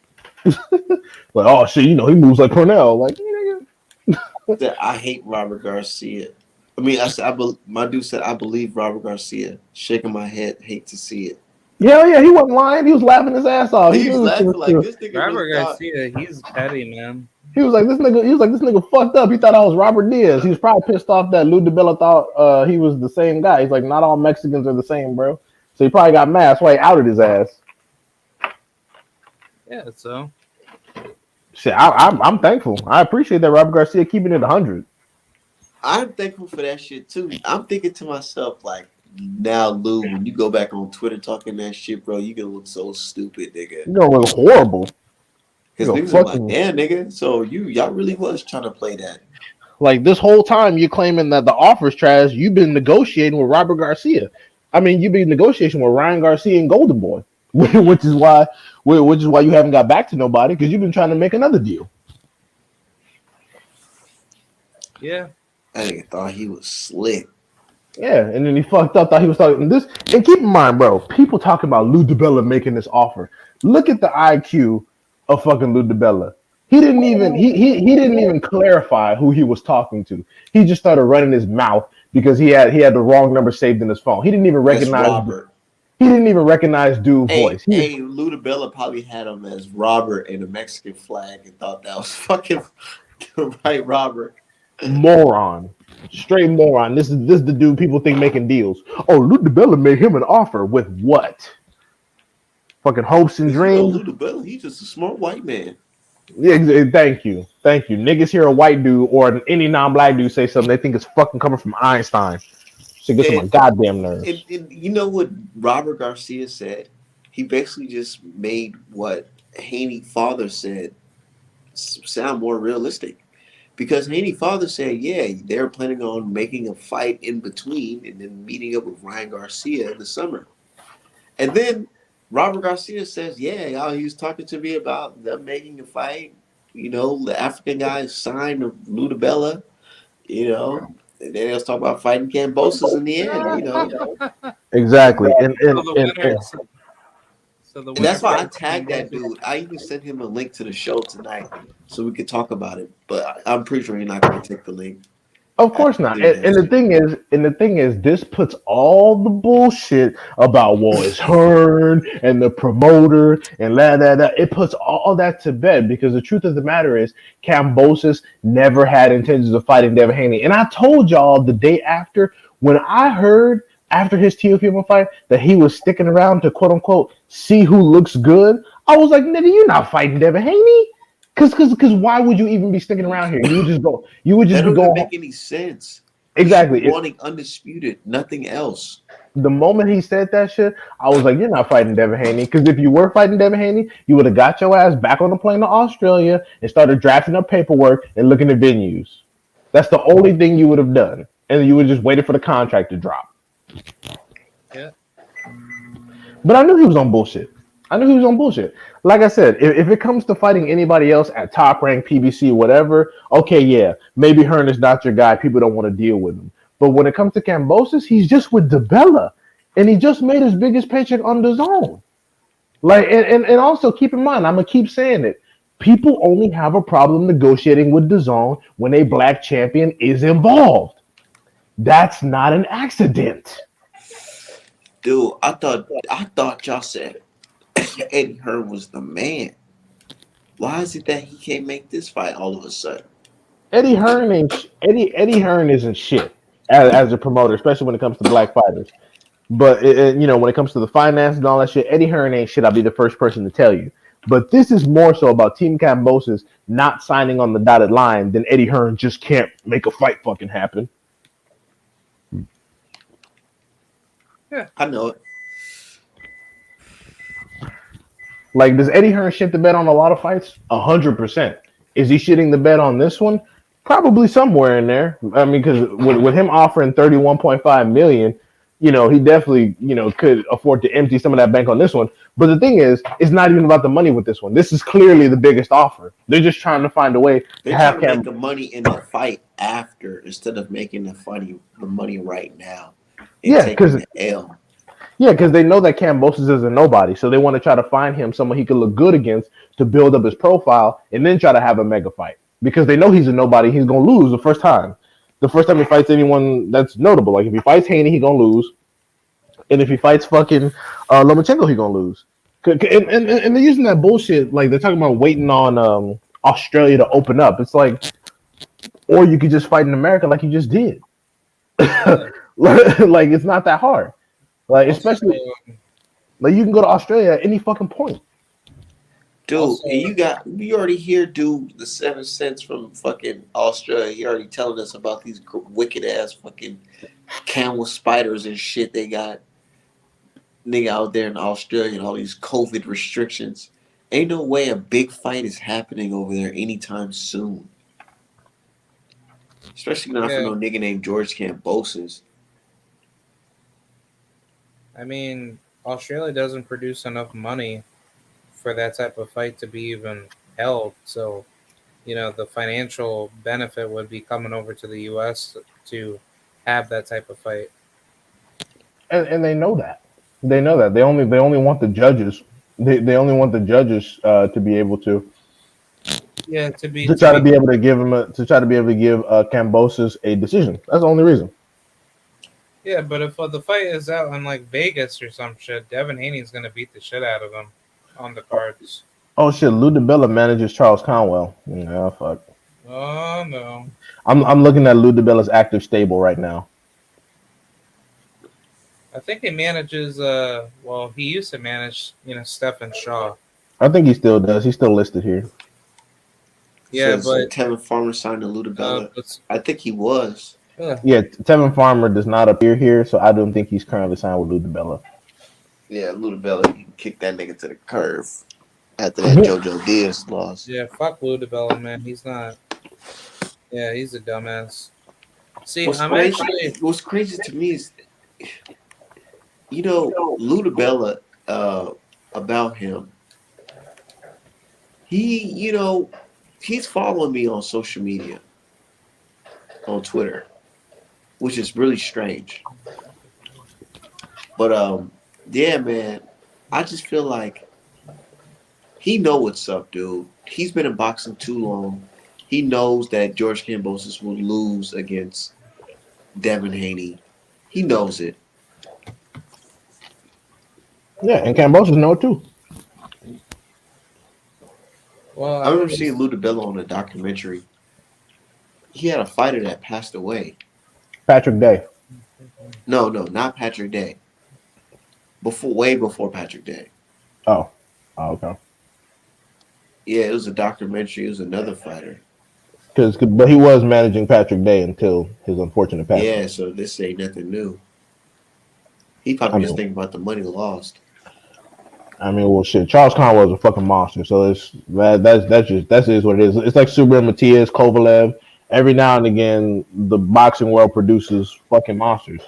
Like, oh shit, he moves like Pernell. Like, That I hate Robert Garcia. I mean, I said, my dude said, I believe Robert Garcia. Shaking my head, hate to see it. hell yeah, he wasn't lying. He was laughing his ass off. He He's knew laughing like this nigga Robert really thought. Garcia, he's petty, man. he was like this nigga. He was like this nigga fucked up. He thought I was Robert Diaz. He was probably pissed off that Lou DiBella thought he was the same guy. He's like, not all Mexicans are the same, bro. So he probably got mad. That's why he outed his ass. Yeah, so Shit, I'm thankful. I appreciate that Robert Garcia keeping it 100. I'm thankful for that shit too. I'm thinking to myself, like, now, Lou, when you go back on Twitter talking that shit, bro, you gonna look so stupid, nigga. You're gonna look horrible. Because You niggas know, are like, fucking damn, nigga. So y'all really was trying to play that. like this whole time you're claiming that the offer's trash. You've been negotiating with Robert Garcia. I mean, you've been negotiating with Ryan Garcia and Golden Boy, which is why you haven't got back to nobody because you've been trying to make another deal. yeah, I nigga thought he was slick. Yeah, and then he fucked up. Thought he was talking this. And keep in mind, bro, people talking about Lou DiBella making this offer. Look at the IQ of fucking Lou DiBella. He didn't even clarify who he was talking to. He just started running his mouth because he had the wrong number saved in his phone. He didn't even That's recognize. Robert. He didn't even recognize dude's voice. Hey, Ludabella probably had him as Robert and a Mexican flag and thought that was fucking the right Robert. Moron, straight moron. This is the dude people think making deals. Oh, Lou DiBella made him an offer with what? Fucking hopes and dreams. Ludabella, he's just a smart white man. Yeah, thank you. Niggas hear a white dude or any non-black dude say something, they think it's fucking coming from Einstein. Shit gets on my goddamn nerves. And you know what Robert Garcia said? He basically just made what Haney father said sound more realistic. Because Haney father said, yeah, they're planning on making a fight in between and then meeting up with Ryan Garcia in the summer. And then Robert Garcia says, yeah, y'all, he was talking to me about them making a fight. You know, the African guy signed Ludabella, you know. And then they'll talk about fighting Cambosos in the end, you know. Exactly. So the winner. So the And winner that's why I fights tagged that Cambosos. dude. I even sent him a link to the show tonight so we could talk about it. But I'm pretty sure he's not going to take the link. Of I course not. think And that's the thing is, this puts all the bullshit about well, it's Hearn and the promoter and that. It puts all that to bed because the truth of the matter is, Cambosis never had intentions of fighting Devin Haney. And I told y'all the day after when I heard after his Teofimo fight that he was sticking around to quote unquote see who looks good. I was like, nigga, you're not fighting Devin Haney. Cause why would you even be sticking around here? You would just go. You would just that be don't even going. make any sense. You should be Exactly. wanting undisputed, nothing else. The moment he said that shit, I was like, "You're not fighting Devin Haney." Because if you were fighting Devin Haney, you would have got your ass back on the plane to Australia and started drafting up paperwork and looking at venues. That's the only thing you would have done, and you would just waited for the contract to drop. Yeah. But I knew he was on bullshit. I knew he was on bullshit. Like I said, if it comes to fighting anybody else at top rank, PBC, whatever, okay, yeah, maybe Hearn is not your guy. People don't want to deal with him. But when it comes to Cambosis, he's just with DeBella, and he just made his biggest paycheck on his own. Like, and also keep in mind, I'm gonna keep saying it. People only have a problem negotiating with DAZN when a black champion is involved. That's not an accident. Dude, I thought y'all said Eddie Hearn was the man. Why is it that he can't make this fight all of a sudden? Eddie Hearn isn't shit as a promoter, especially when it comes to black fighters. But when it comes to the finance and all that shit, Eddie Hearn ain't shit. I'll be the first person to tell you. But this is more so about Team Cambosis not signing on the dotted line than Eddie Hearn just can't make a fight fucking happen. I know it. Like, does Eddie Hearn shit the bed on a lot of fights? 100%. Is he shitting the bed on this one? Probably somewhere in there. I mean, because with him offering 31.5 million, he definitely could afford to empty some of that bank on this one. But the thing is, it's not even about the money with this one. This is clearly the biggest offer. They're just trying to find a way to They're have trying to Cam. make the money in the fight after instead of making the money right now and Yeah, taking because the L. they know that Cambosis is a nobody, so they want to try to find him someone he could look good against to build up his profile, and then try to have a mega fight because they know he's a nobody. He's gonna lose the first time. The first time he fights anyone that's notable, like if he fights Haney, he's gonna lose, and if he fights fucking Lomachenko, he's gonna lose. And they're using that bullshit, like they're talking about waiting on Australia to open up. It's like, or you could just fight in America like you just did. Like it's not that hard. Like especially like you can go to Australia at any fucking point. Dude, Also- and we already hear dude the 7 cents from fucking Australia. He already telling us about these wicked ass fucking camel spiders and shit they got nigga out there in Australia and all these COVID restrictions. Ain't no way a big fight is happening over there anytime soon. Especially not for Yeah. no nigga named George Cambosis. I mean, Australia doesn't produce enough money for that type of fight to be even held. So, the financial benefit would be coming over to the U.S. to have that type of fight. And they know that. They know that. They only want the judges. They only want the judges to be able to Yeah, to be able to give Cambosis a decision. That's the only reason. Yeah, but if the fight is out in like Vegas or some shit, Devin Haney's gonna beat the shit out of him on the cards. Oh shit, Lou DiBella manages Charles Conwell. Yeah, fuck. Oh no. I'm looking at Lou DiBella's active stable right now. I think he manages he used to manage, Stephen Shaw. I think he still does. He's still listed here. Yeah, Says but Tevin Farmer signed to Ludabella. but I think he was. Yeah, Tevin Farmer does not appear here, so I don't think he's currently signed with Lou DiBella. Yeah, Ludabella, you can kick that nigga to the curve after that JoJo Diaz loss. yeah, fuck Lou DiBella, man. He's not. Yeah, he's a dumbass. See, What's crazy to me is, Lou DiBella, about him. He's following me on social media, on Twitter. which is really strange. But yeah, man, I just feel like he know what's up, dude. He's been in boxing too long. He knows that George Kambosos will lose against Devin Haney. He knows it. Yeah, and Cambosos know it too. Well, I I remember mean, seeing Lou DiBello on a documentary. He had a fighter that passed away. Patrick Day. No, no, not Patrick Day. Before, way before Patrick Day. Oh, oh okay. Yeah, it was a documentary. It was another fighter. But he was managing Patrick Day until his unfortunate passing. Yeah, so this ain't nothing new. He I probably just mean, thinking about the money lost. well, shit. Charles Khan was a fucking monster, so that's just what it is. It's like Subir Matias, Kovalev. Every now and again, the boxing world produces fucking monsters.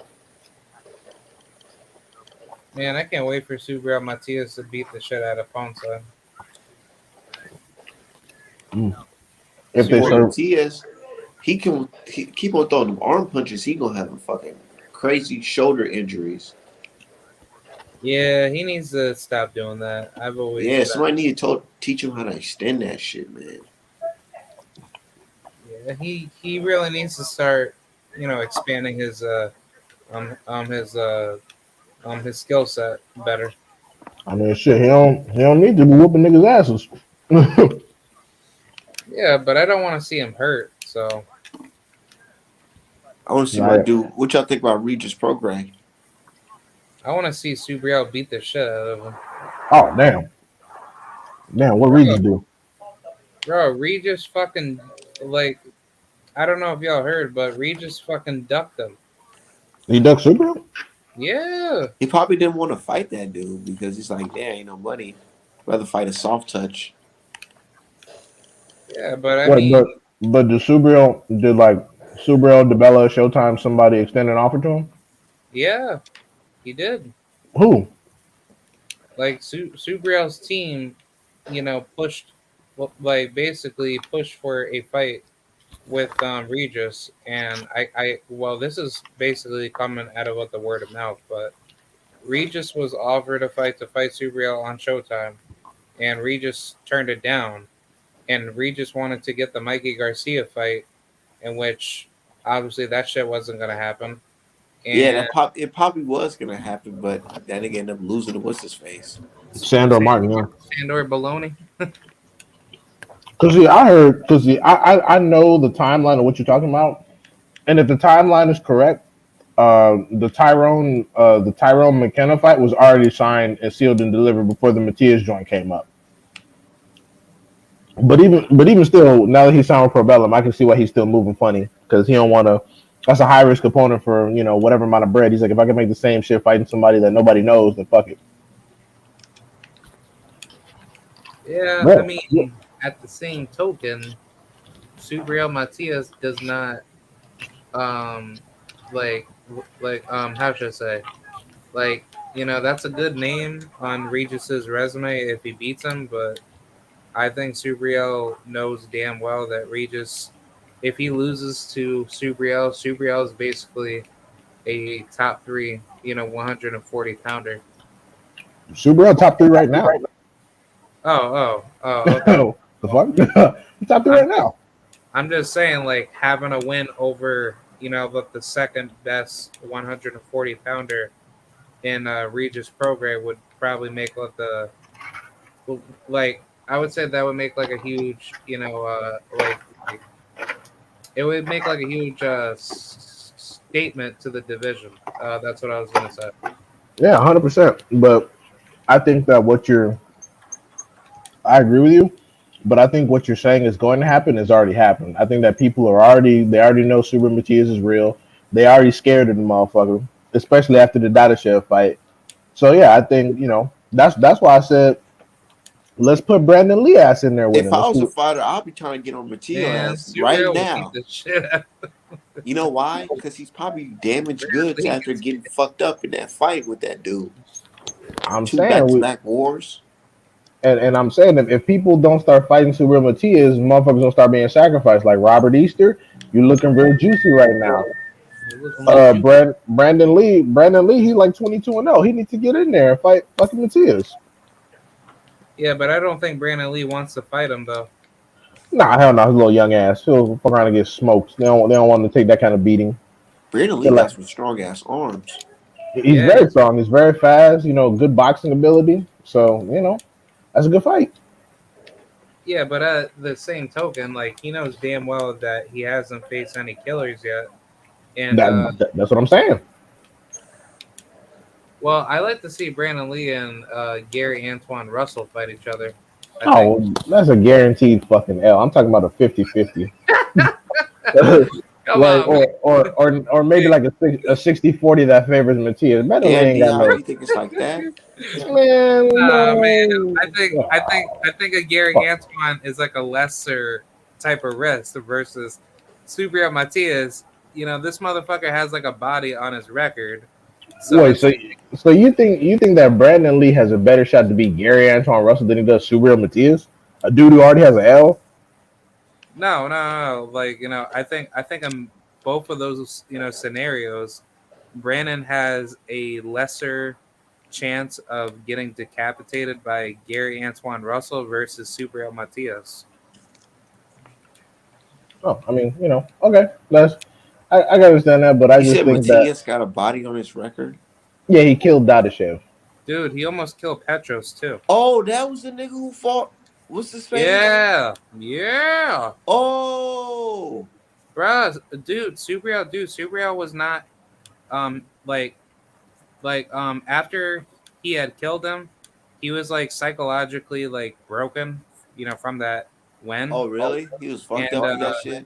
man, I can't wait for Subriel Matias to beat the shit out of Ponce. Mm. If they Super Subriel, serve, Matias, he keep on throwing them arm punches. He gonna have a fucking crazy shoulder injuries. yeah, he needs to stop doing that. I've always Yeah, said, somebody need to teach him how to extend that shit, man. yeah, he really needs to start, expanding his skill set better. I mean, shit. He don't need to be whooping niggas' asses. Yeah, but I don't want to see him hurt. So I want to see my Right. dude. What y'all think about Regis Prograis? I want to see Subriel beat the shit out of him. Oh damn. What Bro, Regis do? bro, Regis fucking like I don't know if y'all heard, but Regis fucking ducked him. He ducked Subir? Yeah, He probably didn't want to fight that dude because he's like, there ain't no money. Rather fight a soft touch. yeah, but I What? mean, But did like Subir, DeBella, Showtime somebody extend an offer to him? yeah, he did. Who? Like Subriel's team, pushed, like basically pushed for a fight with Regis, and well, this is basically coming out of what the word of mouth, but Regis was offered a fight to fight Subriel on Showtime, and Regis turned it down. And Regis wanted to get the Mikey Garcia fight, in which obviously that shit wasn't gonna happen. Yeah, And it probably was gonna happen, but that nigga ended up losing to what's his face. Sandor Martin, yeah. Sandor Baloney. Because I know the timeline of what you're talking about, and if the timeline is correct, the Tyrone McKenna fight was already signed and sealed and delivered before the Matias joint came up. But even still, now that he's signed with Probellum, I can see why he's still moving funny because he don't want to. That's a high risk opponent for whatever amount of bread. He's like, if I can make the same shit fighting somebody that nobody knows, then fuck it. Yeah, I Bro, mean, at the same token, Subriel Matias does not um like how should I say, like, that's a good name on Regis's resume if he beats him, but I think Subriel knows damn well that Regis, if he loses to Subriel is basically a top three, 140 pounder. Subaru top three right now. Okay. The fuck? He's top three I'm right now. I'm just saying, like, having a win over, the second best 140 pounder in Regis Prograis would probably make like I would say that would make like a huge, like it would make like a huge statement to the division. That's what I was gonna say. Yeah, 100%. But I think that I agree with you. But I think what you're saying is going to happen has already happened. I think that they already know Super Matias is real. They already scared of the motherfucker, especially after the Dadashev fight. So yeah, I think that's why I said let's put Brandon Lee ass in there with If him. I Let's was see a what, fighter, I'll be trying to get on Matteo Man, ass right Subriel will beat now. the shit out You know why? Because he's probably damaged goods Brandon after getting fucked up in that fight with that dude. I'm Two saying. back-to-back wars. And I'm saying if people don't start fighting Super Matias, motherfuckers don't start being sacrificed. Like Robert Easter, you're looking very juicy right now. It was 22. Brandon Lee, he like 22-0. He needs to get in there and fight fucking Matias. Yeah, but I don't think Brandon Lee wants to fight him though. Nah, hell no, his little young ass. He'll fuck around and get smoked. They don't want to take that kind of beating. Brandon Lee They're like, got some strong ass arms. he's Yeah, very strong. He's very fast. Good boxing ability. So that's a good fight. yeah, but at the same token, like he knows damn well that he hasn't faced any killers yet. And That's what I'm saying. well, I like to see Brandon Lee and Gary Antoine Russell fight each other. I think. Oh, that's a guaranteed fucking L. I'm talking about a 50-50. Come Like on, man. or maybe like a 60-40 that favors Matias. Medellin Damn, ain't got D-Hop, no you think it's like that? man. Man, No. I think a Gary Antoine is like a lesser type of risk versus Subriel Matias. This motherfucker has like a body on his record. So Wait, it's so you think that Brandon Lee has a better shot to beat Gary Antoine Russell than he does Subriel Matias? A dude who already has an L? no. Like I think in both of those scenarios, Brandon has a lesser chance of getting decapitated by Gary Antoine Russell versus Subriel Matias. Oh, I mean, okay. I can understand that, but I You just said think that Matias got a body on his record? yeah, he killed Dadashev. Dude, he almost killed Petros too. Oh, that was the nigga who fought. What's his face? Yeah. Oh, Bruh, Subriel was not like after he had killed him, he was like psychologically like broken, from that win. oh, really? He was fucked And up with that shit.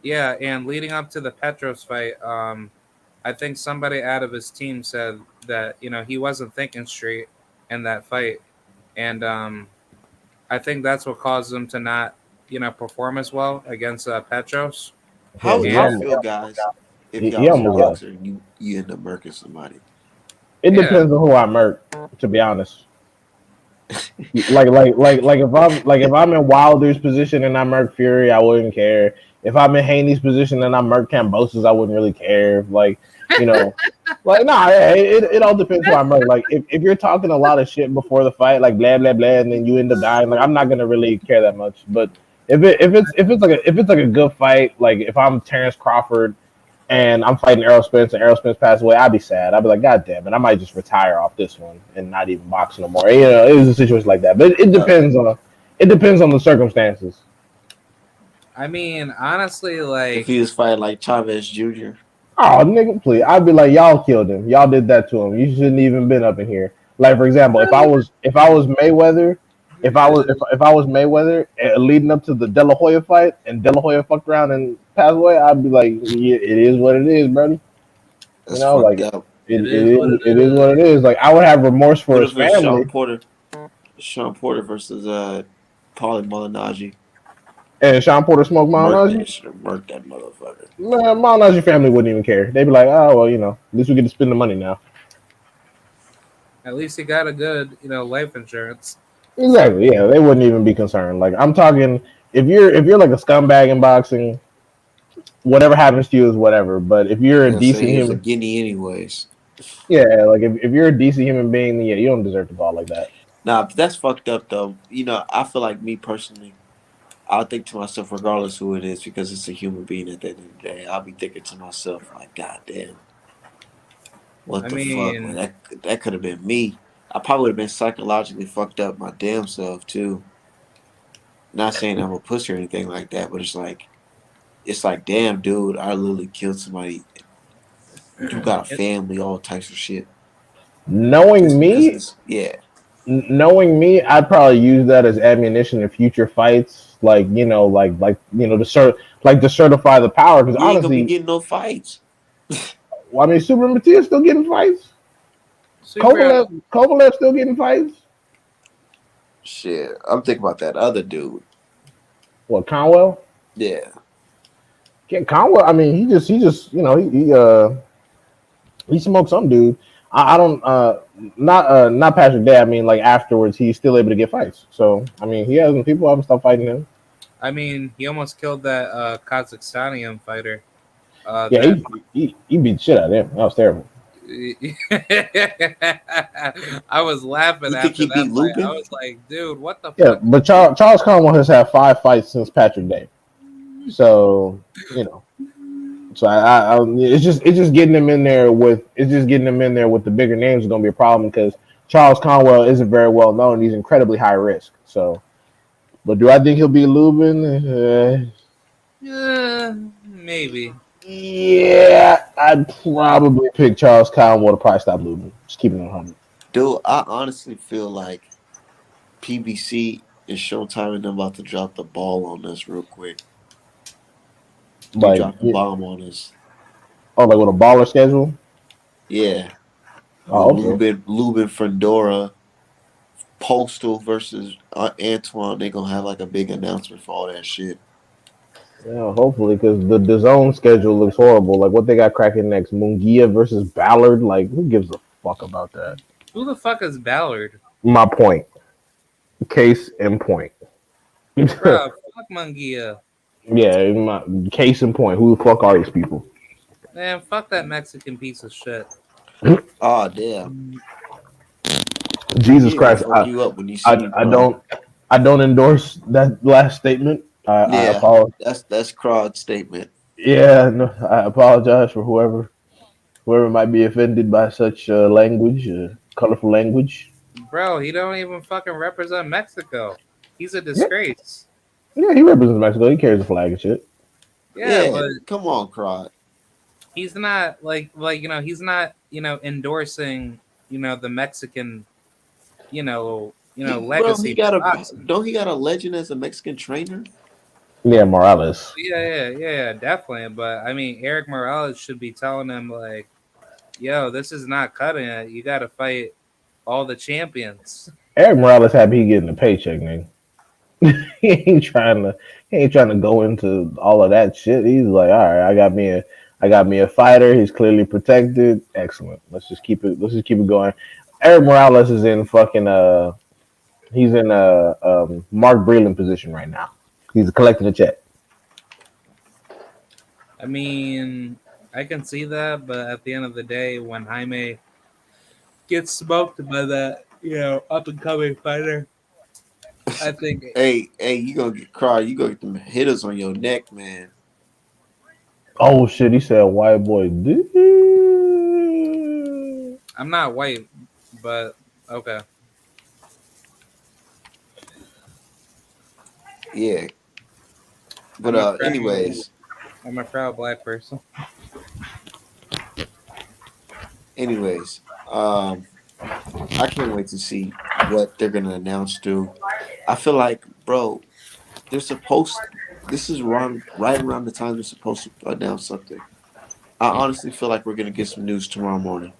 yeah, and leading up to the Petros fight, I think somebody out of his team said that he wasn't thinking straight in that fight, and I think that's what caused him to not perform as well against Petros. How Yeah, would he you And feel, almost guys, if he y'all was a almost lost. boxer and you end up murking somebody? It yeah, depends on who I murk, to be honest. Like if I'm in Wilder's position and I murk Fury, I wouldn't care. If I'm in Haney's position and I murk Cambosis, I wouldn't really care. You know, nah, it all depends who I murk. Like if you're talking a lot of shit before the fight, like blah blah blah, and then you end up dying, like I'm not gonna really care that much. But if it's like a good fight, like if I'm Terrence Crawford and I'm fighting Errol Spence and Errol Spence passed away, I'd be sad. I'd be like, God damn it, I might just retire off this one and not even box no more. It was a situation like that. But it depends on the circumstances. I mean, honestly, If like, he was fighting like Chavez Jr.? Oh nigga, please. I'd be like, y'all killed him. Y'all did that to him. You shouldn't even been up in here. Like for example, if I was Mayweather, if I was Mayweather leading up to the De La Hoya fight and De La Hoya fucked around and passed away, I'd be like, yeah, it is what it is, buddy. That's Like fucked up. it it is what is it it is what it is. is. Like I would have remorse for What his if it's family. Sean Porter versus Paulie Malignaggi? And Sean Porter smoked Murk Malignaggi. that shit. Murk that motherfucker. Man, Malignaggi family wouldn't even care. They'd be like, oh well, at least we get to spend the money now. At least he got a good, life insurance. Exactly. Yeah, they wouldn't even be concerned. Like I'm talking, if you're like a scumbag in boxing, whatever happens to you is whatever. But if you're a And say decent he was a human, guinea anyways. yeah, like if you're a decent human being, then yeah, you don't deserve to fall like that. Nah, but that's fucked up though. I feel like me personally, I'll think to myself, regardless who it is, because it's a human being at the end of the day. I'll be thinking to myself, like, God damn, what I the fuck? mean, Well, that could have been me. I probably would have been psychologically fucked up my damn self too. Not saying I'm a pussy or anything like that, but it's like, damn, dude, I literally killed somebody. You got a it, family, all types of shit. Knowing Just because of me, this, yeah. I'd probably use that as ammunition in future fights. To certify the power. Because You ain't gonna be honestly, getting no fights. well, I mean, Super Matias still getting fights. Subriel, Kovalev still getting fights. Shit, I'm thinking about that other dude. What Conwell? Yeah. Yeah, Conwell. I mean, he smoked some dude. I don't not Patrick Day. I mean, like afterwards, he's still able to get fights. So I mean, people haven't stopped fighting him. I mean, he almost killed that Kazakhstanian fighter. Yeah, That he beat the shit out of him. That was terrible. I was laughing You think after he that beat fight. I Lubin? was like, dude, what the Yeah, fuck? but Charles Conwell has had 5 fights since Patrick Day. So you know, so it's just getting him in there with the bigger names is gonna be a problem because Charles Conwell isn't very well known. He's incredibly high risk. So, but do I think he'll be Lubin? Maybe. Yeah, I'd probably pick Charles Conwell to probably stop Lubin. Just keeping it 100. Dude, I honestly feel like PBC and Showtime and them about to drop the ball on us real quick. They Like, dropped the bomb on us. oh, like with a baller schedule. Yeah. I With hope so. Lubin Fedora, Postal versus Antoine, they gonna have like a big announcement for all that shit. Yeah, hopefully, because the zone schedule looks horrible. Like what they got cracking next, Mungia versus Ballard. Like who gives a fuck about that? Who the fuck is Ballard? My point. Case in point. Yeah, Bro, fuck Mungia. my case in point. Who the fuck are these people? Man, fuck that Mexican piece of shit. Oh damn. Jesus He ain't gonna Christ, fuck you up when you see I, me, I bro. don't I don't endorse that last statement. I Yeah, apologize. that's Craw's statement. Yeah, no, I apologize for whoever might be offended by such language, colorful language. Bro, he don't even fucking represent Mexico. He's a Yeah, disgrace. yeah, he represents Mexico. He carries a flag and shit. Yeah, Yeah, but come on, Craw. he's not he's not endorsing the Mexican He legacy got for a boxing. don't he got a legend as a Mexican trainer? Yeah, Morales. Yeah, definitely. But I mean, Eric Morales should be telling him like, "Yo, this is not cutting it. You got to fight all the champions." Eric Morales happy he getting a paycheck, nigga. he ain't trying to he ain't trying to go into all of that shit. He's like, all right, I got me a fighter. He's clearly protected. Excellent. Let's just keep it going. Eric Morales is in fucking he's in Mark Breland position right now. He's collecting a check. I mean, I can see that, but at the end of the day, when Jaime gets smoked by that up and coming fighter, I think Hey, you gonna get Craw, you gonna get them hitters on your neck, man. Oh shit, he said white boy. I'm not white, but okay. Yeah. But I'm a proud, anyways, I'm a proud black person. anyways, um I can't wait to see what they're gonna announce too. I feel like, bro, they're supposed this is right around the time they're supposed to announce something. I honestly feel like we're gonna get some news tomorrow morning.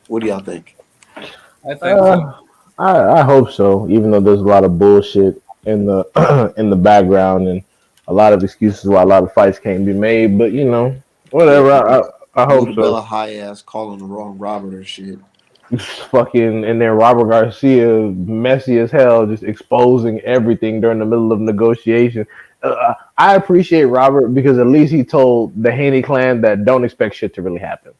What do y'all think? I think so. Uh, I hope so. Even though there's a lot of bullshit in the in the background and a lot of excuses why a lot of fights can't be made, but Yeah, whatever. I hope so. Ludabella high ass calling the wrong Robert or shit. Fucking and then Robert Garcia, messy as hell, just exposing everything during the middle of negotiation. I appreciate Robert because at least he told the Haney clan that don't expect shit to really happen.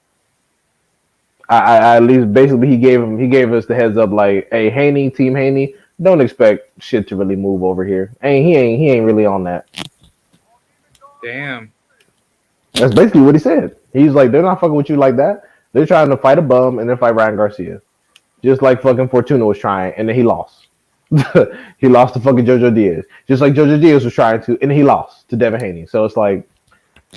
I at least basically he gave us the heads up like, hey Haney, Team Haney, don't expect shit to really move over here. He ain't really on that. Damn. That's basically what he said. He's like, they're not fucking with you like that. They're trying to fight a bum and then fight Ryan Garcia. Just like fucking Fortuna was trying, and then he lost. He lost to fucking Jojo Diaz. Just like Jojo Diaz was trying to, and he lost to Devin Haney. So it's like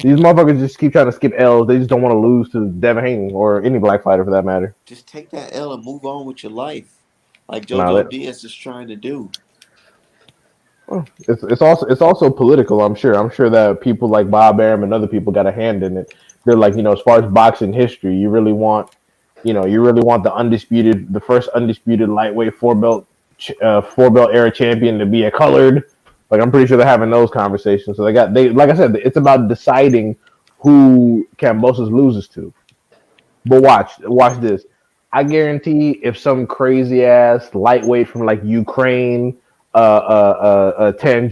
these motherfuckers just keep trying to skip L's. They just don't want to lose to Devin Haney or any black fighter for that matter. Just take that L and move on with your life. Like Nah, JoJo Diaz is trying to do. it's also political. I'm sure that people like Bob Arum and other people got a hand in it. They're like, as far as boxing history, you really want the first undisputed lightweight four belt era champion to be a colored. Like I'm pretty sure they're having those conversations. So they like I said, it's about deciding who Cambosos loses to. But watch this. I guarantee if some crazy ass lightweight from like Ukraine Tajikistan,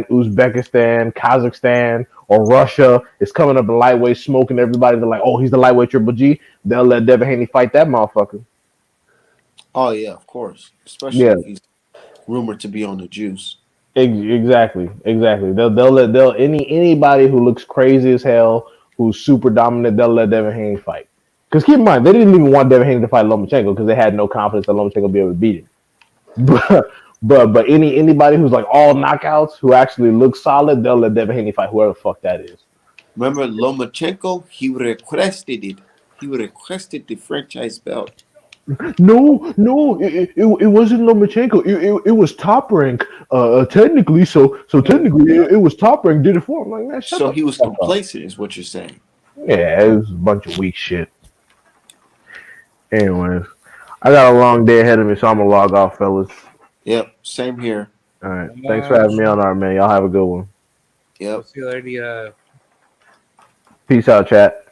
Uzbekistan, Kazakhstan, or Russia is coming up in lightweight, smoking everybody. They're like, oh, he's the lightweight Triple G. They'll let Devin Haney fight that motherfucker. Oh yeah, of course. Especially Yeah, if he's rumored to be on the juice. exactly. They'll anybody who looks crazy as hell, who's super dominant, they'll let Devin Haney fight. Because keep in mind, they didn't even want Devin Haney to fight Lomachenko because they had no confidence that Lomachenko would be able to beat him. But anybody who's like all knockouts who actually looks solid, they'll let Devin Haney fight whoever the fuck that is. Remember Lomachenko? He requested it. He requested the franchise belt. No, it wasn't Lomachenko. It was Top Rank. Technically, so technically it was Top Rank did it for him. Like, man, shut So the he was fuck up. complacent, is what you're saying. Yeah, it was a bunch of weak shit. Anyways, I got a long day ahead of me, so I'm gonna log off, fellas. Yep, same here. All right, thanks for having me on, our man. Y'all have a good one. Yep. See you later. Peace out, chat.